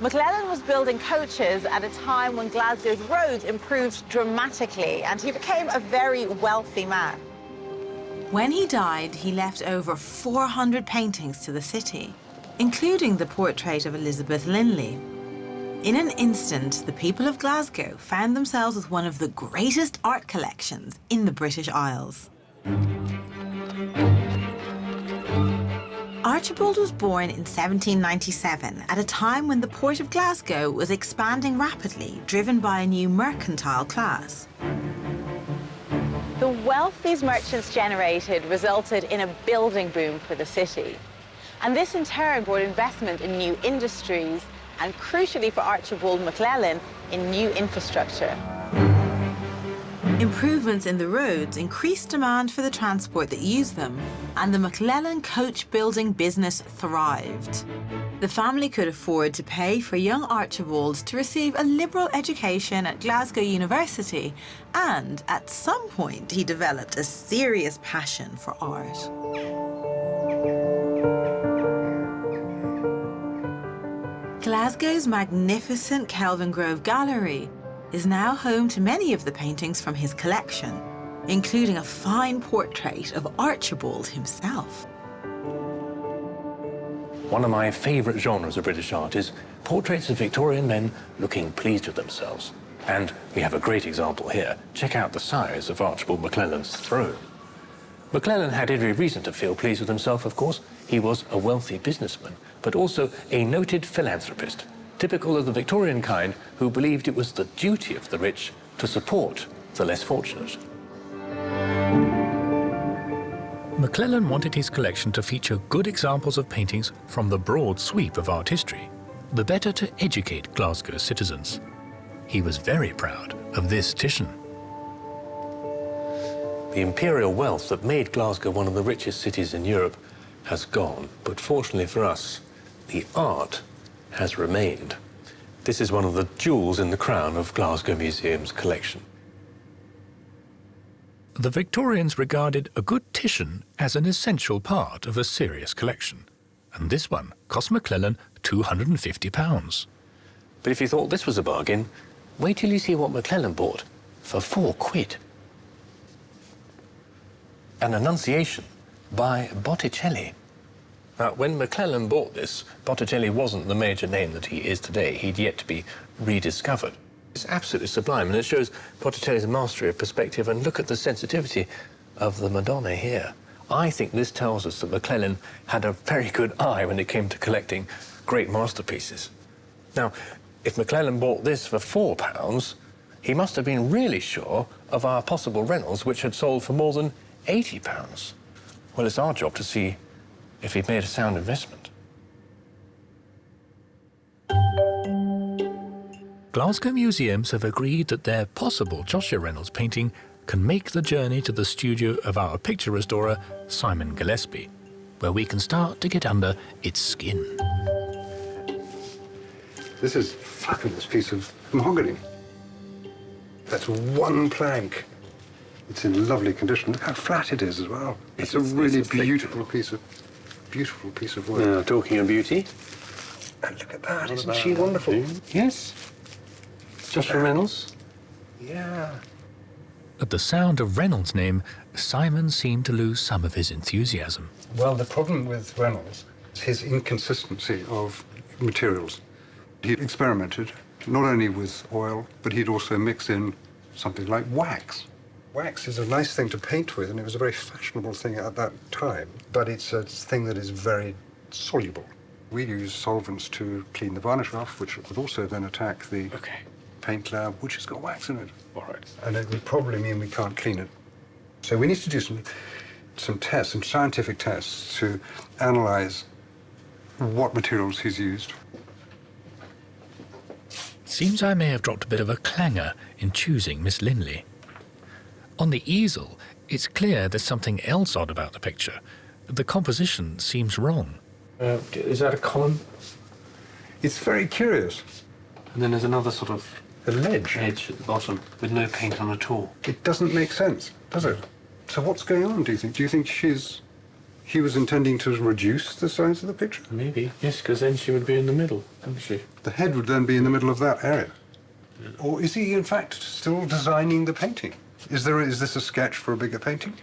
MacLellan was building coaches at a time when Glasgow's roads improved dramatically, and he became a very wealthy man. When he died, he left over 400 paintings to the city, including the portrait of Elizabeth Linley. In an instant, the people of Glasgow found themselves with one of the greatest art collections in the British Isles. Art Archibald was born in 1797 at a time when the port of Glasgow was expanding rapidly, driven by a new mercantile class. The wealth these merchants generated resulted in a building boom for the city. And this in turn brought investment in new industries and, crucially for Archibald Maclellan, in new infrastructure. Improvements in the roads increased demand for the transport that used them, and the Maclellan coach building business thrived. The family could afford to pay for young Archibald to receive a liberal education at Glasgow University, and at some point he developed a serious passion for art. Glasgow's magnificent Kelvingrove Gallery is now home to many of the paintings from his collection, including a fine portrait of Archibald himself. One of my favourite genres of British art is portraits of Victorian men looking pleased with themselves. And we have a great example here. Check out the size of Archibald Maclellan's throne. Maclellan had every reason to feel pleased with himself, of course. He was a wealthy businessman, but also a noted philanthropist, typical of the Victorian kind who believed it was the duty of the rich to support the less fortunate. Maclellan wanted his collection to feature good examples of paintings from the broad sweep of art history, the better to educate Glasgow's citizens. He was very proud of this Titian. The imperial wealth that made Glasgow one of the richest cities in Europe has gone, but fortunately for us, the art has remained. This is one of the jewels in the crown of Glasgow Museum's collection. The Victorians regarded a good Titian as an essential part of a serious collection, and this one cost Maclellan £250. But if you thought this was a bargain, wait till you see what Maclellan bought for £4. An Annunciation by Botticelli. Now, when Maclellan bought this, Botticelli wasn't the major name that he is today. He'd yet to be rediscovered. It's absolutely sublime, and it shows Botticelli's mastery of perspective, and look at the sensitivity of the Madonna here. I think this tells us that Maclellan had a very good eye when it came to collecting great masterpieces. Now, if Maclellan bought this for £4, he must have been really sure of our possible Reynolds, which had sold for more than £80. Well, it's our job to see if he'd made a sound investment. Glasgow museums have agreed that their possible Joshua Reynolds painting can make the journey to the studio of our picture restorer, Simon Gillespie, where we can start to get under its skin. This is a fabulous piece of mahogany. That's one plank. It's in lovely condition. Look how flat it is as well. It's a really beautiful piece of work. Now, talking of beauty. And look at that, isn't she wonderful? Yes. Joshua Reynolds? Yeah. At the sound of Reynolds' name, Simon seemed to lose some of his enthusiasm. Well, the problem with Reynolds is his inconsistency of materials. He experimented not only with oil, but he'd also mix in something like wax. Wax is a nice thing to paint with, and it was a very fashionable thing at that time, but it's a thing that is very soluble. We use solvents to clean the varnish off, which would also then attack the paint lab, which has got wax in it. All right. And it would probably mean we can't clean it. So we need to do some tests, some scientific tests to analyze what materials he's used. Seems I may have dropped a bit of a clanger in choosing Miss Linley. On the easel, it's clear there's something else odd about the picture. The composition seems wrong. Is that a column? It's very curious. And then there's another sort of a ledge at the bottom with no paint on at all. It doesn't make sense, does it? So what's going on, do you think? Do you think he was intending to reduce the size of the picture? Maybe, yes, because then she would be in the middle, wouldn't she? The head would then be in the middle of that area. Yeah. Or is he, in fact, still designing the painting? Is this a sketch for a bigger painting?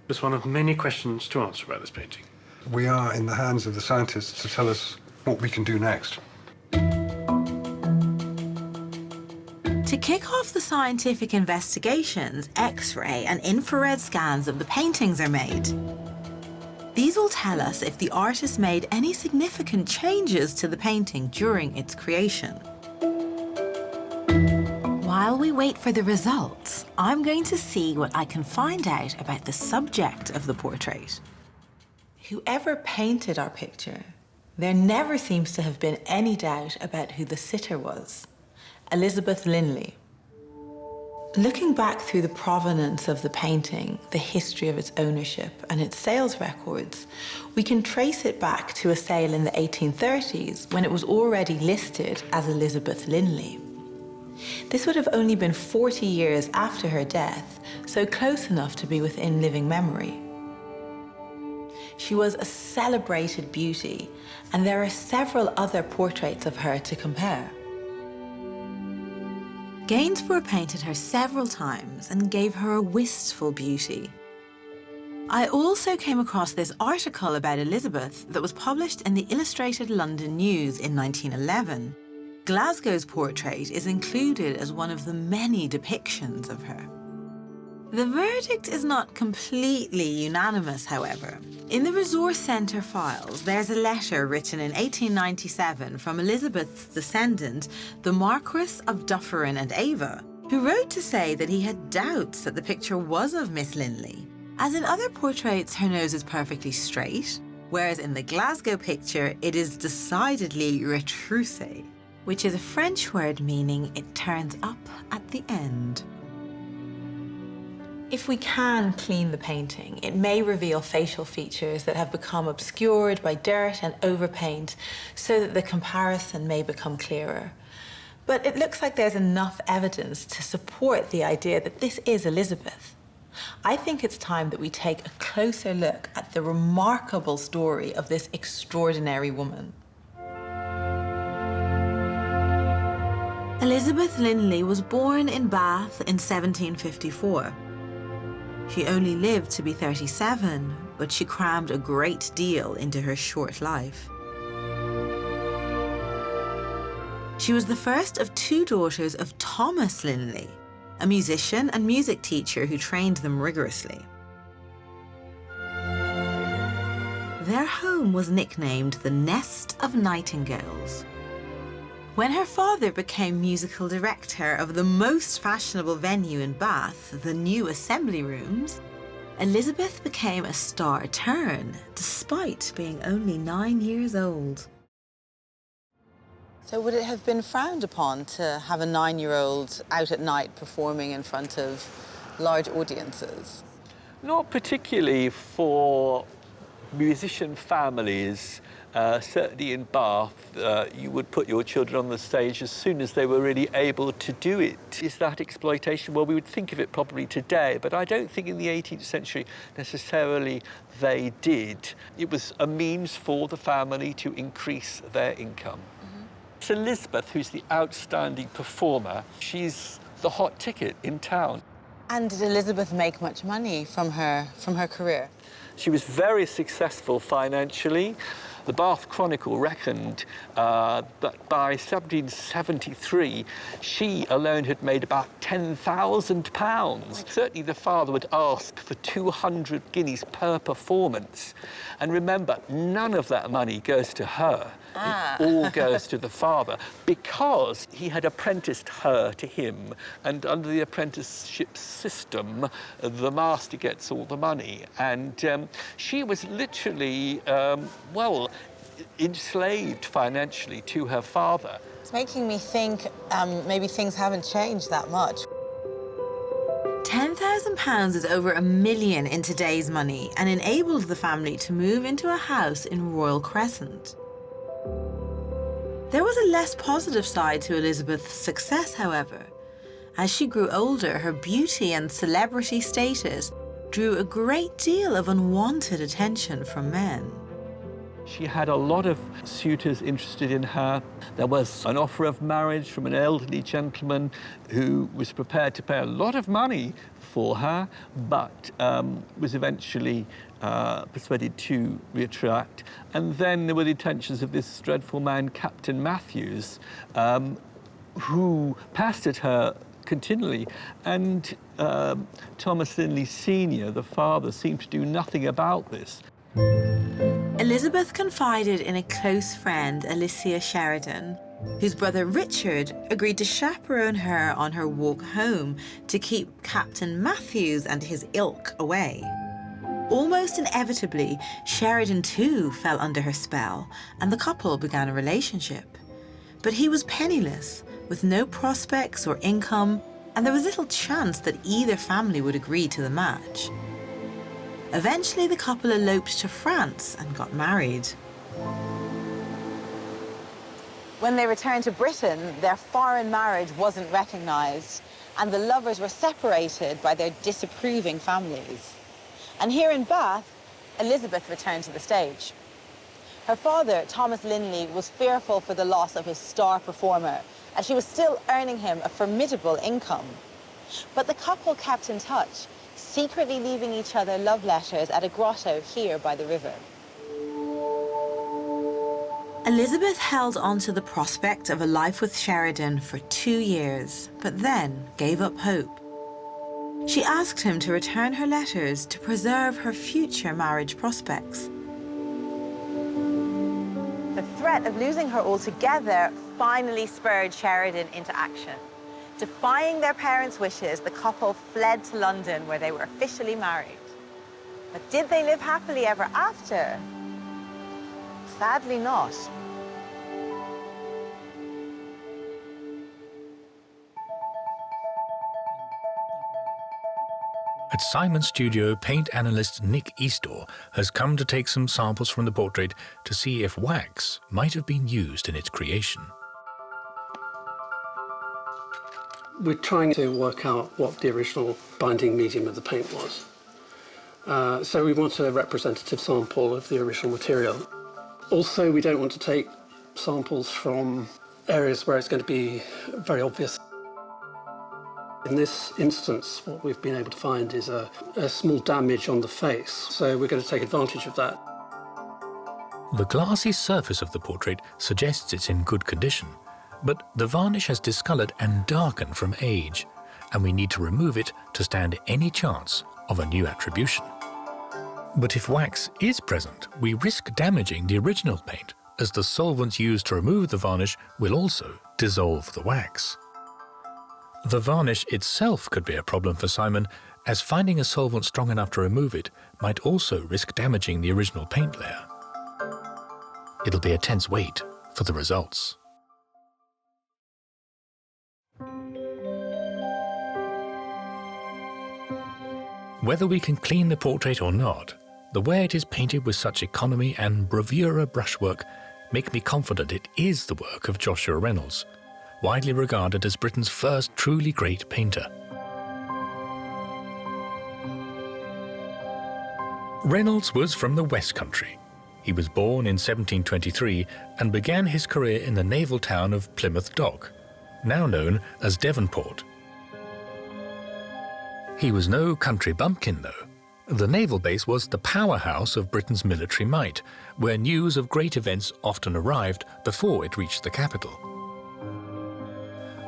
It's one of many questions to answer about this painting. We are in the hands of the scientists to tell us what we can do next. To kick off the scientific investigations, X-ray and infrared scans of the paintings are made. These will tell us if the artist made any significant changes to the painting during its creation. While we wait for the results, I'm going to see what I can find out about the subject of the portrait. Whoever painted our picture, there never seems to have been any doubt about who the sitter was: Elizabeth Linley. Looking back through the provenance of the painting, the history of its ownership and its sales records, we can trace it back to a sale in the 1830s when it was already listed as Elizabeth Linley. This would have only been 40 years after her death, so close enough to be within living memory. She was a celebrated beauty, and there are several other portraits of her to compare. Gainsborough painted her several times and gave her a wistful beauty. I also came across this article about Elizabeth that was published in the Illustrated London News in 1911. Glasgow's portrait is included as one of the many depictions of her. The verdict is not completely unanimous, however. In the Resource Centre files, there's a letter written in 1897 from Elizabeth's descendant, the Marquis of Dufferin and Ava, who wrote to say that he had doubts that the picture was of Miss Linley. As in other portraits, her nose is perfectly straight, whereas in the Glasgow picture, it is decidedly retroussé, which is a French word meaning it turns up at the end. If we can clean the painting, it may reveal facial features that have become obscured by dirt and overpaint so that the comparison may become clearer. But it looks like there's enough evidence to support the idea that this is Elizabeth. I think it's time that we take a closer look at the remarkable story of this extraordinary woman. Elizabeth Linley was born in Bath in 1754. She only lived to be 37, but she crammed a great deal into her short life. She was the first of two daughters of Thomas Linley, a musician and music teacher who trained them rigorously. Their home was nicknamed the Nest of Nightingales. When her father became musical director of the most fashionable venue in Bath, the New Assembly Rooms, Elizabeth became a star turn, despite being only 9 years old. So would it have been frowned upon to have a 9-year-old out at night performing in front of large audiences? Not particularly for musician families. Certainly in Bath, you would put your children on the stage as soon as they were really able to do it. Is that exploitation? Well, we would think of it probably today, but I don't think in the 18th century necessarily they did. It was a means for the family to increase their income. It's Elizabeth who's the outstanding performer. She's the hot ticket in town. And did Elizabeth make much money from her career? She was very successful financially. The Bath Chronicle reckoned that by 1773, she alone had made about £10,000. Certainly the father would ask for 200 guineas per performance. And remember, none of that money goes to her. It all goes to the father, because he had apprenticed her to him, and under the apprenticeship system, the master gets all the money. And she was literally, well, enslaved financially to her father. It's making me think maybe things haven't changed that much. £10,000 is over £1 million in today's money and enabled the family to move into a house in Royal Crescent. There was a less positive side to Elizabeth's success, however. As she grew older, her beauty and celebrity status drew a great deal of unwanted attention from men. She had a lot of suitors interested in her. There was an offer of marriage from an elderly gentleman who was prepared to pay a lot of money for her, but was eventually persuaded to retract. And then there were the attentions of this dreadful man, Captain Matthews, who pestered her continually. And Thomas Linley Sr., the father, seemed to do nothing about this. Elizabeth confided in a close friend, Alicia Sheridan, whose brother Richard agreed to chaperone her on her walk home to keep Captain Matthews and his ilk away. Almost inevitably, Sheridan too fell under her spell, and the couple began a relationship. But he was penniless, with no prospects or income, and there was little chance that either family would agree to the match. Eventually, the couple eloped to France and got married. When they returned to Britain, their foreign marriage wasn't recognised, and the lovers were separated by their disapproving families. And here in Bath, Elizabeth returned to the stage. Her father, Thomas Linley, was fearful for the loss of his star performer, as she was still earning him a formidable income. But the couple kept in touch, secretly leaving each other love letters at a grotto here by the river. Elizabeth held on to the prospect of a life with Sheridan for 2 years, but then gave up hope. She asked him to return her letters to preserve her future marriage prospects. The threat of losing her altogether finally spurred Sheridan into action. Defying their parents' wishes, the couple fled to London, where they were officially married. But did they live happily ever after? Sadly not. At Simon's studio, paint analyst Nick Eastor has come to take some samples from the portrait to see if wax might have been used in its creation. We're trying to work out what the original binding medium of the paint was. So we want a representative sample of the original material. Also, we don't want to take samples from areas where it's going to be very obvious. In this instance, what we've been able to find is a small damage on the face, so we're going to take advantage of that. The glassy surface of the portrait suggests it's in good condition, but the varnish has discoloured and darkened from age, and we need to remove it to stand any chance of a new attribution. But if wax is present, we risk damaging the original paint, as the solvents used to remove the varnish will also dissolve the wax. The varnish itself could be a problem for Simon, as finding a solvent strong enough to remove it might also risk damaging the original paint layer. It'll be a tense wait for the results. Whether we can clean the portrait or not, the way it is painted with such economy and bravura brushwork make me confident it is the work of Joshua Reynolds, widely regarded as Britain's first truly great painter. Reynolds was from the West Country. He was born in 1723 and began his career in the naval town of Plymouth Dock, now known as Devonport. He was no country bumpkin, though. The naval base was the powerhouse of Britain's military might, where news of great events often arrived before it reached the capital.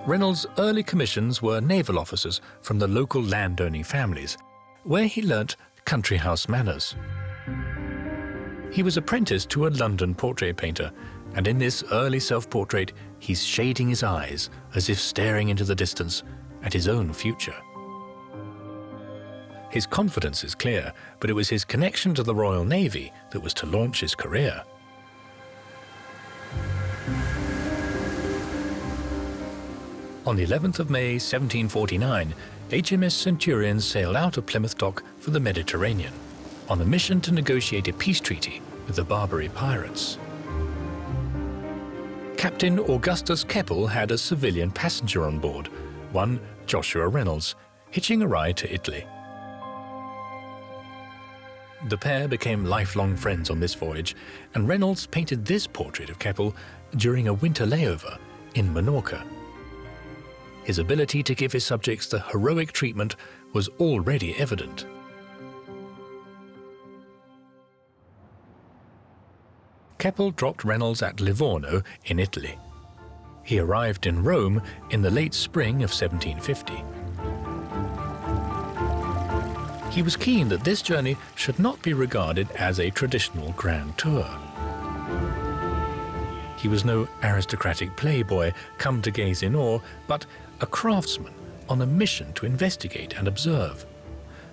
Reynolds' early commissions were naval officers from the local landowning families, where he learnt country house manners. He was apprenticed to a London portrait painter, and in this early self-portrait, he's shading his eyes as if staring into the distance at his own future. His confidence is clear, but it was his connection to the Royal Navy that was to launch his career. On the 11th of May 1749, HMS Centurion sailed out of Plymouth Dock for the Mediterranean, on a mission to negotiate a peace treaty with the Barbary pirates. Captain Augustus Keppel had a civilian passenger on board, one Joshua Reynolds, hitching a ride to Italy. The pair became lifelong friends on this voyage, and Reynolds painted this portrait of Keppel during a winter layover in Minorca. His ability to give his subjects the heroic treatment was already evident. Keppel dropped Reynolds at Livorno in Italy. He arrived in Rome in the late spring of 1750. He was keen that this journey should not be regarded as a traditional grand tour. He was no aristocratic playboy come to gaze in awe, but a craftsman on a mission to investigate and observe,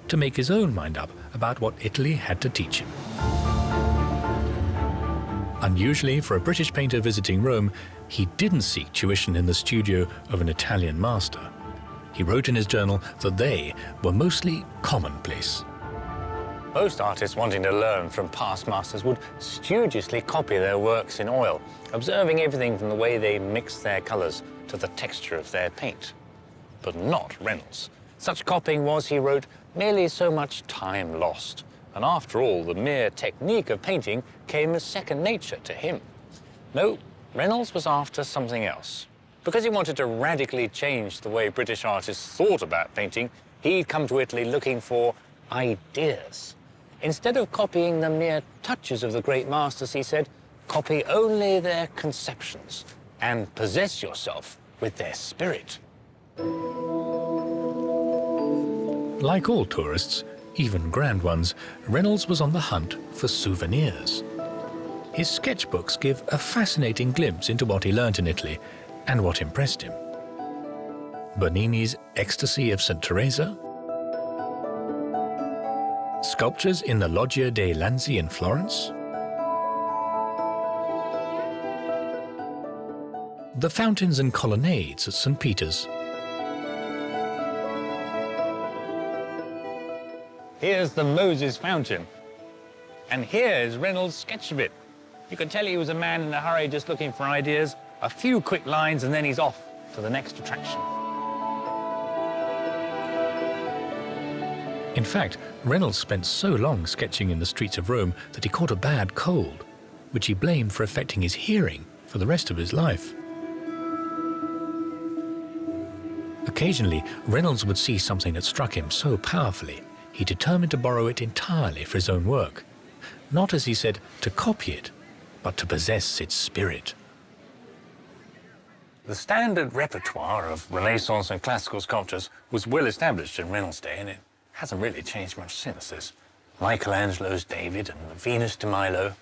to make his own mind up about what Italy had to teach him. Unusually for a British painter visiting Rome, he didn't seek tuition in the studio of an Italian master. He wrote in his journal that they were mostly commonplace. Most artists wanting to learn from past masters would studiously copy their works in oil, observing everything from the way they mixed their colours to the texture of their paint. But not Reynolds. Such copying was, he wrote, merely so much time lost. And after all, the mere technique of painting came as second nature to him. No, Reynolds was after something else. Because he wanted to radically change the way British artists thought about painting, he'd come to Italy looking for ideas. Instead of copying the mere touches of the great masters, he said, copy only their conceptions and possess yourself with their spirit. Like all tourists, even grand ones, Reynolds was on the hunt for souvenirs. His sketchbooks give a fascinating glimpse into what he learnt in Italy and what impressed him. Bernini's Ecstasy of St. Teresa, sculptures in the Loggia dei Lanzi in Florence, the fountains and colonnades at St. Peter's. Here's the Moses Fountain. And here is Reynolds' sketch of it. You can tell he was a man in a hurry just looking for ideas, a few quick lines, and then he's off to the next attraction. In fact, Reynolds spent so long sketching in the streets of Rome that he caught a bad cold, which he blamed for affecting his hearing for the rest of his life. Occasionally, Reynolds would see something that struck him so powerfully, he determined to borrow it entirely for his own work. Not, as he said, to copy it, but to possess its spirit. The standard repertoire of Renaissance and classical sculptures was well established in Reynolds' day, and it hasn't really changed much since. There's Michelangelo's David and the Venus de Milo.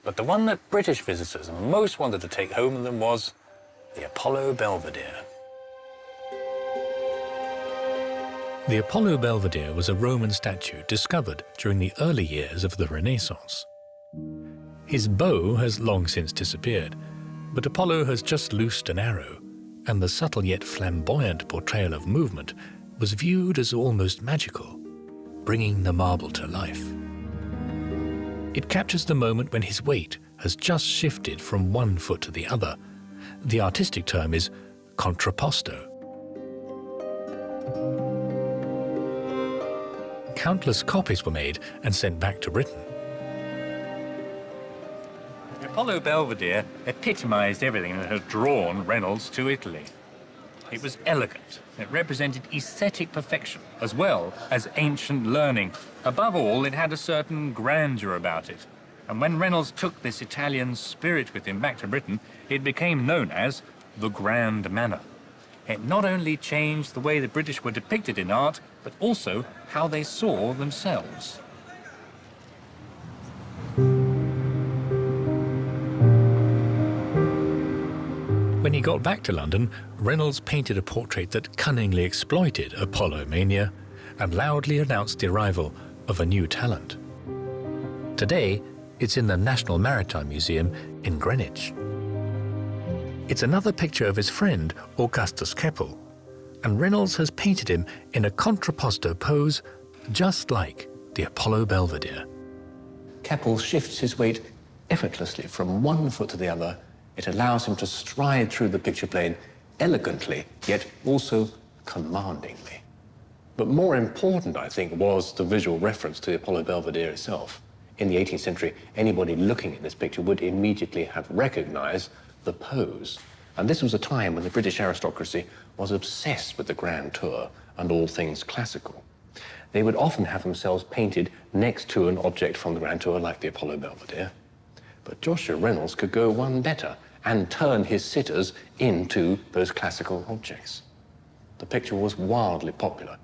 But the one that British visitors most wanted to take home with them was the Apollo Belvedere. The Apollo Belvedere was a Roman statue discovered during the early years of the Renaissance. His bow has long since disappeared, but Apollo has just loosed an arrow, and the subtle yet flamboyant portrayal of movement was viewed as almost magical, bringing the marble to life. It captures the moment when his weight has just shifted from one foot to the other. The artistic term is contrapposto. Countless copies were made and sent back to Britain. The Apollo Belvedere epitomized everything that had drawn Reynolds to Italy. It was elegant. It represented aesthetic perfection as well as ancient learning. Above all, it had a certain grandeur about it. And when Reynolds took this Italian spirit with him back to Britain, it became known as the Grand Manner. It not only changed the way the British were depicted in art, but also how they saw themselves. When he got back to London, Reynolds painted a portrait that cunningly exploited Apollo mania and loudly announced the arrival of a new talent. Today, it's in the National Maritime Museum in Greenwich. It's another picture of his friend, Augustus Keppel, and Reynolds has painted him in a contrapposto pose just like the Apollo Belvedere. Keppel shifts his weight effortlessly from one foot to the other. It allows him to stride through the picture plane elegantly, yet also commandingly. But more important, I think, was the visual reference to the Apollo Belvedere itself. In the 18th century, anybody looking at this picture would immediately have recognized the pose. And this was a time when the British aristocracy was obsessed with the grand tour and all things classical. They would often have themselves painted next to an object from the grand tour, like the Apollo Belvedere. But Joshua Reynolds could go one better and turn his sitters into those classical objects. The picture was wildly popular.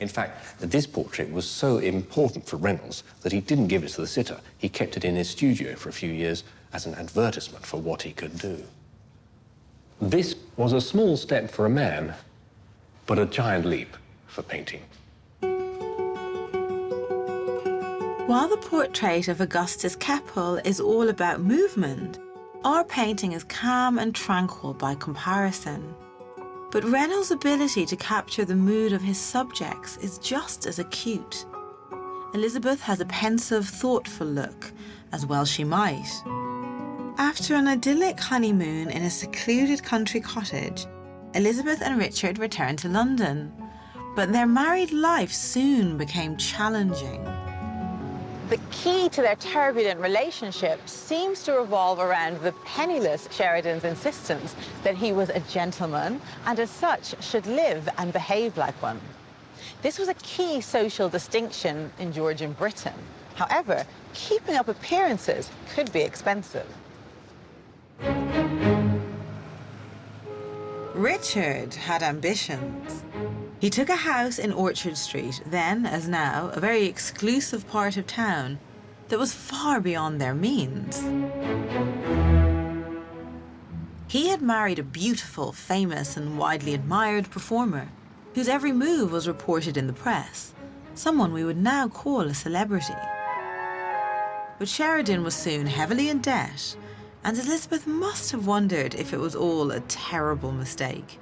In fact, this portrait was so important for Reynolds that he didn't give it to the sitter. He kept it in his studio for a few years as an advertisement for what he could do. This was a small step for a man, but a giant leap for painting. While the portrait of Augustus Keppel is all about movement, our painting is calm and tranquil by comparison. But Reynolds' ability to capture the mood of his subjects is just as acute. Elizabeth has a pensive, thoughtful look, as well she might. After an idyllic honeymoon in a secluded country cottage, Elizabeth and Richard returned to London. But their married life soon became challenging. The key to their turbulent relationship seems to revolve around the penniless Sheridan's insistence that he was a gentleman and as such should live and behave like one. This was a key social distinction in Georgian Britain. However, keeping up appearances could be expensive. Richard had ambitions. He took a house in Orchard Street, then, as now, a very exclusive part of town that was far beyond their means. He had married a beautiful, famous, and widely admired performer whose every move was reported in the press, someone we would now call a celebrity. But Sheridan was soon heavily in debt, and Elizabeth must have wondered if it was all a terrible mistake.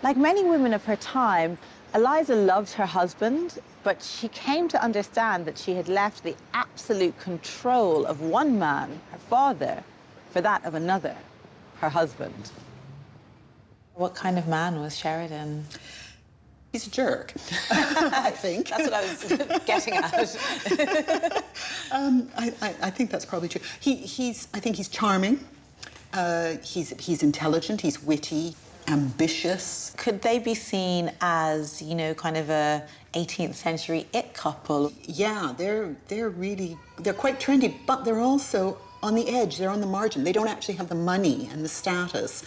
Like many women of her time, Eliza loved her husband, but she came to understand that she had left the absolute control of one man, her father, for that of another, her husband. What kind of man was Sheridan? He's a jerk, I think. That's what I was getting at. I think that's probably true. I think he's charming. He's intelligent. He's witty, ambitious. Could they be seen as, you know, kind of a 18th century it couple? Yeah, they're quite trendy, but they're also on the edge. They're on the margin. They don't actually have the money and the status.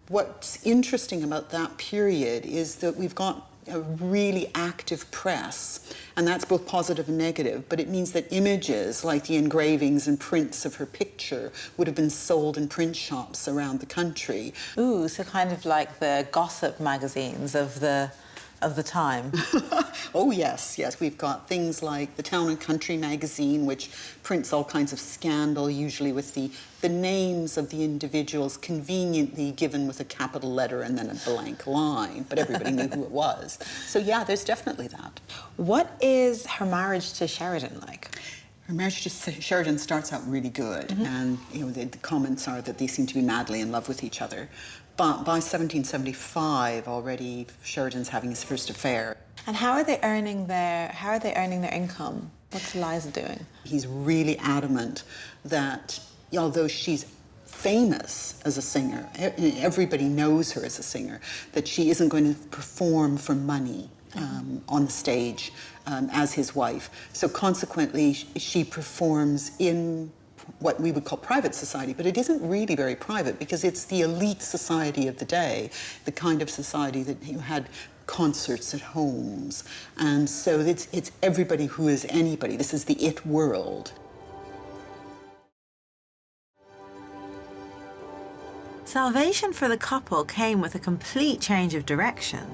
What's interesting about that period is that we've got a really active press, and that's both positive and negative, but it means that images like the engravings and prints of her picture would have been sold in print shops around the country. Ooh, so kind of like the gossip magazines of the time. Oh, yes. We've got things like the Town and Country magazine, which prints all kinds of scandal, usually with the names of the individuals conveniently given with a capital letter and then a blank line, but everybody knew who it was. So, yeah, there's definitely that. What is her marriage to Sheridan like? Her marriage to Sheridan starts out really good, and the comments are that they seem to be madly in love with each other. But by 1775, already Sheridan's having his first affair. And how are they earning their income? What's Eliza doing? He's really adamant that although she's famous as a singer, everybody knows her as a singer, that she isn't going to perform for money on the stage as his wife. So consequently, she performs in what we would call private society, but it isn't really very private because it's the elite society of the day, the kind of society that had concerts at homes. And so it's everybody who is anybody. This is the it world. Salvation for the couple came with a complete change of direction.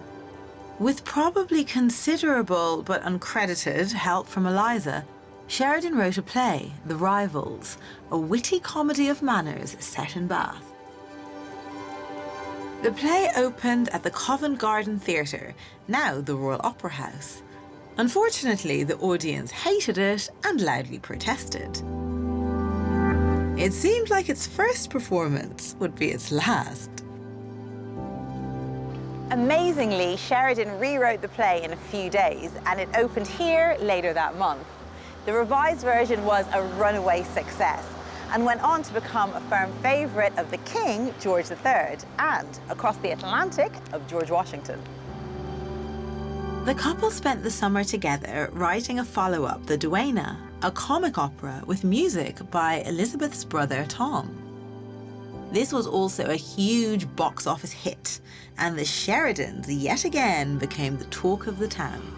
With probably considerable but uncredited help from Eliza, Sheridan wrote a play, The Rivals, a witty comedy of manners set in Bath. The play opened at the Covent Garden Theatre, now the Royal Opera House. Unfortunately, the audience hated it and loudly protested. It seemed like its first performance would be its last. Amazingly, Sheridan rewrote the play in a few days, and it opened here later that month. The revised version was a runaway success and went on to become a firm favourite of the King, George III, and across the Atlantic of George Washington. The couple spent the summer together writing a follow-up, The Duenna, a comic opera with music by Elizabeth's brother Tom. This was also a huge box office hit, and the Sheridans yet again became the talk of the town.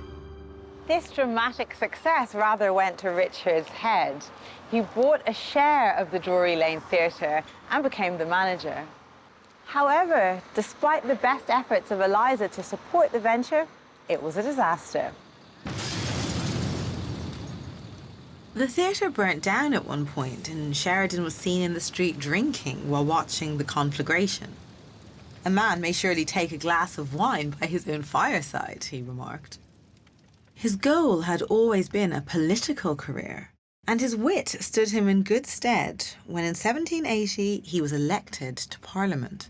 This dramatic success rather went to Richard's head. He bought a share of the Drury Lane Theatre and became the manager. However, despite the best efforts of Eliza to support the venture, it was a disaster. The theatre burnt down at one point, and Sheridan was seen in the street drinking while watching the conflagration. A man may surely take a glass of wine by his own fireside, he remarked. His goal had always been a political career, and his wit stood him in good stead when in 1780 he was elected to Parliament.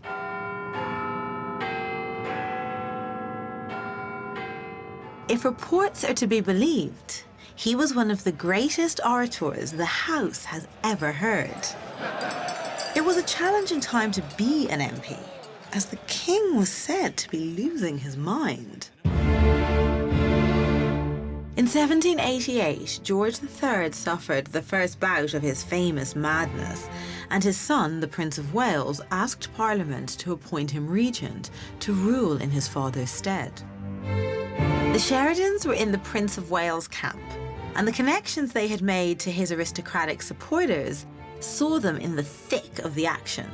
If reports are to be believed, he was one of the greatest orators the House has ever heard. It was a challenging time to be an MP, as the king was said to be losing his mind. In 1788, George III suffered the first bout of his famous madness, and his son, the Prince of Wales, asked Parliament to appoint him regent to rule in his father's stead. The Sheridans were in the Prince of Wales camp, and the connections they had made to his aristocratic supporters saw them in the thick of the action.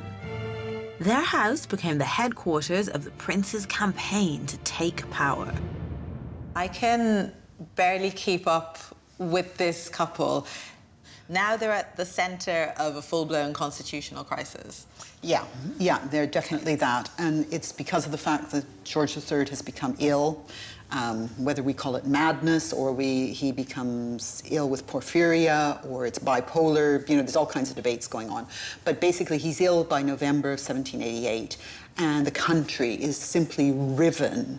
Their house became the headquarters of the prince's campaign to take power. I can barely keep up with this couple. Now they're at the center of a full-blown constitutional crisis. Yeah, they're definitely that. And it's because of the fact that George III has become ill, whether we call it madness or he becomes ill with porphyria or it's bipolar, you know, there's all kinds of debates going on. But basically he's ill by November of 1788 and the country is simply riven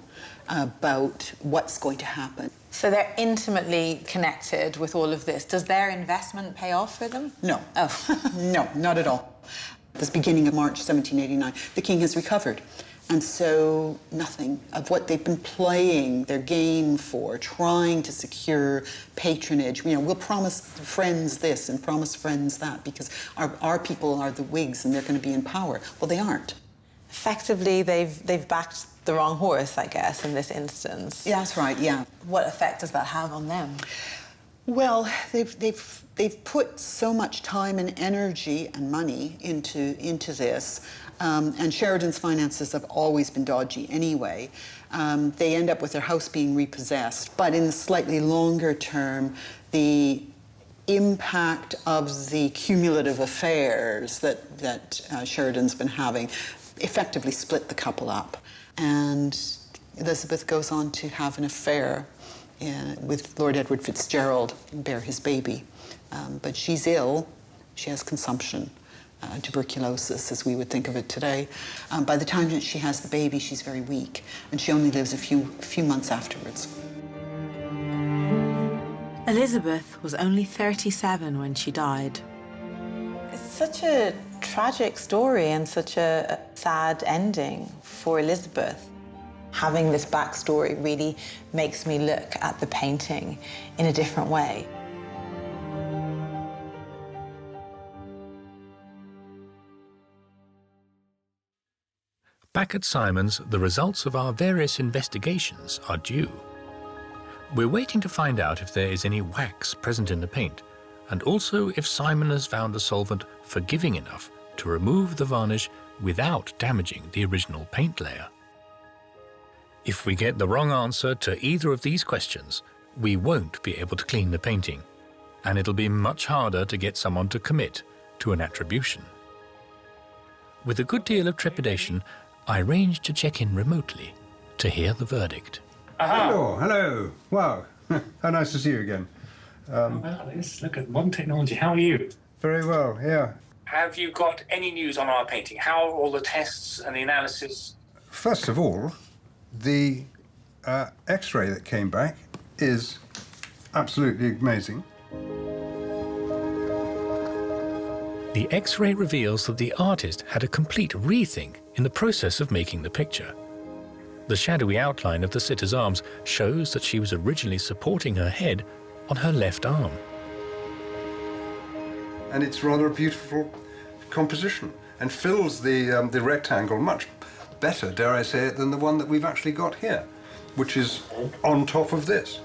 about what's going to happen. So they're intimately connected with all of this. Does their investment pay off for them? No. Oh. No, not at all. This beginning of March 1789, the king has recovered. And so nothing of what they've been playing their game for, trying to secure patronage. You know, we'll promise friends this and promise friends that because our people are the Whigs and they're going to be in power. Well, they aren't. Effectively, they've backed the wrong horse, I guess, in this instance. Yeah, that's right, yeah. What effect does that have on them? Well, they've put so much time and energy and money into this, and Sheridan's finances have always been dodgy anyway. They end up with their house being repossessed, but in the slightly longer term, the impact of the cumulative affairs that Sheridan's been having effectively split the couple up. And Elizabeth goes on to have an affair with Lord Edward Fitzgerald and bear his baby. But she's ill, she has consumption, tuberculosis as we would think of it today. By the time that she has the baby, she's very weak, and she only lives a few months afterwards. Elizabeth was only 37 when she died. It's such a tragic story and such a sad ending for Elizabeth. Having this backstory really makes me look at the painting in a different way. Back at Simon's, the results of our various investigations are due. We're waiting to find out if there is any wax present in the paint, and also if Simon has found the solvent forgiving enough to remove the varnish without damaging the original paint layer. If we get the wrong answer to either of these questions, we won't be able to clean the painting, and it'll be much harder to get someone to commit to an attribution. With a good deal of trepidation, I arranged to check in remotely to hear the verdict. Hello, hello. Wow, how nice to see you again. Well, let's look at modern technology. How are you? Very well, yeah. Have you got any news on our painting? How are all the tests and the analysis? First of all, the X-ray that came back is absolutely amazing. The X-ray reveals that the artist had a complete rethink in the process of making the picture. The shadowy outline of the sitter's arms shows that she was originally supporting her head on her left arm. And it's rather a beautiful composition. and fills the rectangle much better, dare I say it, than the one that we've actually got here, which is on top of this.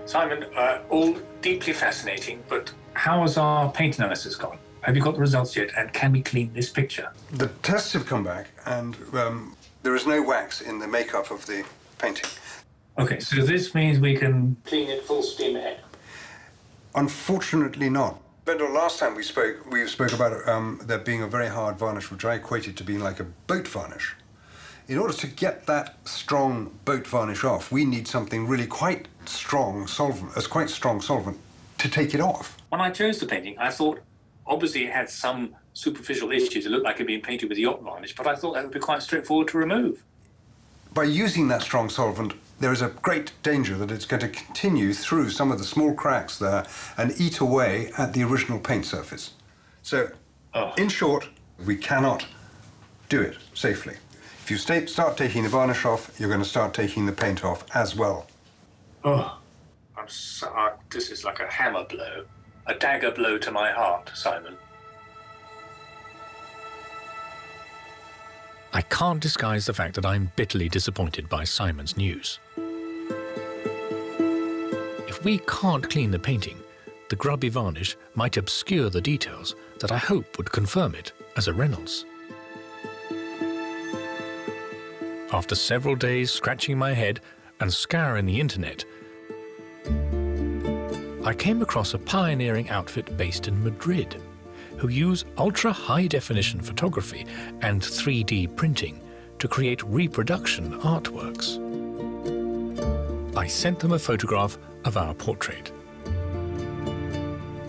Simon, all deeply fascinating, but how has our paint analysis gone? Have you got the results yet, and can we clean this picture? The tests have come back, and there is no wax in the makeup of the painting. Okay, so this means we can clean it full steam ahead? Unfortunately not. Bendel, last time we spoke about there being a very hard varnish, which I equated to being like a boat varnish. In order to get that strong boat varnish off, we need something really quite strong solvent to take it off. When I chose the painting, I thought, obviously it had some superficial issues. It looked like it had been painted with yacht varnish, but I thought that would be quite straightforward to remove. By using that strong solvent, there is a great danger that it's going to continue through some of the small cracks there and eat away at the original paint surface. So, in short, we cannot do it safely. If you start taking the varnish off, you're going to start taking the paint off as well. Oh, this is like a hammer blow, a dagger blow to my heart, Simon. I can't disguise the fact that I'm bitterly disappointed by Simon's news. If we can't clean the painting, the grubby varnish might obscure the details that I hope would confirm it as a Reynolds. After several days scratching my head and scouring the internet, I came across a pioneering outfit based in Madrid, who use ultra-high-definition photography and 3D printing to create reproduction artworks. I sent them a photograph of our portrait.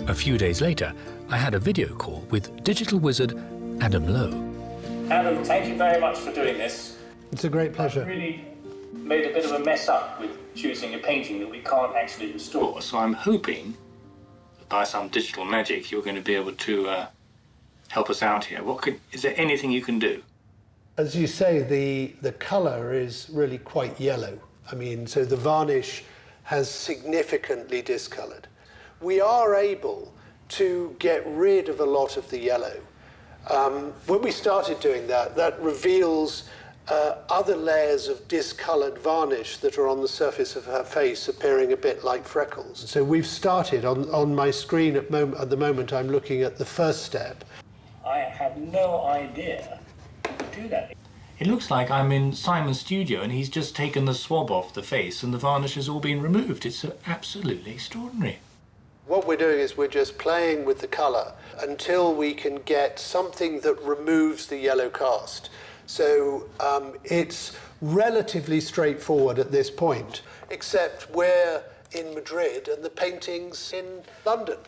A few days later, I had a video call with digital wizard Adam Lowe. Adam, thank you very much for doing this. It's a great pleasure. I've really made a bit of a mess up with choosing a painting that we can't actually restore, so I'm hoping that by some digital magic you're going to be able to help us out here. Is there anything you can do? As you say, the colour is really quite yellow. I mean, so the varnish has significantly discoloured. We are able to get rid of a lot of the yellow. When we started doing that, that reveals other layers of discoloured varnish that are on the surface of her face appearing a bit like freckles. So we've started on my screen at the moment I'm looking at the first step. I had no idea you could do that. It looks like I'm in Simon's studio and he's just taken the swab off the face and the varnish has all been removed. It's absolutely extraordinary. What we're doing is we're just playing with the colour until we can get something that removes the yellow cast. So it's relatively straightforward at this point, except we're in Madrid and the painting's in London.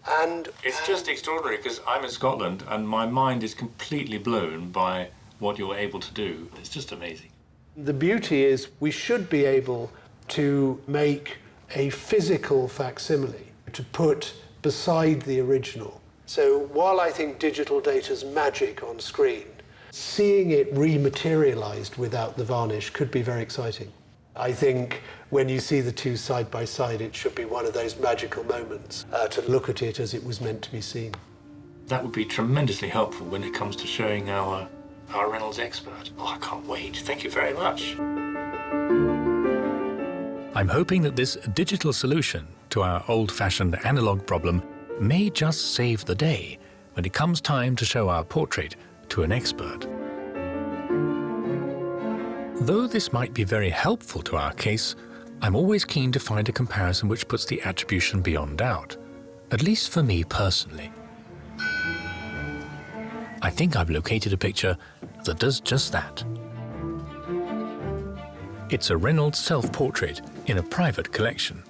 And it's just extraordinary because I'm in Scotland and my mind is completely blown by what you're able to do. It's just amazing. The beauty is we should be able to make a physical facsimile to put beside the original. So while I think digital data's magic on screen, seeing it rematerialized without the varnish could be very exciting. I think when you see the two side by side, it should be one of those magical moments to look at it as it was meant to be seen. That would be tremendously helpful when it comes to showing our Reynolds expert. Oh, I can't wait. Thank you very much. I'm hoping that this digital solution to our old-fashioned analog problem may just save the day when it comes time to show our portrait to an expert. Though this might be very helpful to our case, I'm always keen to find a comparison which puts the attribution beyond doubt, at least for me personally. I think I've located a picture that does just that. It's a Reynolds self-portrait in a private collection,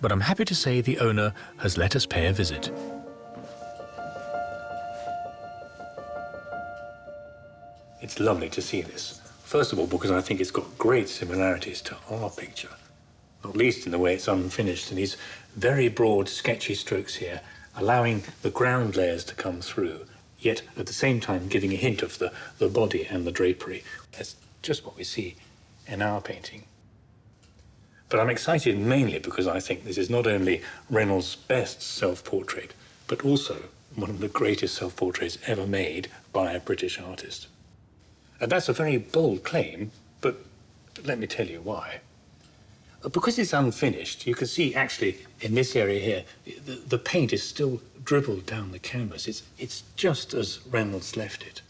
but I'm happy to say the owner has let us pay a visit. It's lovely to see this. First of all, because I think it's got great similarities to our picture, not least in the way it's unfinished, and these very broad, sketchy strokes here, allowing the ground layers to come through, yet at the same time giving a hint of the body and the drapery. That's just what we see in our painting. But I'm excited mainly because I think this is not only Reynolds' best self-portrait, but also one of the greatest self-portraits ever made by a British artist. And that's a very bold claim, but let me tell you why. Because it's unfinished, you can see actually in this area here, the paint is still dribbled down the canvas. It's just as Reynolds left it.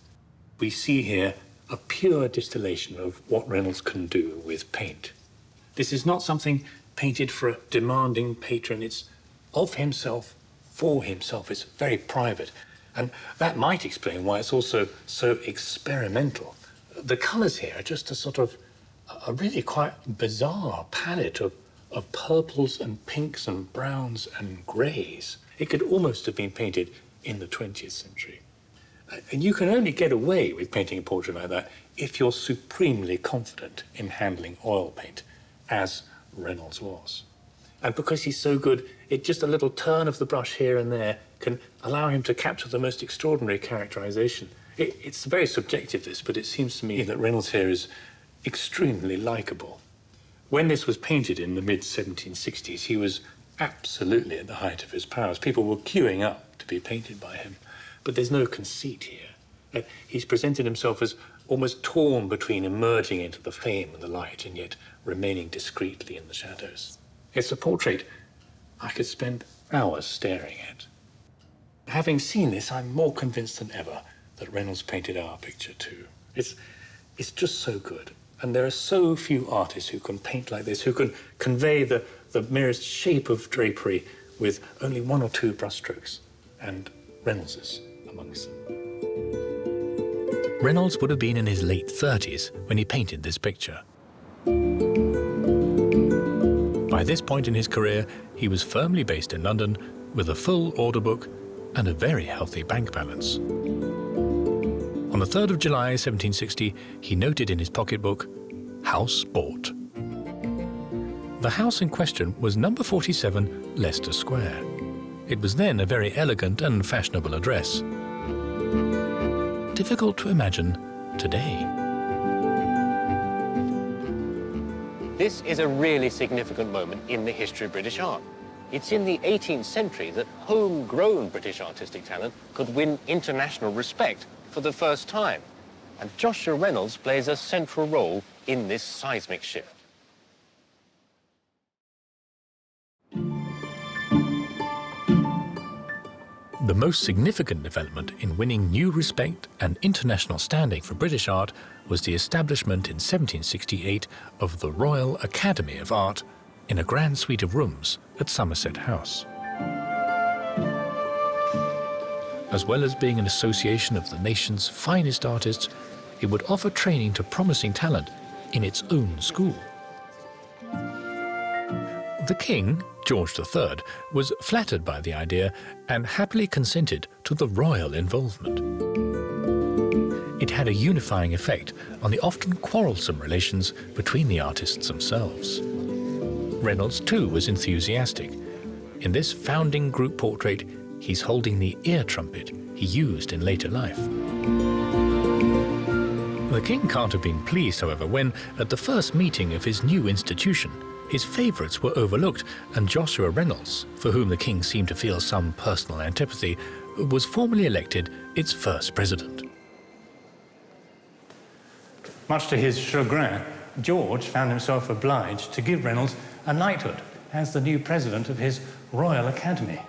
We see here a pure distillation of what Reynolds can do with paint. This is not something painted for a demanding patron. It's of himself, for himself. It's very private. And that might explain why it's also so experimental. The colours here are just a sort of a really quite bizarre palette of purples and pinks and browns and greys. It could almost have been painted in the 20th century. And you can only get away with painting a portrait like that if you're supremely confident in handling oil paint, as Reynolds was. And because he's so good, just a little turn of the brush here and there can allow him to capture the most extraordinary characterization. It's very subjective, this, but it seems to me that Reynolds here is extremely likable. When this was painted in the mid-1760s, he was absolutely at the height of his powers. People were queuing up to be painted by him. But there's no conceit here. He's presented himself as almost torn between emerging into the fame and the light and yet remaining discreetly in the shadows. It's a portrait I could spend hours staring at. Having seen this, I'm more convinced than ever that Reynolds painted our picture too. It's just so good. And there are so few artists who can paint like this, who can convey the merest shape of drapery with only one or two brushstrokes, and Reynolds is amongst them. Reynolds would have been in his late 30s when he painted this picture. By this point in his career, he was firmly based in London with a full order book and a very healthy bank balance. On the 3rd of July 1760, he noted in his pocketbook, "House bought." The house in question was number 47 Leicester Square. It was then a very elegant and fashionable address. Difficult to imagine today. This is a really significant moment in the history of British art. It's in the 18th century that homegrown British artistic talent could win international respect for the first time. And Joshua Reynolds plays a central role in this seismic shift. The most significant development in winning new respect and international standing for British art was the establishment in 1768 of the Royal Academy of Art in a grand suite of rooms at Somerset House. As well as being an association of the nation's finest artists, it would offer training to promising talent in its own school. The King, George III, was flattered by the idea and happily consented to the royal involvement. It had a unifying effect on the often quarrelsome relations between the artists themselves. Reynolds, too, was enthusiastic. In this founding group portrait, he's holding the ear trumpet he used in later life. The King can't have been pleased, however, when, at the first meeting of his new institution, his favourites were overlooked, and Joshua Reynolds, for whom the King seemed to feel some personal antipathy, was formally elected its first president. Much to his chagrin, George found himself obliged to give Reynolds a knighthood as the new president of his Royal Academy.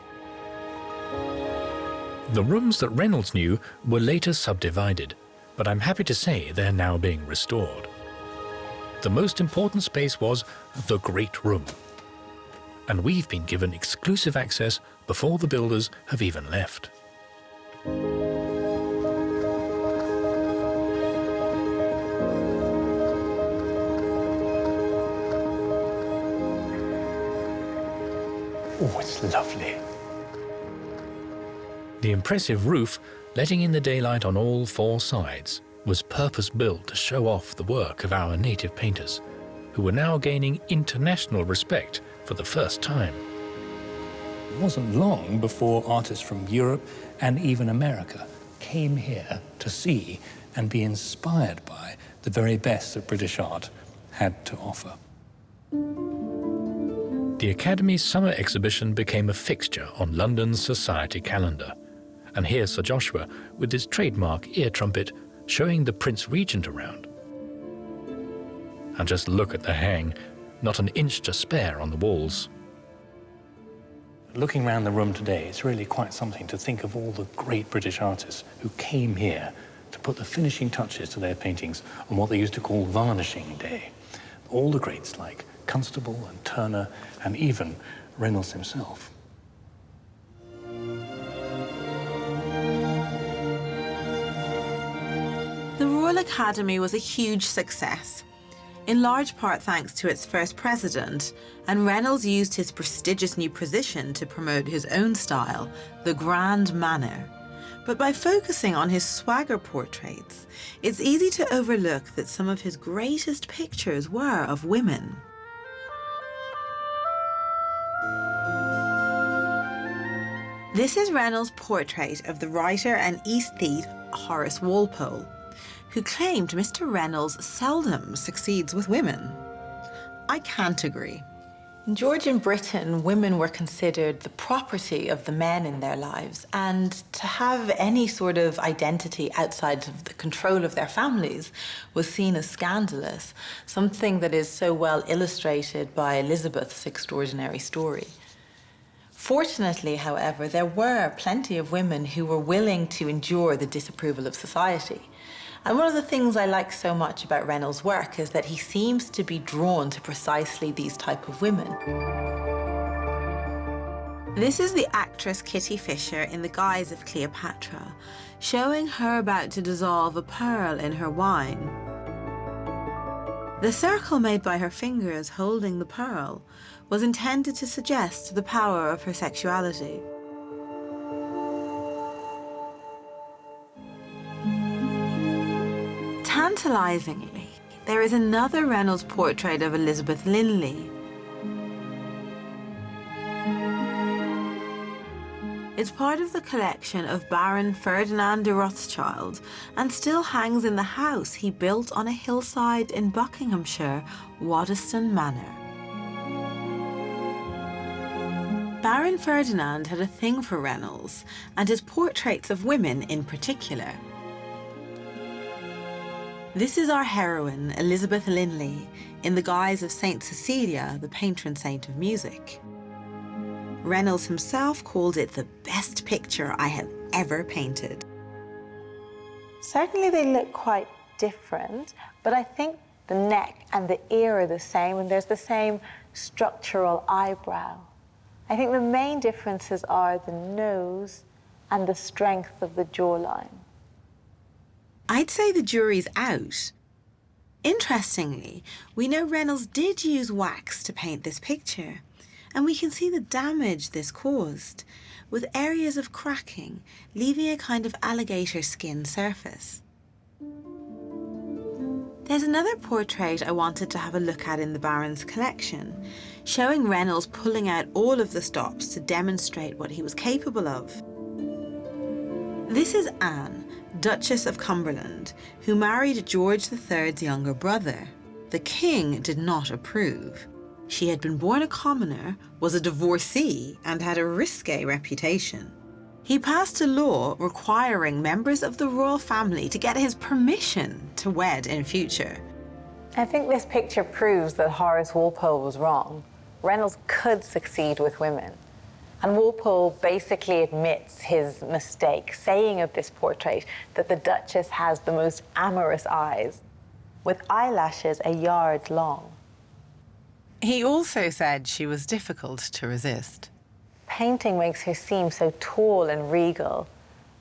The rooms that Reynolds knew were later subdivided, but I'm happy to say they're now being restored. The most important space was the Great Room, and we've been given exclusive access before the builders have even left. Oh, it's lovely. The impressive roof, letting in the daylight on all four sides, was purpose-built to show off the work of our native painters, who were now gaining international respect for the first time. It wasn't long before artists from Europe and even America came here to see and be inspired by the very best that British art had to offer. The Academy's summer exhibition became a fixture on London's society calendar, And here's Sir Joshua with his trademark ear trumpet showing the Prince Regent around. And just look at the hang, not an inch to spare on the walls. Looking around the room today, it's really quite something to think of all the great British artists who came here to put the finishing touches to their paintings on what they used to call varnishing day. All the greats like Constable and Turner and even Reynolds himself. The Royal Academy was a huge success, in large part thanks to its first president, and Reynolds used his prestigious new position to promote his own style, the grand manner. But by focusing on his swagger portraits, it's easy to overlook that some of his greatest pictures were of women. This is Reynolds' portrait of the writer and aesthete Horace Walpole, who claimed Mr. Reynolds seldom succeeds with women. I can't agree. In Georgian Britain, women were considered the property of the men in their lives, and to have any sort of identity outside of the control of their families was seen as scandalous, something that is so well illustrated by Elizabeth's extraordinary story. Fortunately, however, there were plenty of women who were willing to endure the disapproval of society. And one of the things I like so much about Reynolds' work is that he seems to be drawn to precisely these type of women. This is the actress Kitty Fisher in the guise of Cleopatra, showing her about to dissolve a pearl in her wine. The circle made by her fingers holding the pearl was intended to suggest the power of her sexuality. Tantalizingly, there is another Reynolds portrait of Elizabeth Linley. It's part of the collection of Baron Ferdinand de Rothschild and still hangs in the house he built on a hillside in Buckinghamshire, Waddesdon Manor. Baron Ferdinand had a thing for Reynolds and his portraits of women in particular. This is our heroine, Elizabeth Linley, in the guise of Saint Cecilia, the patron saint of music. Reynolds himself called it the best picture I have ever painted. Certainly they look quite different, but I think the neck and the ear are the same, and there's the same structural eyebrow. I think the main differences are the nose and the strength of the jawline. I'd say the jury's out. Interestingly, we know Reynolds did use wax to paint this picture, and we can see the damage this caused, with areas of cracking, leaving a kind of alligator skin surface. There's another portrait I wanted to have a look at in the Baron's collection, showing Reynolds pulling out all of the stops to demonstrate what he was capable of. This is Anne, Duchess of Cumberland, who married George III's younger brother. The king did not approve. She had been born a commoner, was a divorcee, and had a risque reputation. He passed a law requiring members of the royal family to get his permission to wed in future. I think this picture proves that Horace Walpole was wrong. Reynolds could succeed with women. And Walpole basically admits his mistake, saying of this portrait that the Duchess has the most amorous eyes, with eyelashes a yard long. He also said she was difficult to resist. Painting makes her seem so tall and regal,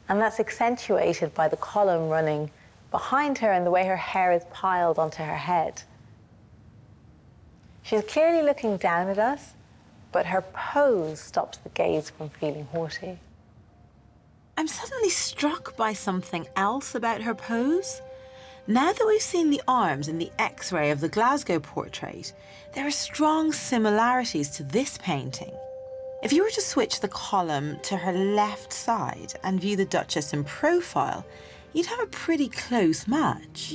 and that's accentuated by the column running behind her and the way her hair is piled onto her head. She's clearly looking down at us, but her pose stops the gaze from feeling haughty. I'm suddenly struck by something else about her pose. Now that we've seen the arms in the X-ray of the Glasgow portrait, there are strong similarities to this painting. If you were to switch the column to her left side and view the Duchess in profile, you'd have a pretty close match.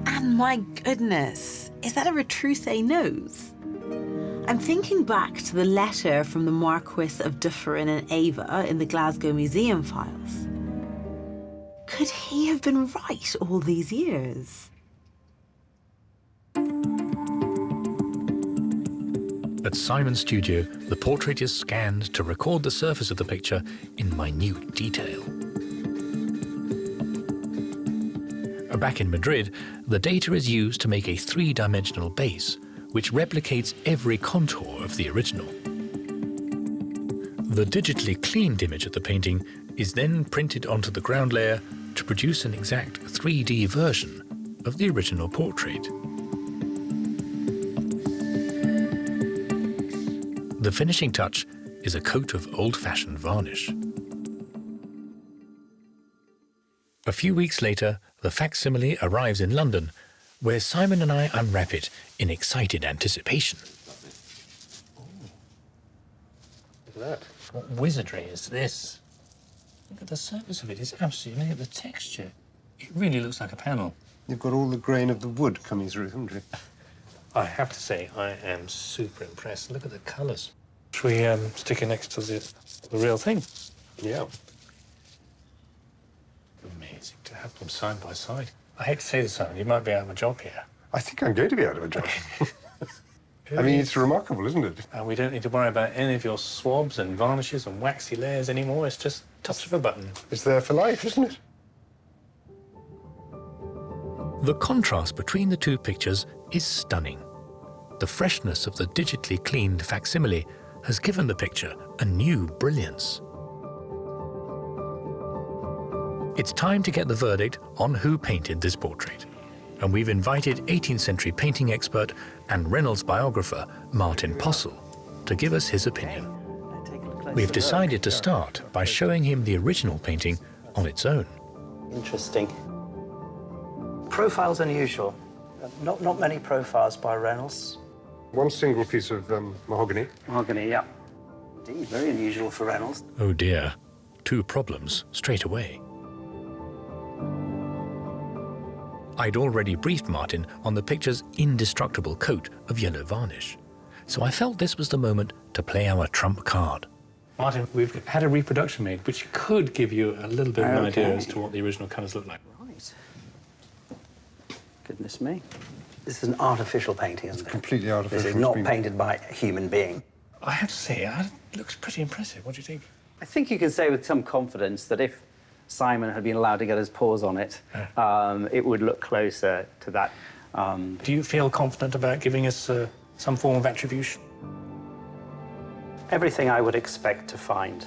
And my goodness, is that a retroussé nose? I'm thinking back to the letter from the Marquis of Dufferin and Ava in the Glasgow Museum files. Could he have been right all these years? At Simon's studio, the portrait is scanned to record the surface of the picture in minute detail. Back in Madrid, the data is used to make a three-dimensional base, which replicates every contour of the original. The digitally cleaned image of the painting is then printed onto the ground layer to produce an exact 3D version of the original portrait. The finishing touch is a coat of old-fashioned varnish. A few weeks later, the facsimile arrives in London, where Simon and I unwrap it in excited anticipation. Look at that. What wizardry is this? Look at the surface of it. It's absolutely, look at the texture. It really looks like a panel. You've got all the grain of the wood coming through, haven't you? I have to say, I am super impressed. Look at the colours. Should we stick it next to the real thing? Yeah. Amazing to have them side by side. I hate to say this, Simon, you might be out of a job here. I think I'm going to be out of a job. I mean, it's remarkable, isn't it? And we don't need to worry about any of your swabs and varnishes and waxy layers anymore. It's just touch of a button. It's there for life, isn't it? The contrast between the two pictures is stunning. The freshness of the digitally cleaned facsimile has given the picture a new brilliance. It's time to get the verdict on who painted this portrait. And we've invited 18th century painting expert and Reynolds biographer Martin Postle to give us his opinion. We've decided to start by showing him the original painting on its own. Interesting. Profile's unusual. Not many profiles by Reynolds. One single piece of mahogany. Mahogany, yeah. Indeed, very unusual for Reynolds. Oh dear, two problems straight away. I'd already briefed Martin on the picture's indestructible coat of yellow varnish, so I felt this was the moment to play our trump card. Martin, we've had a reproduction made, which could give you a little bit of an idea as to what the original colours look like. Right. Goodness me. This is an artificial painting, isn't it? Completely artificial. This is not painted by a human being. I have to say, it looks pretty impressive. What do you think? I think you can say with some confidence that if Simon had been allowed to get his paws on it, it would look closer to that. Do you feel confident about giving us some form of attribution? Everything I would expect to find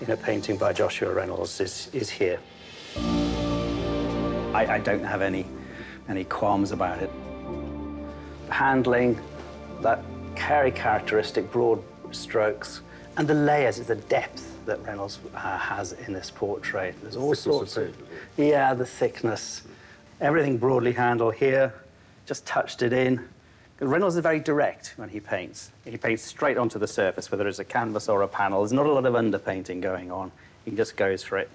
in a painting by Joshua Reynolds is here. I don't have any qualms about it. The handling, that very characteristic broad strokes, and the layers, the depth that Reynolds has in this portrait. There's all sorts of... Yeah, the thickness. Everything broadly handled here, just touched it in. Reynolds is very direct when he paints. He paints straight onto the surface, whether it's a canvas or a panel. There's not a lot of underpainting going on. He just goes for it.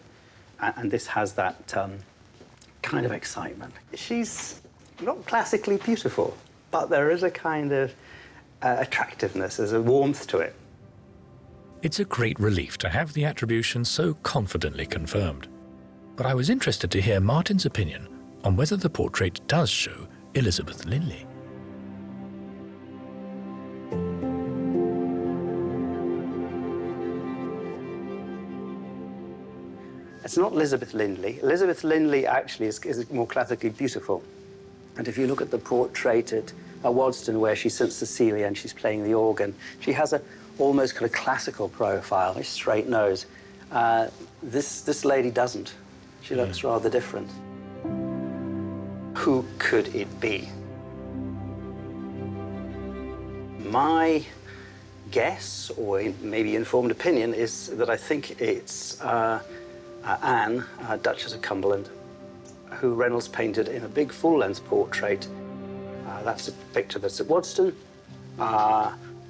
And this has that kind of excitement. She's not classically beautiful, but there is a kind of attractiveness, there's a warmth to it. It's a great relief to have the attribution so confidently confirmed. But I was interested to hear Martin's opinion on whether the portrait does show Elizabeth Linley. It's not Elizabeth Linley. Elizabeth Linley actually is more classically beautiful. And if you look at the portrait at Waddesdon, where she sits Cecilia and she's playing the organ, she has a almost kind of classical profile, a straight nose. This lady doesn't. She looks rather different. Who could it be? My guess, or maybe informed opinion, is that I think it's Anne, Duchess of Cumberland, who Reynolds painted in a big full-length portrait. That's a picture that's at Waddesdon.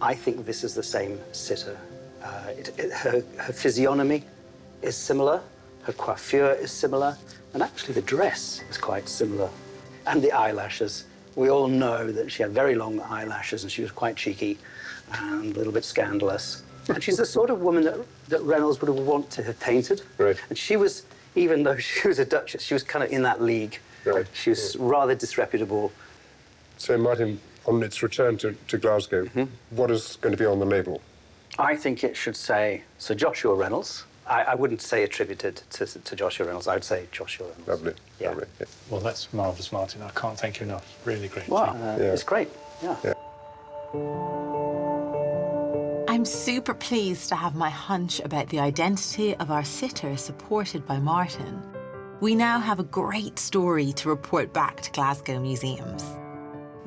I think this is the same sitter. Her physiognomy is similar, her coiffure is similar, and actually the dress is quite similar. And the eyelashes We all know that she had very long eyelashes and she was quite cheeky and a little bit scandalous. And she's the sort of woman that Reynolds would have wanted to have painted. Right. And she was, even though she was a duchess, she was kind of in that league. Right. She was rather disreputable. So, Martin, on its return to Glasgow, what is going to be on the label? I think it should say Sir Joshua Reynolds. I wouldn't say attributed to Joshua Reynolds. I would say Joshua Reynolds. Lovely. Yeah. Lovely. Yeah. Well, that's marvellous, Martin. I can't thank you enough. Really great. Wow, it's great. Yeah. I'm super pleased to have my hunch about the identity of our sitter supported by Martin. We now have a great story to report back to Glasgow museums.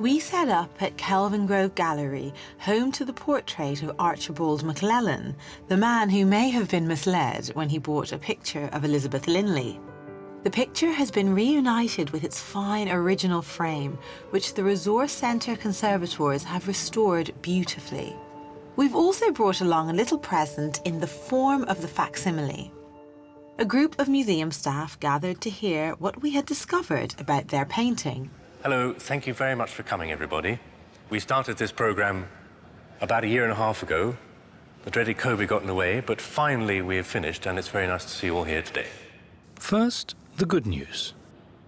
We set up at Kelvingrove Gallery, home to the portrait of Archibald MacLellan, the man who may have been misled when he bought a picture of Elizabeth Linley. The picture has been reunited with its fine original frame, which the Resource Centre conservators have restored beautifully. We've also brought along a little present in the form of the facsimile. A group of museum staff gathered to hear what we had discovered about their painting. Hello, thank you very much for coming, everybody. We started this programme about 1.5 years ago. The dreaded COVID got in the way, but finally we have finished, and it's very nice to see you all here today. First, the good news.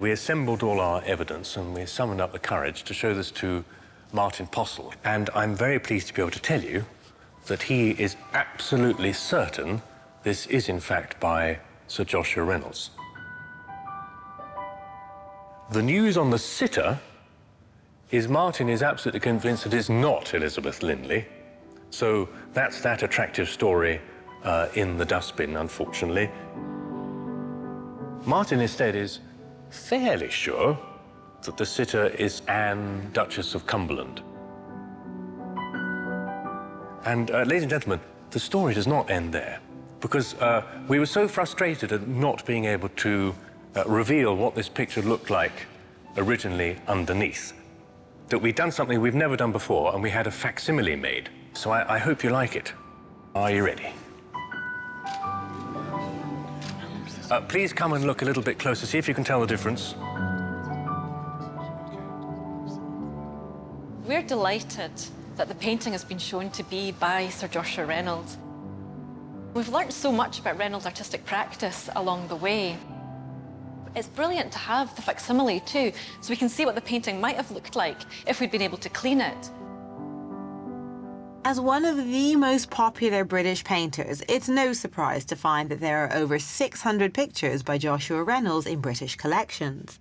We assembled all our evidence and we summoned up the courage to show this to Martin Postle. And I'm very pleased to be able to tell you that he is absolutely certain this is in fact by Sir Joshua Reynolds. The news on the sitter is Martin is absolutely convinced it is not Elizabeth Linley. So that's that attractive story in the dustbin, unfortunately. Martin instead is fairly sure that the sitter is Anne, Duchess of Cumberland. And ladies and gentlemen, the story does not end there, because we were so frustrated at not being able to reveal what this picture looked like originally underneath, that we'd done something we've never done before, and we had a facsimile made. So I hope you like it. Are you ready? Please come and look a little bit closer, see if you can tell the difference. We're delighted that the painting has been shown to be by Sir Joshua Reynolds. We've learnt so much about Reynolds' artistic practice along the way. It's brilliant to have the facsimile too, so we can see what the painting might have looked like if we'd been able to clean it. As one of the most popular British painters, it's no surprise to find that there are over 600 pictures by Joshua Reynolds in British collections.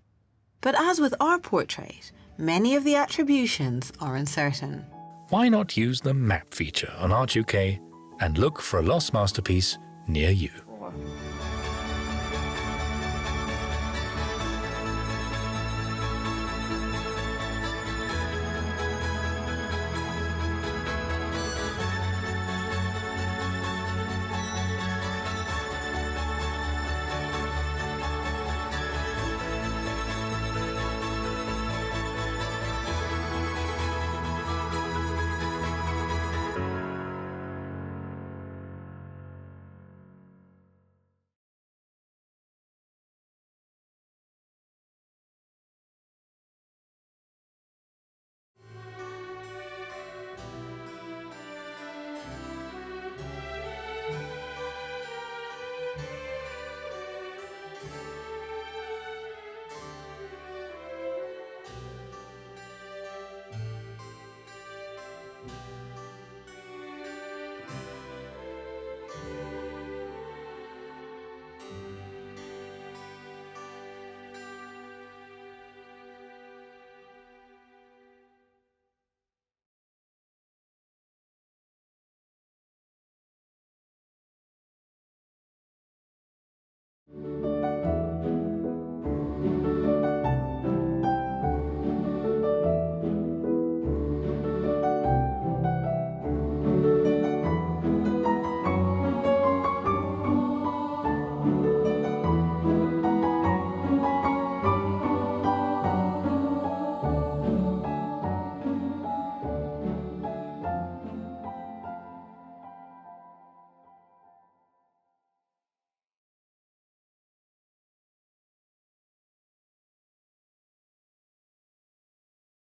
But as with our portrait, many of the attributions are uncertain. Why not use the map feature on Art UK and look for a lost masterpiece near you?